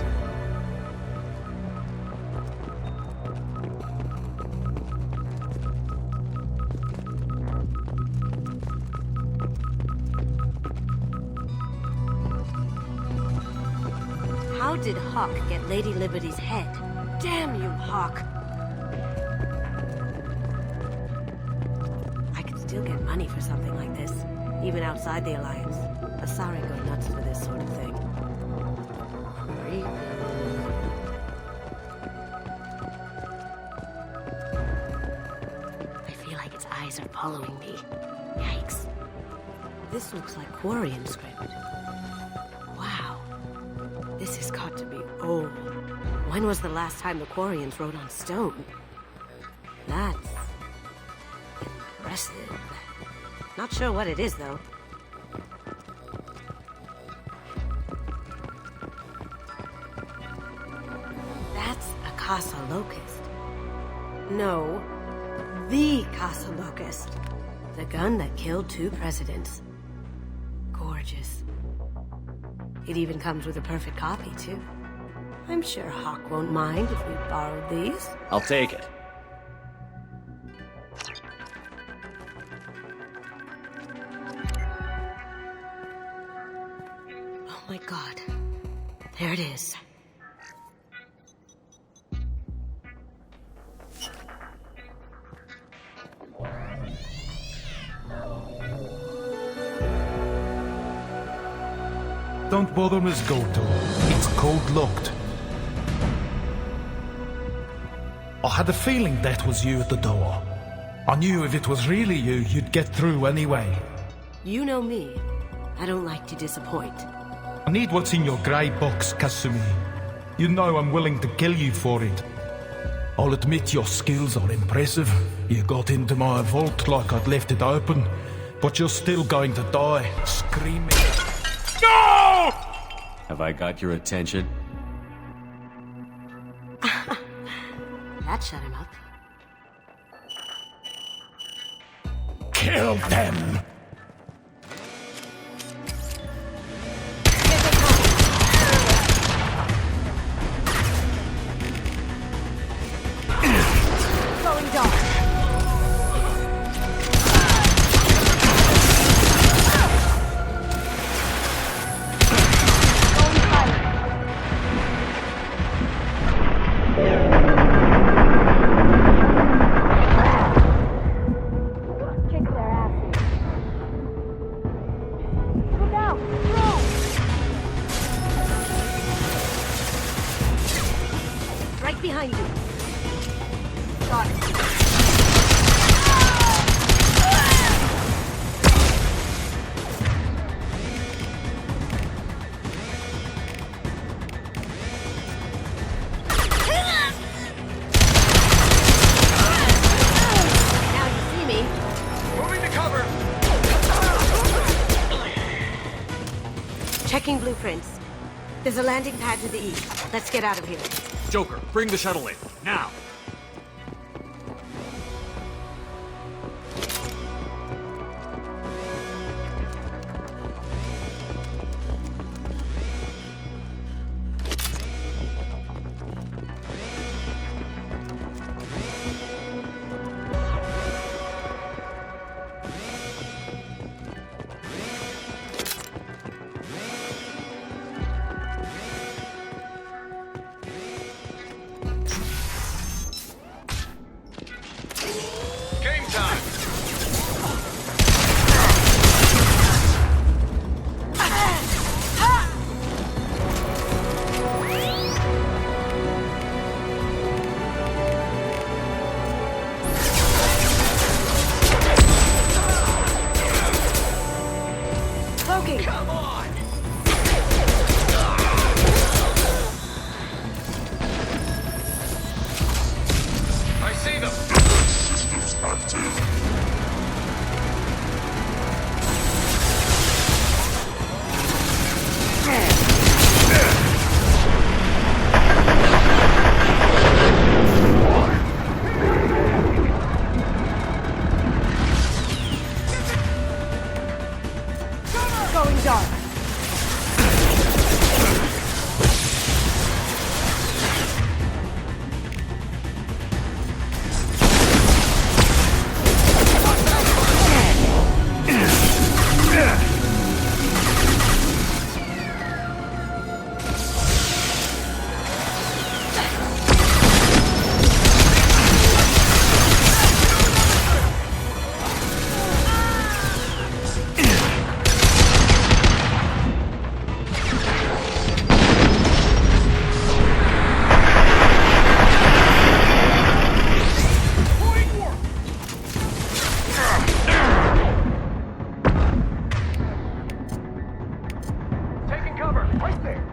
How did Hawk get Lady Liberty's head? Damn you, Hawk! Still get money for something like this, even outside the Alliance. Asari go nuts for this sort of thing. Creepy. I feel like its eyes are following me. Yikes. This looks like Quarian script. Wow. This has got to be old. When was the last time the Quarians wrote on stone? That's... impressive. Not sure what it is, though. That's a Casa Locust. No, the Casa Locust. The gun that killed 2 presidents. Gorgeous. It even comes with a perfect copy, too. I'm sure Hawk won't mind if we borrowed these. I'll take it. Oh my god. There it is. Don't bother, Miss Goto. It's code locked. I had a feeling that was you at the door. I knew if it was really you, you'd get through anyway. You know me. I don't like to disappoint. I need what's in your grey box, Kasumi. You know I'm willing to kill you for it. I'll admit your skills are impressive. You got into my vault like I'd left it open, but you're still going to die, screaming. No! Have I got your attention? That shut him up. Kill them! Going dark. Right behind you. Got it. Now you see me. Moving to cover. Checking blueprints. There's a landing pad to the east. Let's get out of here. Joker, bring the shuttle in. Now! Game time. Loki! Come on. I see them. Systems active. Going dark. Taking cover. Right there.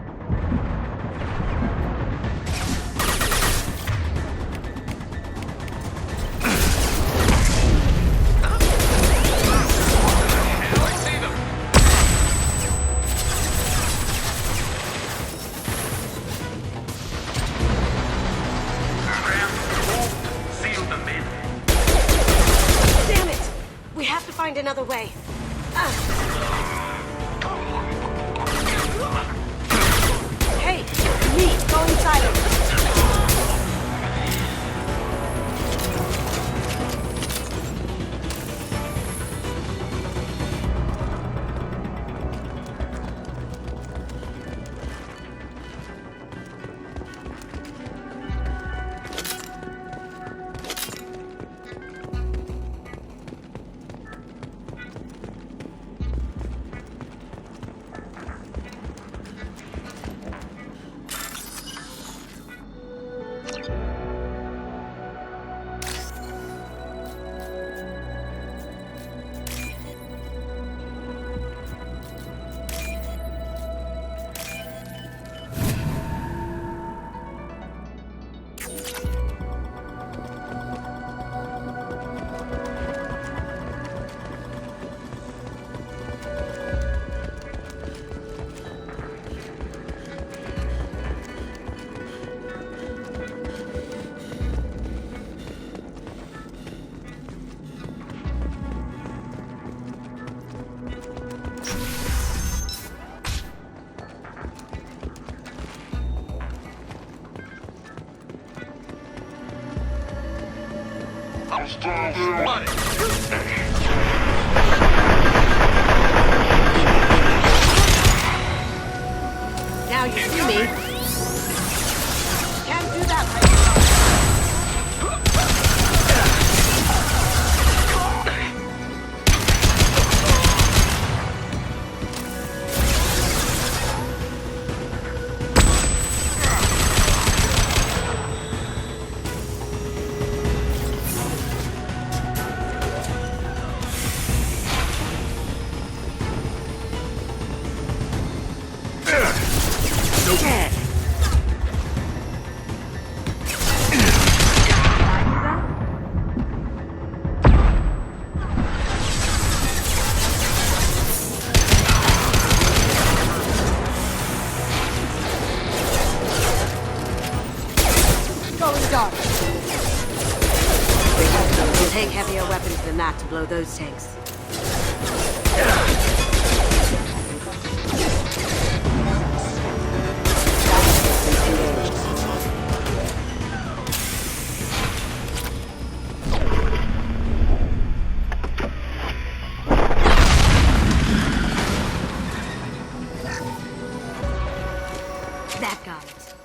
I see them. Seal them in. Damn it! We have to find another way. Hey, me, going silent. Now you see me. Can't do that right take heavier weapons than that to blow those tanks. That got it.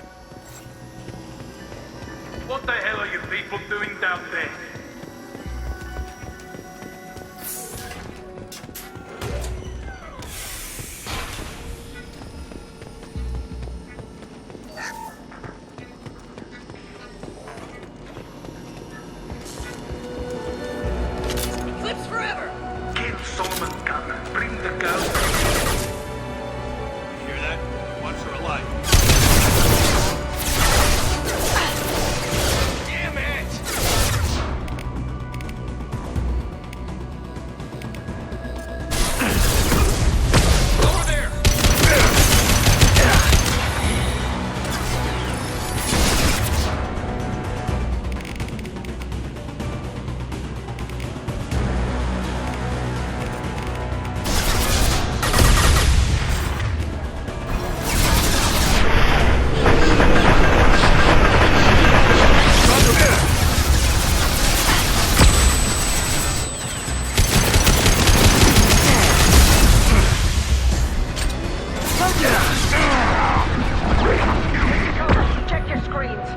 What the hell are you people doing down there? Clips forever! Get Solomon's gun. Bring the girl. You hear that? Once or alive. Damn it! Over there! Check your screens.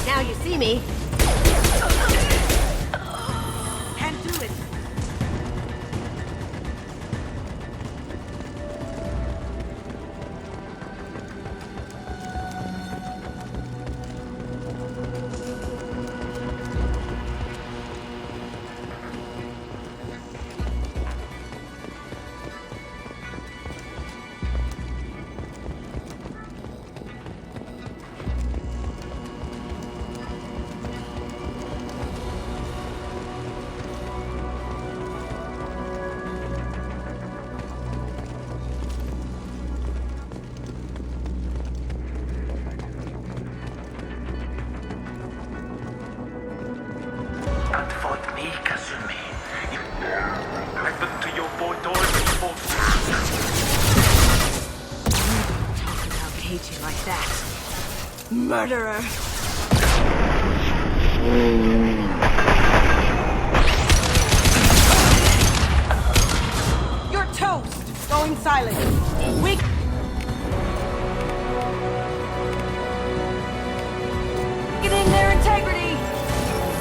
Now you see me. Can't do it. Not for me, Kazumi. Happened to your boy Dory before. Talk about hate you like that. Murderer. You're toast. Going silent. We... Getting their integrity.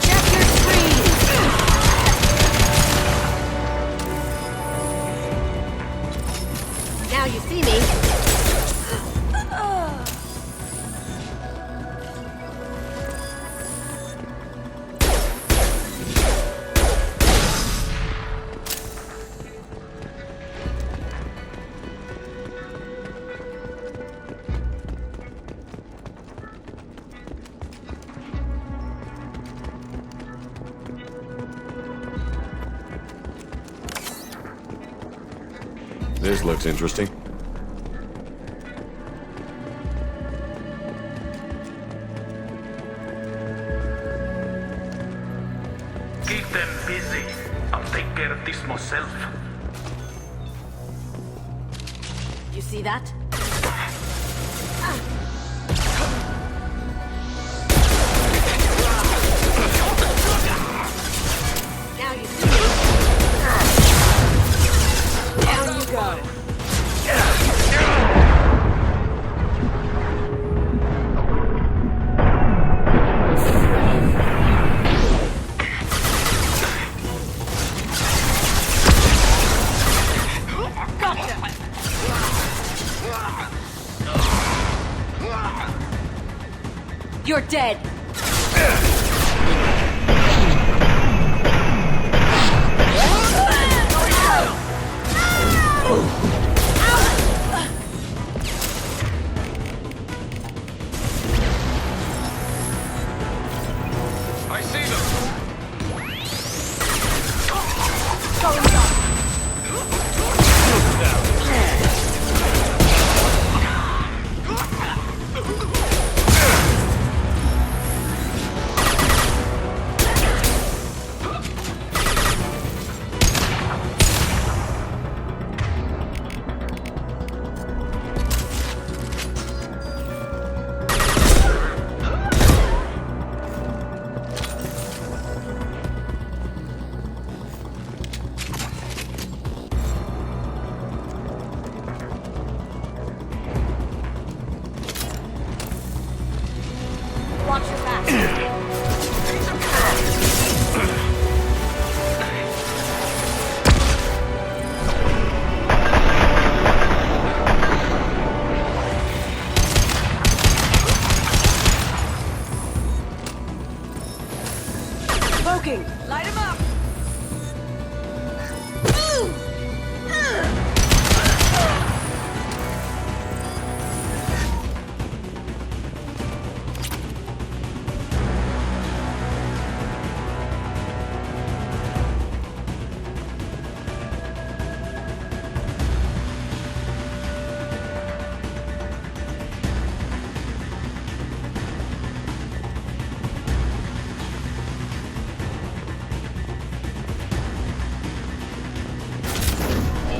Check your screens. Now you see me. This looks interesting. Keep them busy. I'll take care of this myself. You see that? Now you see it. Down you go. You're dead. I see them. Watch your back. Smoking! Light him up!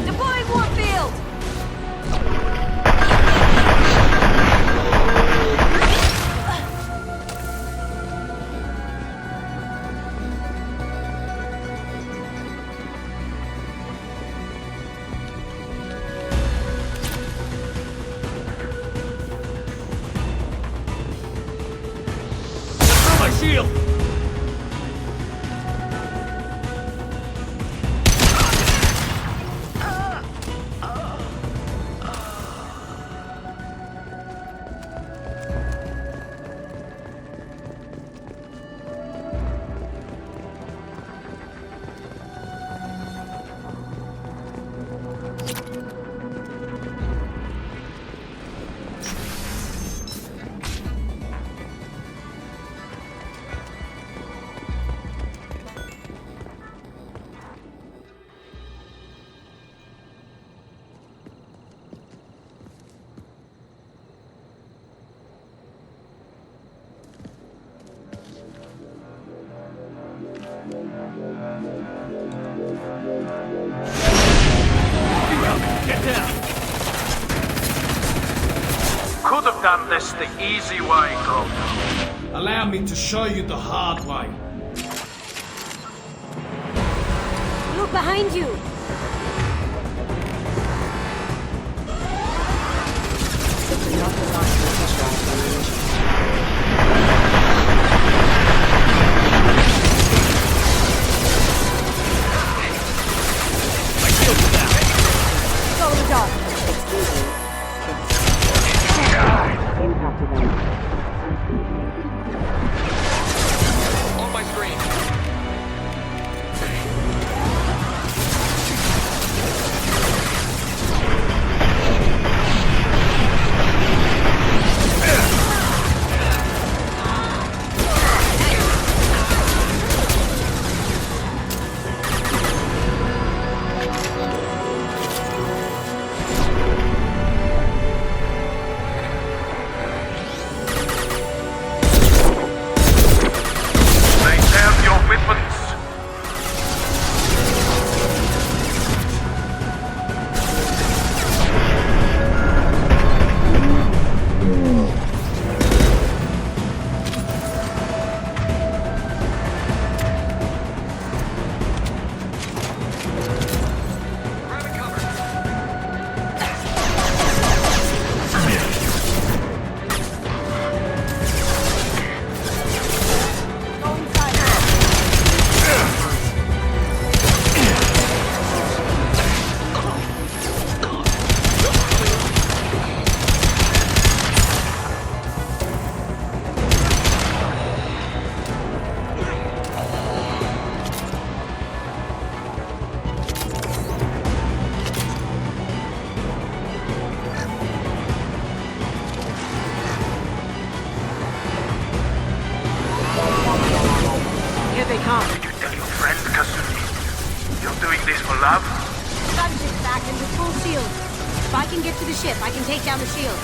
Deploying Warfield! My shield! Get down! Could have done this the easy way, Grover. Allow me to show you the hard way. Look behind you! Go in the dark. Excuse me. On my screen. they come. Did you tell your friend, Kasumi? You're doing this for love? Gunship's back and with full shield. If I can get to the ship, I can take down the shield.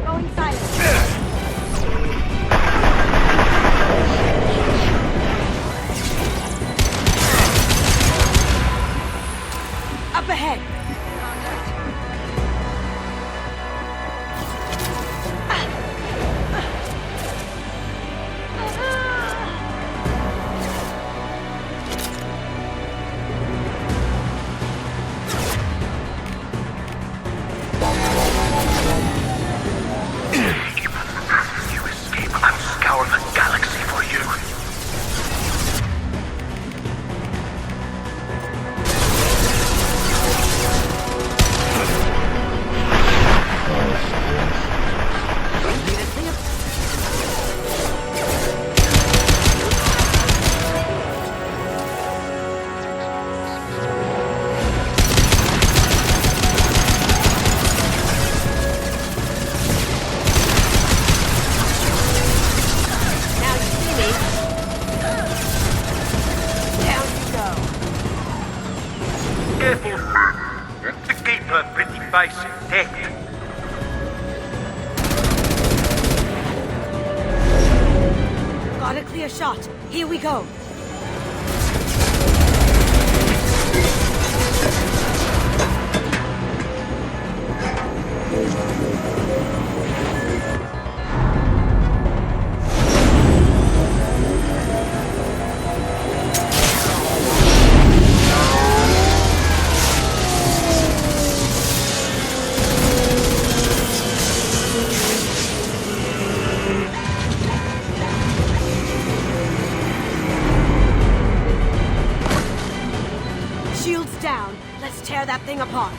Going silent. Up ahead. You escape, I'll scour the galaxy for you. Now you see me. Down you go. Careful. To keep her pretty face intact. Got a clear shot. Here we go. Shield's down. Let's tear that thing apart.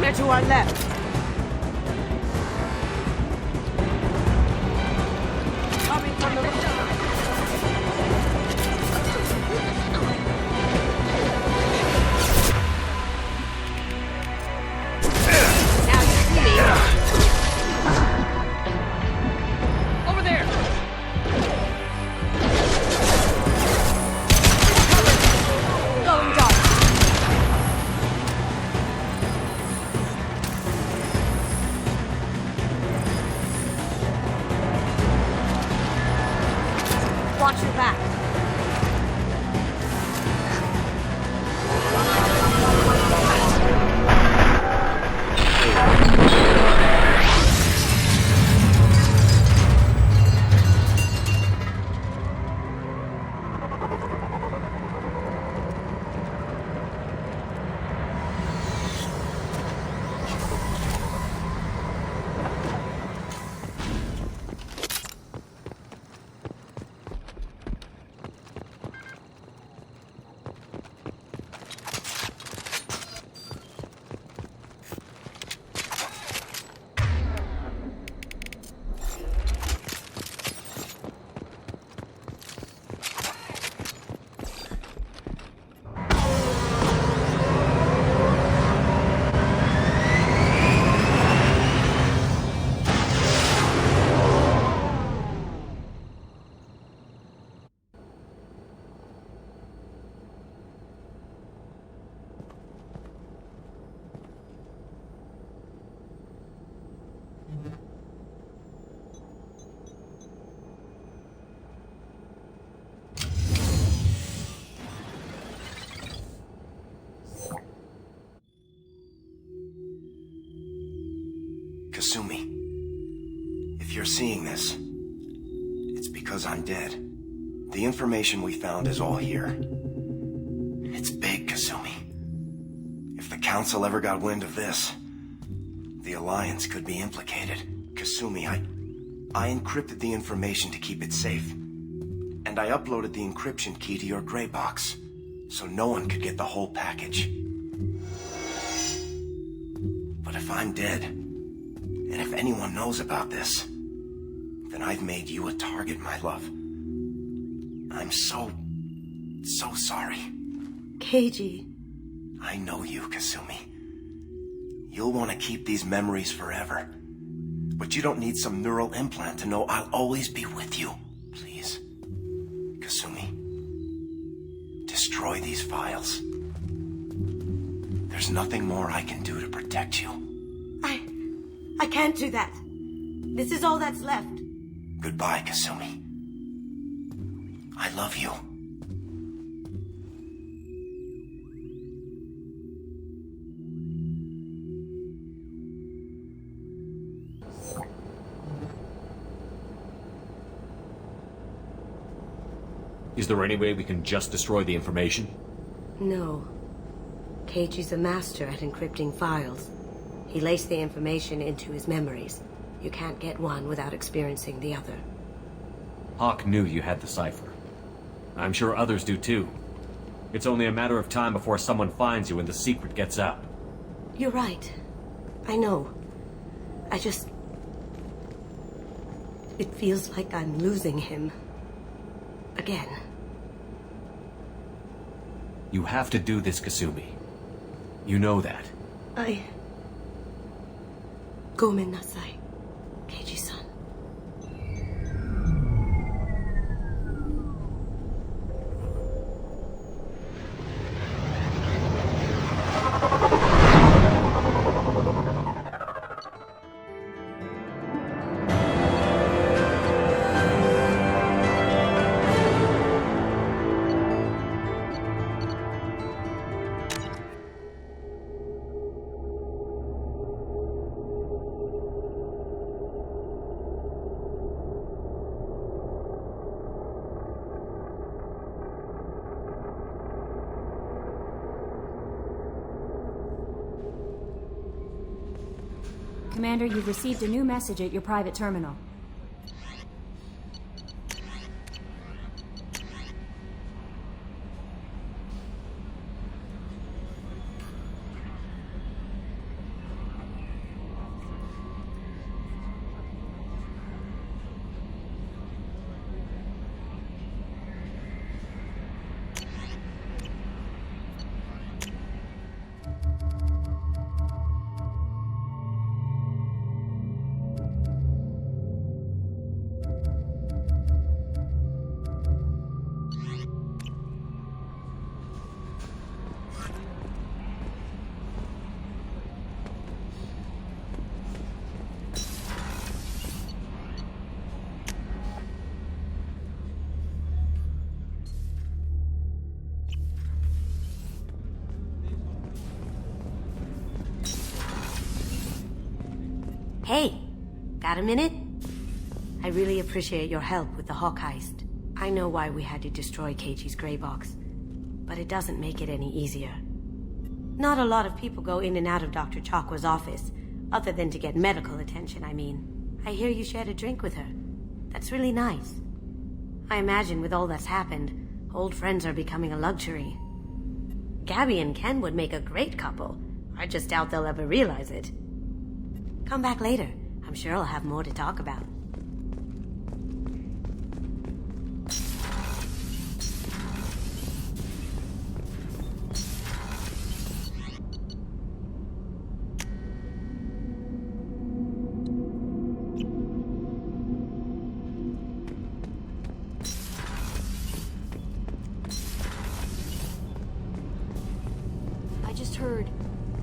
They're to our left. Coming from the Now you see me. Over there. Going dark. Watch your back. Kasumi, if you're seeing this, it's because I'm dead. The information we found is all here. It's big, Kasumi. If the Council ever got wind of this, the Alliance could be implicated. Kasumi, I encrypted the information to keep it safe. And I uploaded the encryption key to your gray box, so no one could get the whole package. But if I'm dead, and if anyone knows about this, then I've made you a target, my love. I'm so sorry. Keiji. I know you, Kasumi. You'll want to keep these memories forever. But you don't need some neural implant to know I'll always be with you. Please. Kasumi. Destroy these files. There's nothing more I can do to protect you. I can't do that. This is all that's left. Goodbye, Kasumi. I love you. Is there any way we can just destroy the information? No. Keiji's a master at encrypting files. He laced the information into his memories. You can't get one without experiencing the other. Hawk knew you had the cipher. I'm sure others do too. It's only a matter of time before someone finds you and the secret gets out. You're right. I know. It feels like I'm losing him. Again. You have to do this, Kasumi. You know that. Gomen nasai, Keiji-san. Commander, you've received a new message at your private terminal. Hey, got a minute? I really appreciate your help with the Hawk heist. I know why we had to destroy Keiji's gray box, but it doesn't make it any easier. Not a lot of people go in and out of Dr. Chakwa's office, other than to get medical attention, I mean. I hear you shared a drink with her. That's really nice. I imagine with all that's happened, old friends are becoming a luxury. Gabby and Ken would make a great couple. I just doubt they'll ever realize it. Come back later. I'm sure I'll have more to talk about. I just heard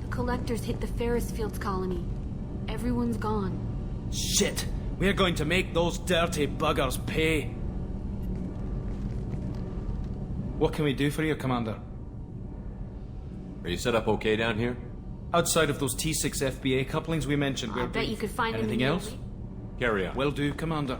the collectors hit the Ferris Fields colony. Everyone's gone. Shit! We're going to make those dirty buggers pay. What can we do for you, Commander? Are you set up okay down here? Outside of those T6 FBA couplings we mentioned, I bet you could find anything else? Carry on. Will do, Commander.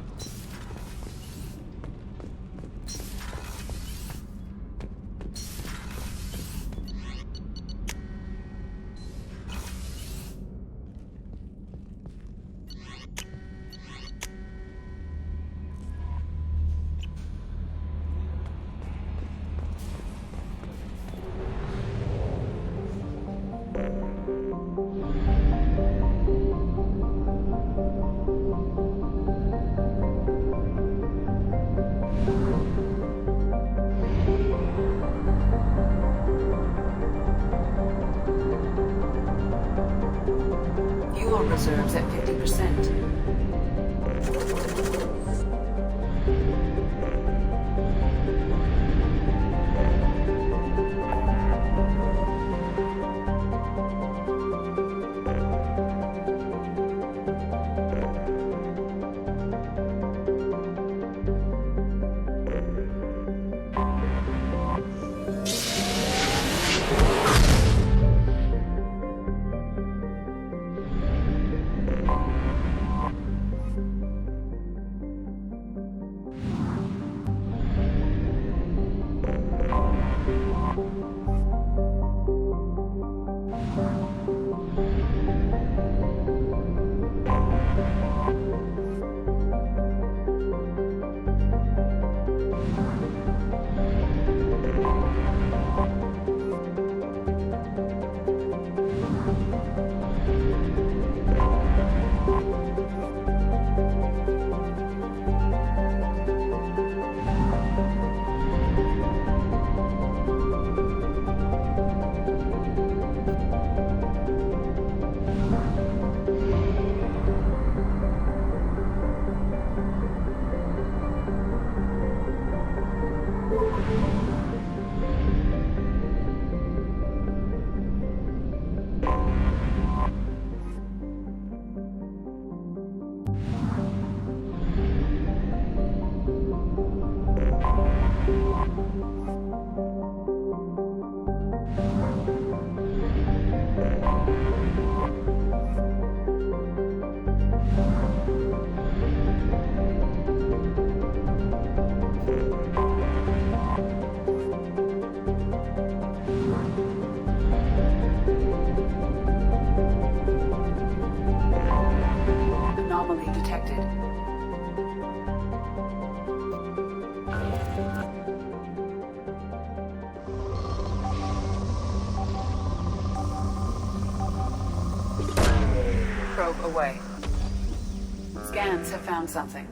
reserves at 50%. Anomaly detected. Probe away. Scans have found something.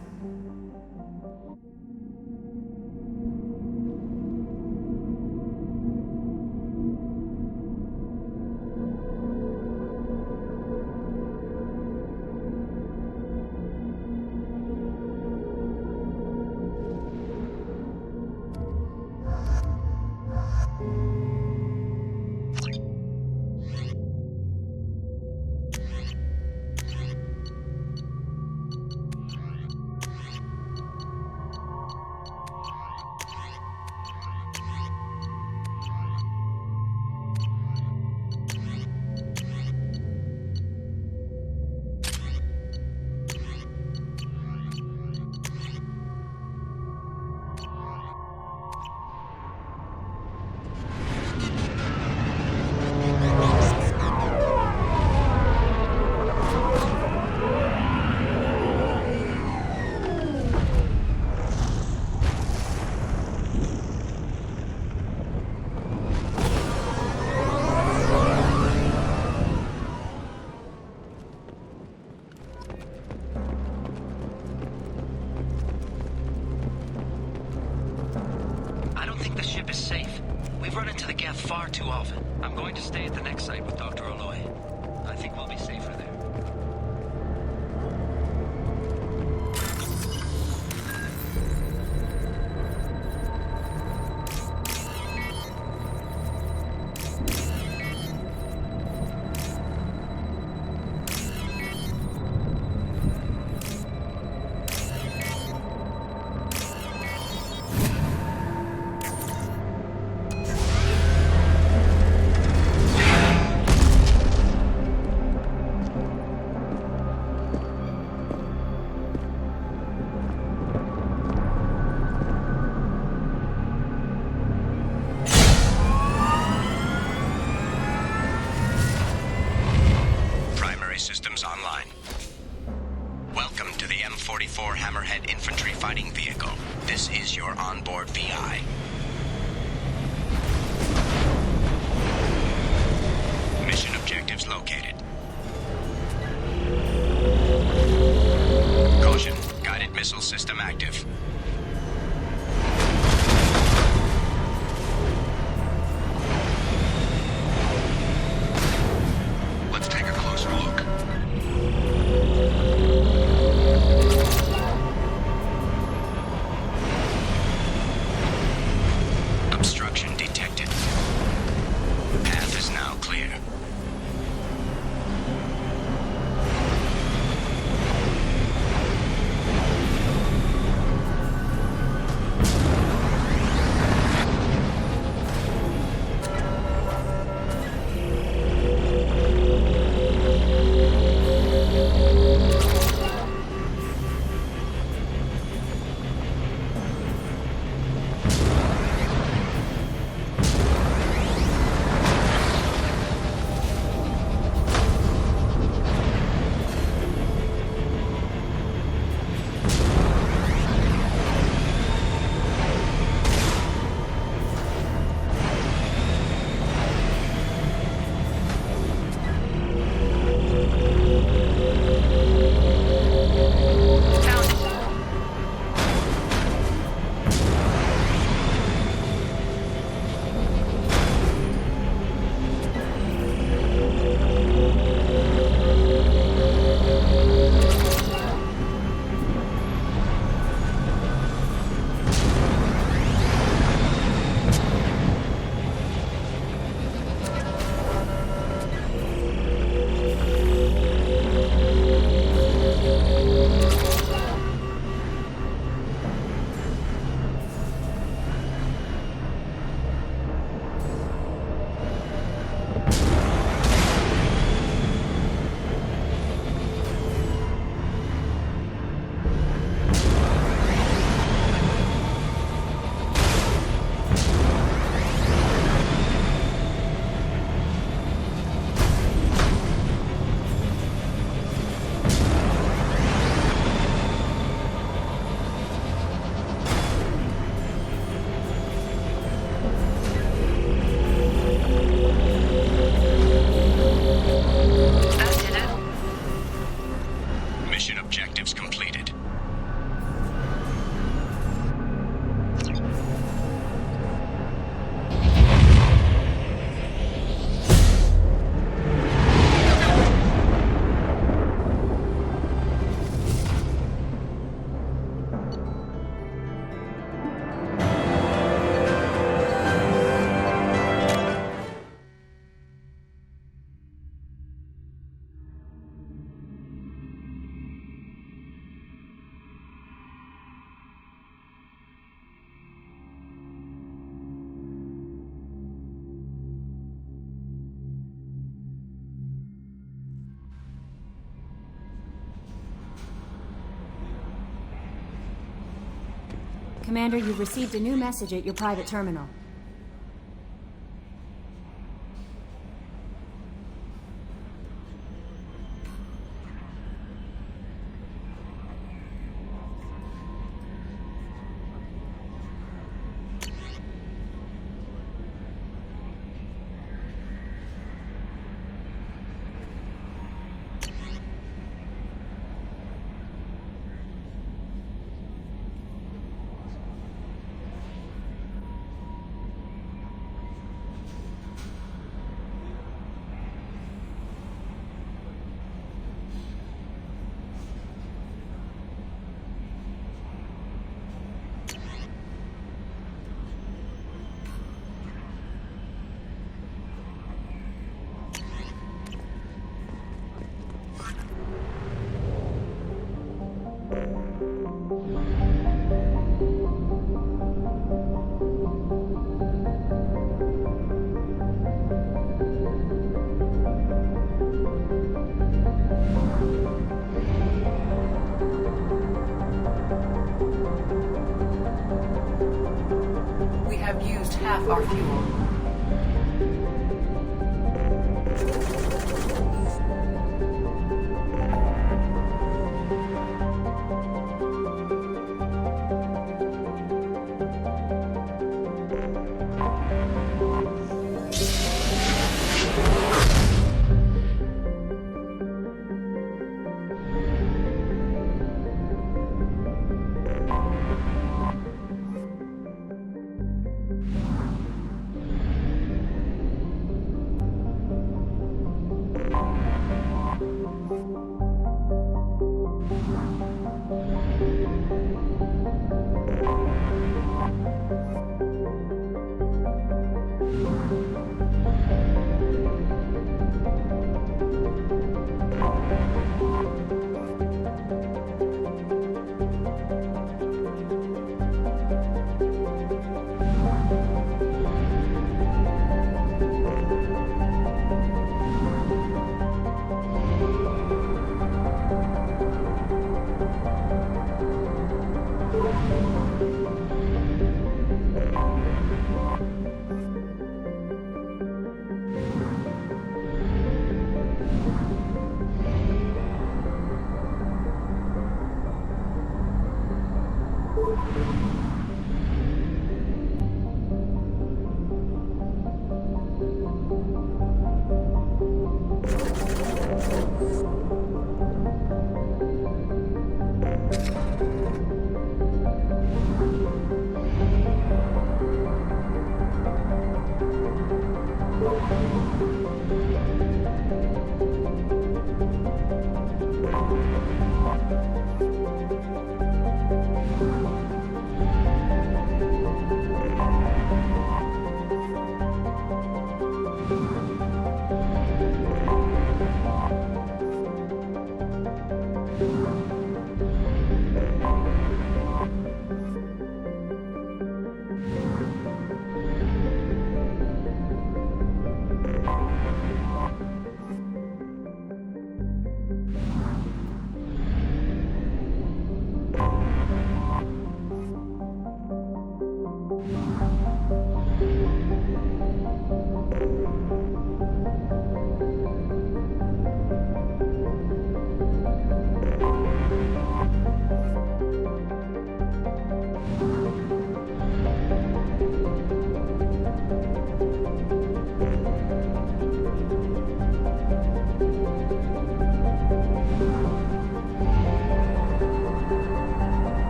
We've run into the Geth far too often. I'm going to stay at the next site with Dr. Aloy. I think we'll be safer there. Systems online. Welcome to the M44 Hammerhead Infantry Fighting Vehicle. This is your onboard VI. Mission objectives located. Caution, guided missile system active. Let's take a closer look. Commander, you've received a new message at your private terminal. We have used half our fuel.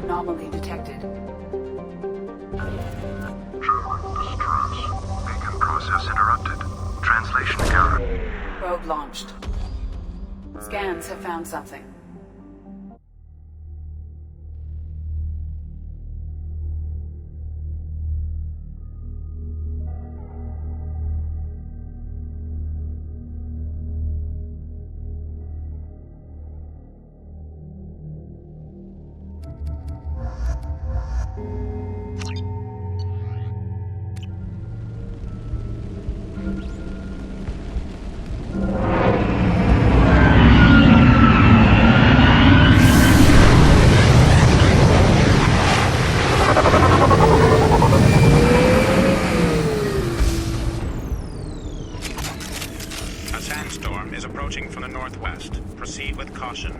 Anomaly detected. Beacon process interrupted. Translation error. Probe launched. Scans have found something. A sandstorm is approaching from the northwest. Proceed with caution.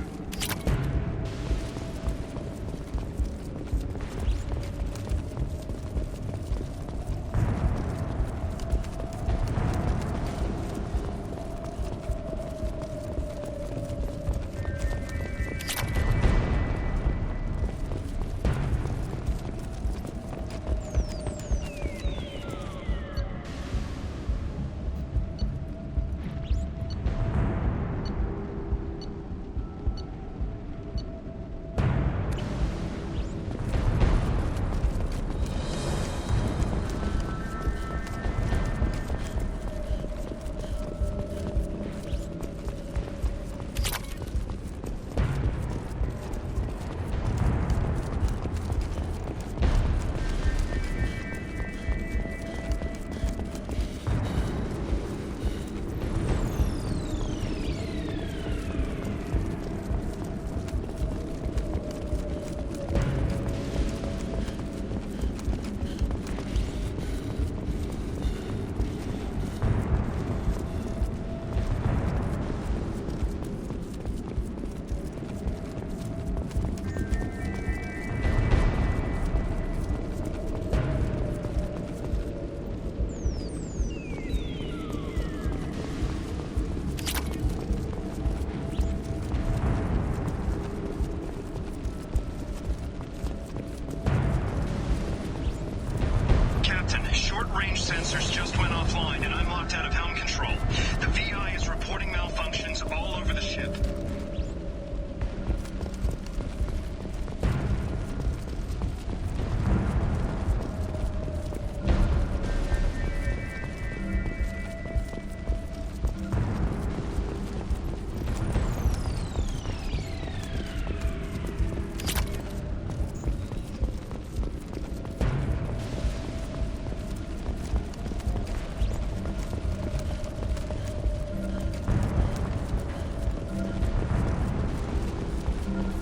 Short-range sensors just went offline, and I'm locked out of helm control. The VI is reporting malfunctions all over the ship.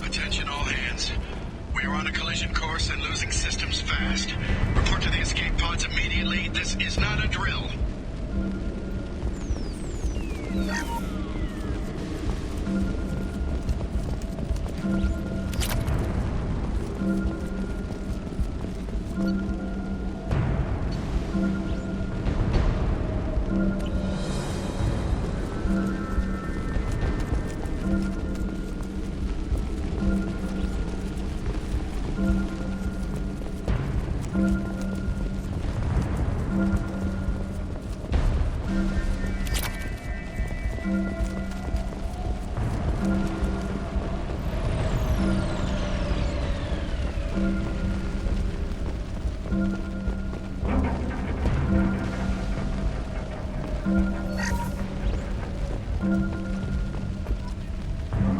Attention all hands. We are on a collision course and losing systems fast. Report to the escape pods immediately. This is not a drill.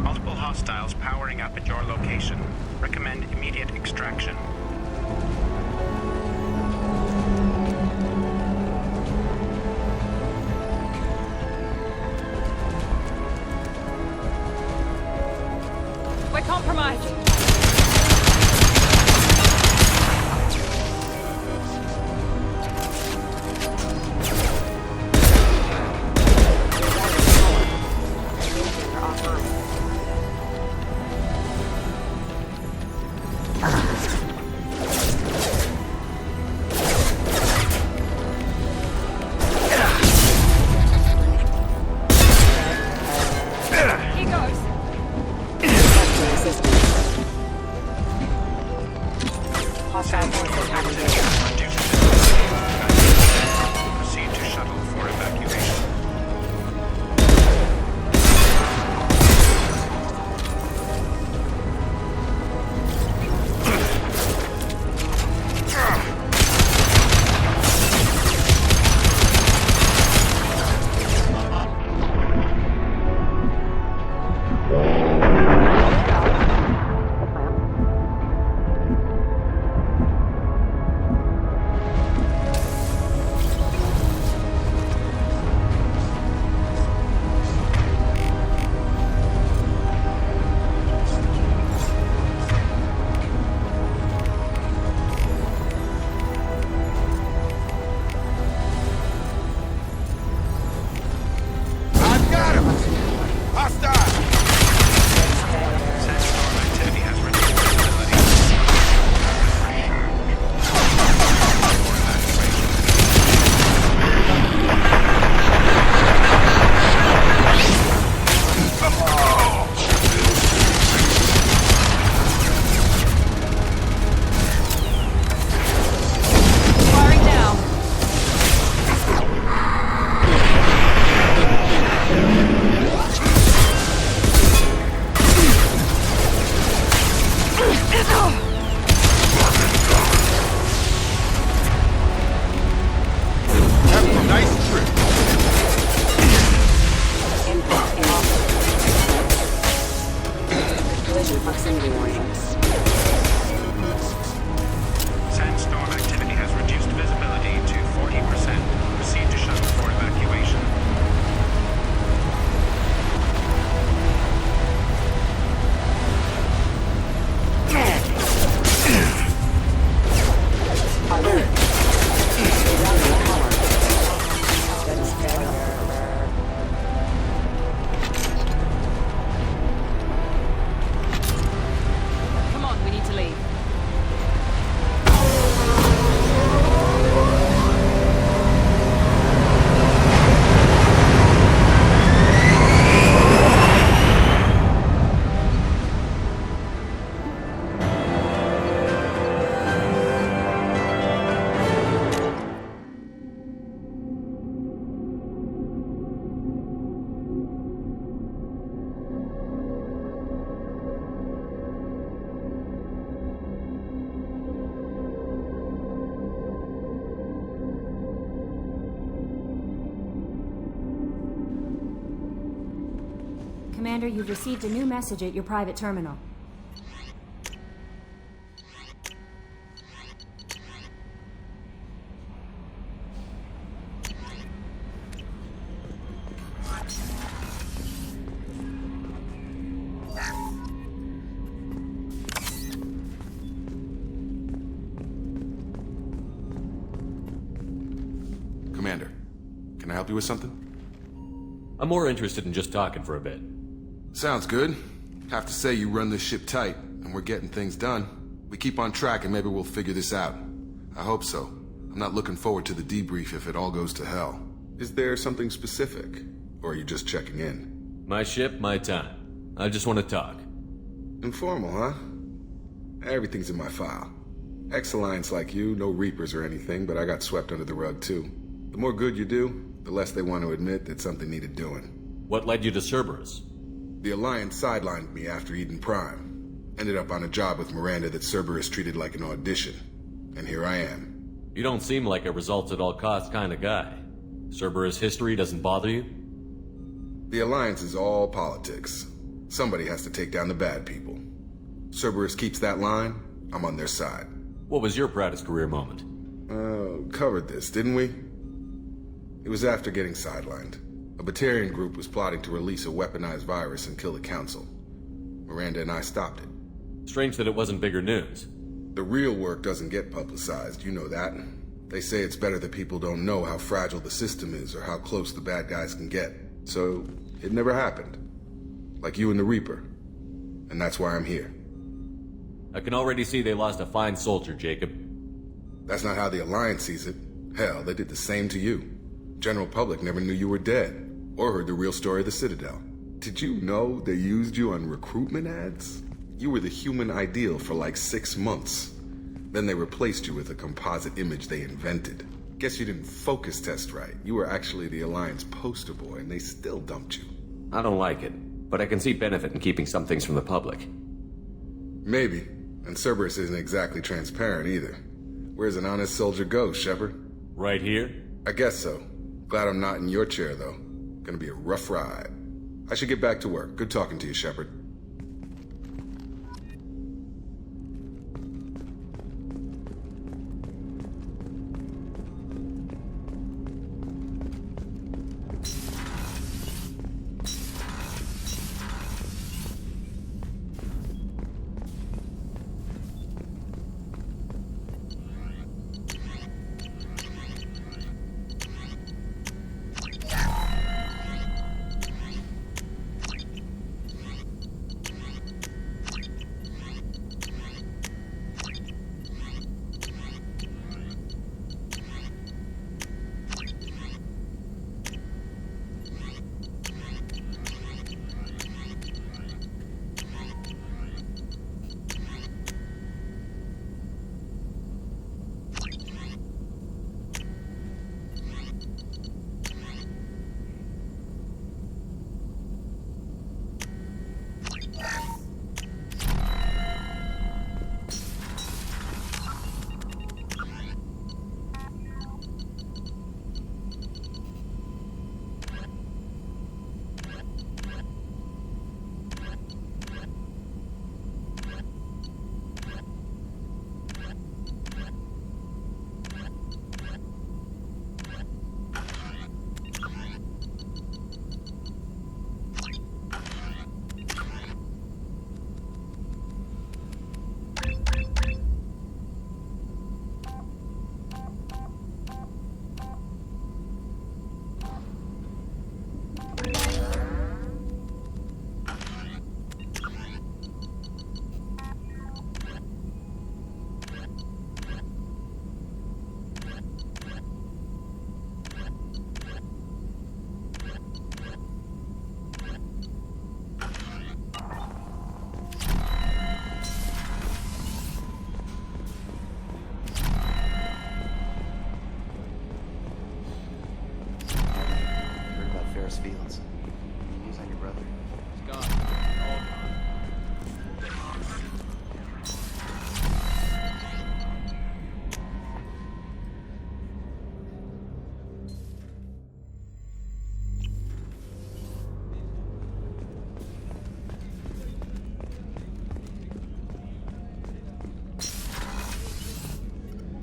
Multiple hostiles powering up at your location. Recommend immediate extraction. We're compromised. He goes. Hostile forces Have a nice trip. Collision proximity warnings. Sandstorm activity has reduced visibility to 40%. Proceed to shuttle for evacuation. Alert. Rerouting power. That is fair. Come on, we need to leave. Commander, you've received a new message at your private terminal. Commander, can I help you with something? I'm more interested in just talking for a bit. Sounds good. Have to say you run this ship tight, and we're getting things done. We keep on track and maybe we'll figure this out. I hope so. I'm not looking forward to the debrief if it all goes to hell. Is there something specific? Or are you just checking in? My ship, my time. I just want to talk. Informal, huh? Everything's in my file. Ex-Alliance like you, no Reapers or anything, but I got swept under the rug too. The more good you do, the less they want to admit that something needed doing. What led you to Cerberus? The Alliance sidelined me after Eden Prime. Ended up on a job with Miranda that Cerberus treated like an audition. And here I am. You don't seem like a results-at-all-costs kind of guy. Cerberus history doesn't bother you? The Alliance is all politics. Somebody has to take down the bad people. Cerberus keeps that line, I'm on their side. What was your proudest career moment? Covered this, didn't we? It was after getting sidelined. A Batarian group was plotting to release a weaponized virus and kill the Council. Miranda and I stopped it. Strange that it wasn't bigger news. The real work doesn't get publicized, you know that. They say it's better that people don't know how fragile the system is or how close the bad guys can get. So, it never happened. Like you and the Reaper. And that's why I'm here. I can already see they lost a fine soldier, Jacob. That's not how the Alliance sees it. Hell, they did the same to you. General public never knew you were dead, or heard the real story of the Citadel. Did you know they used you on recruitment ads? You were the human ideal for like 6 months. Then they replaced you with a composite image they invented. Guess you didn't focus test right. You were actually the Alliance poster boy, and they still dumped you. I don't like it, but I can see benefit in keeping some things from the public. Maybe. And Cerberus isn't exactly transparent either. Where's an honest soldier go, Shepard? Right here? I guess so. Glad I'm not in your chair, though. Gonna be a rough ride. I should get back to work. Good talking to you, Shepard.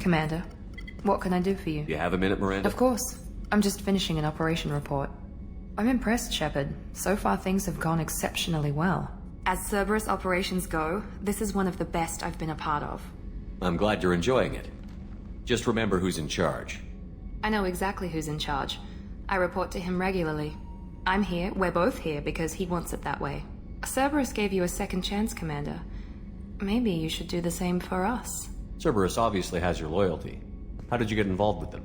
Commander, what can I do for you? Do you have a minute, Miranda? Of course. I'm just finishing an operation report. I'm impressed, Shepard. So far things have gone exceptionally well. As Cerberus operations go, this is one of the best I've been a part of. I'm glad you're enjoying it. Just remember who's in charge. I know exactly who's in charge. I report to him regularly. I'm here, we're both here, because he wants it that way. Cerberus gave you a second chance, Commander. Maybe you should do the same for us. Cerberus obviously has your loyalty. How did you get involved with them?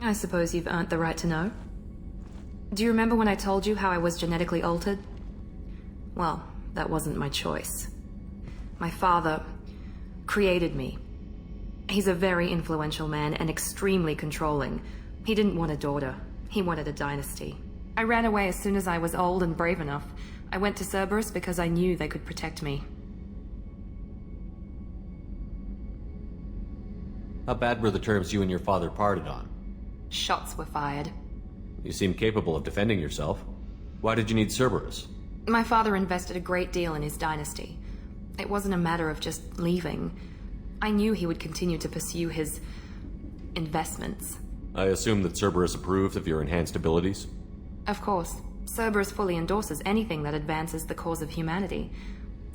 I suppose you've earned the right to know. Do you remember when I told you how I was genetically altered? Well, that wasn't my choice. My father created me. He's a very influential man and extremely controlling. He didn't want a daughter. He wanted a dynasty. I ran away as soon as I was old and brave enough. I went to Cerberus because I knew they could protect me. How bad were the terms you and your father parted on? Shots were fired. You seem capable of defending yourself. Why did you need Cerberus? My father invested a great deal in his dynasty. It wasn't a matter of just leaving. I knew he would continue to pursue his investments. I assume that Cerberus approved of your enhanced abilities? Of course. Cerberus fully endorses anything that advances the cause of humanity.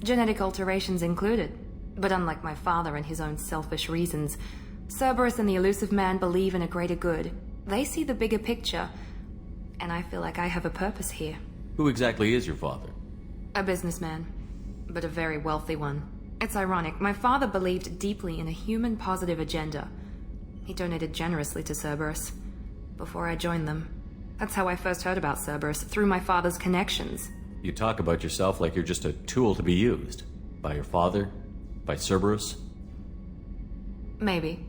Genetic alterations included. But unlike my father and his own selfish reasons, Cerberus and the elusive man believe in a greater good. They see the bigger picture, and I feel like I have a purpose here. Who exactly is your father? A businessman, but a very wealthy one. It's ironic, my father believed deeply in a human-positive agenda. He donated generously to Cerberus before I joined them. That's how I first heard about Cerberus, through my father's connections. You talk about yourself like you're just a tool to be used. By your father? By Cerberus? Maybe.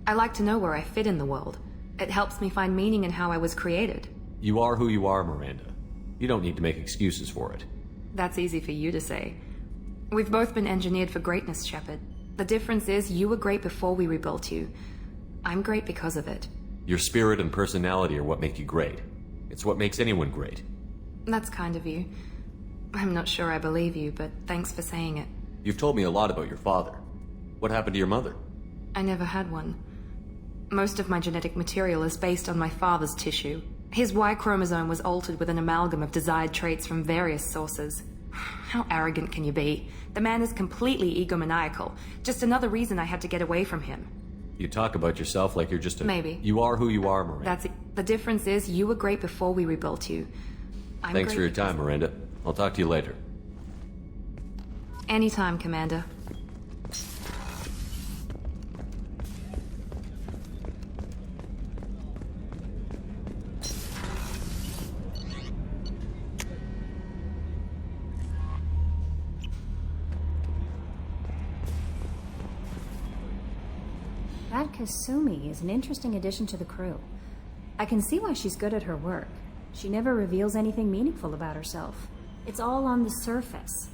I like to know where I fit in the world. It helps me find meaning in how I was created. You are who you are, Miranda. You don't need to make excuses for it. That's easy for you to say. We've both been engineered for greatness, Shepard. The difference is you were great before we rebuilt you. I'm great because of it. Your spirit and personality are what make you great. It's what makes anyone great. That's kind of you. I'm not sure I believe you, but thanks for saying it. You've told me a lot about your father. What happened to your mother? I never had one. Most of my genetic material is based on my father's tissue. His Y chromosome was altered with an amalgam of desired traits from various sources. How arrogant can you be? The man is completely egomaniacal. Just another reason I had to get away from him. You talk about yourself like you're just a... Maybe. You are who you are, Miranda. That's it. The difference is you were great before we rebuilt you. Thanks for your time, Miranda. I'll talk to you later. Anytime, Commander. That Kasumi is an interesting addition to the crew. I can see why she's good at her work. She never reveals anything meaningful about herself. It's all on the surface.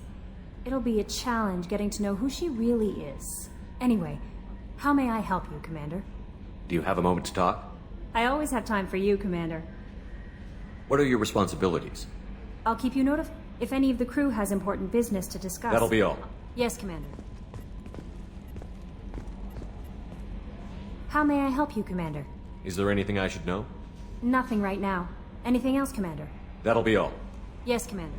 It'll be a challenge getting to know who she really is. Anyway, how may I help you, Commander? Do you have a moment to talk? I always have time for you, Commander. What are your responsibilities? I'll keep you notified if any of the crew has important business to discuss. That'll be all. Yes, Commander. How may I help you, Commander? Is there anything I should know? Nothing right now. Anything else, Commander? That'll be all. Yes, Commander.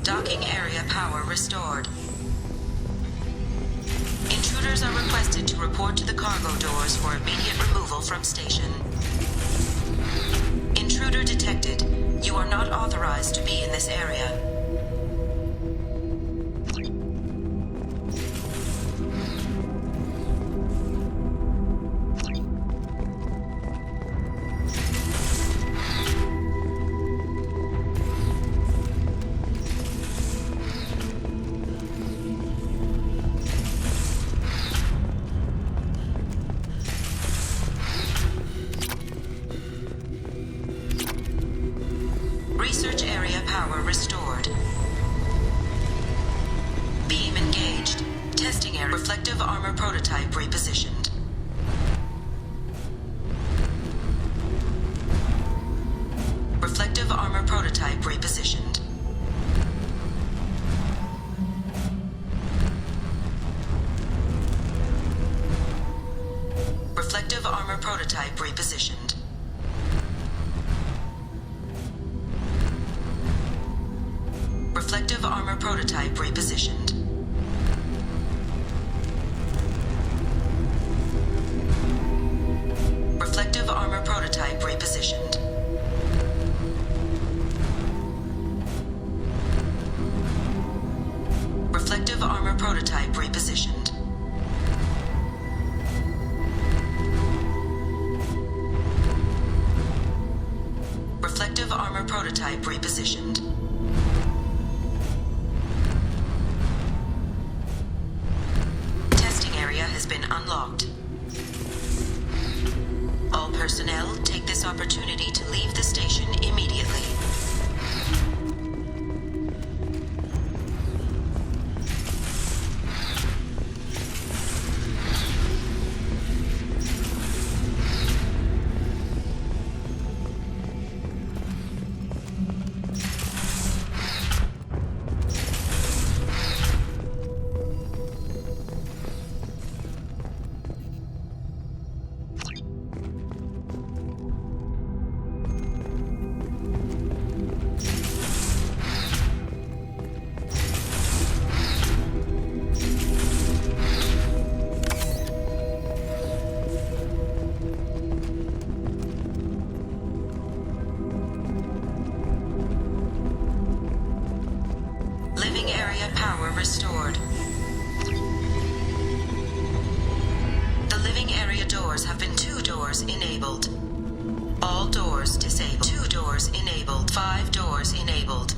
Docking area power restored. Intruders are requested to report to the cargo doors for immediate removal from station. Intruder detected. You are not authorized to be in this area. Research area power restored. Beam engaged. Testing area. Reflective armor prototype repositioned. Reflective armor prototype repositioned. Reflective armor prototype repositioned. Reflective armor prototype repositioned. Reflective armor prototype repositioned. Reflective armor prototype repositioned. Reflective armor prototype repositioned. Has been unlocked. All personnel take this opportunity to leave the station immediately. Living area power restored. The living area doors have been 2 doors enabled. All doors disabled. 2 doors enabled. 5 doors enabled.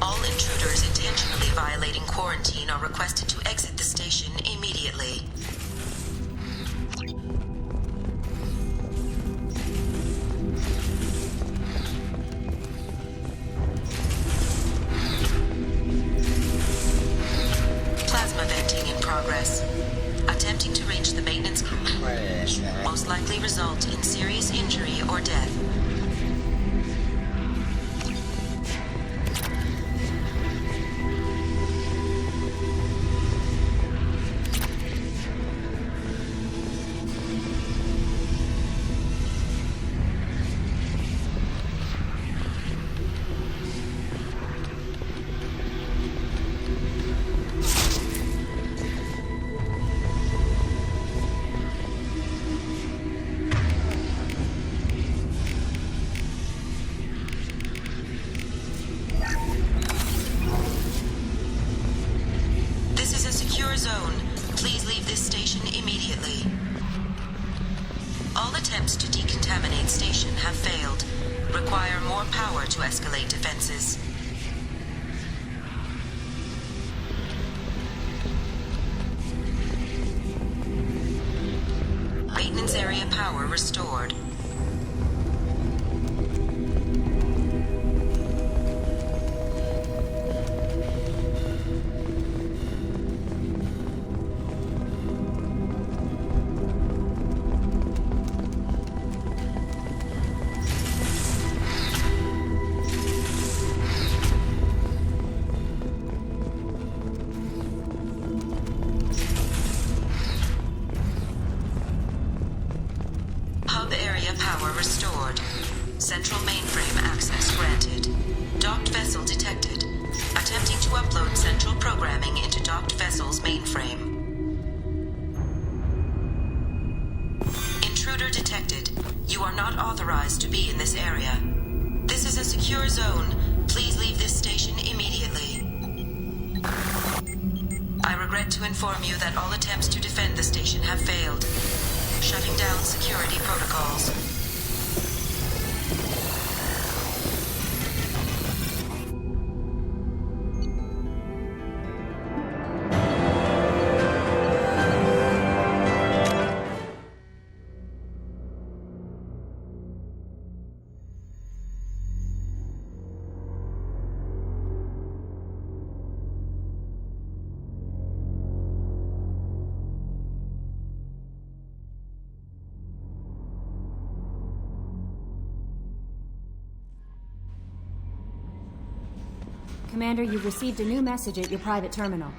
All intruder violating quarantine are requested to exit the station immediately. Plasma venting in progress. Attempting to reach the maintenance most likely result in serious injury or death. Zone. Please leave this station immediately. All attempts to decontaminate station have failed. Require more power to escalate defenses. Maintenance area power restored. Power restored. Central mainframe access granted. Docked vessel detected. Attempting to upload central programming into docked vessel's mainframe. Intruder detected. You are not authorized to be in this area. This is a secure zone. Please leave this station immediately. I regret to inform you that all attempts to defend the station have failed. Shutting down security protocols. Commander, you've received a new message at your private terminal.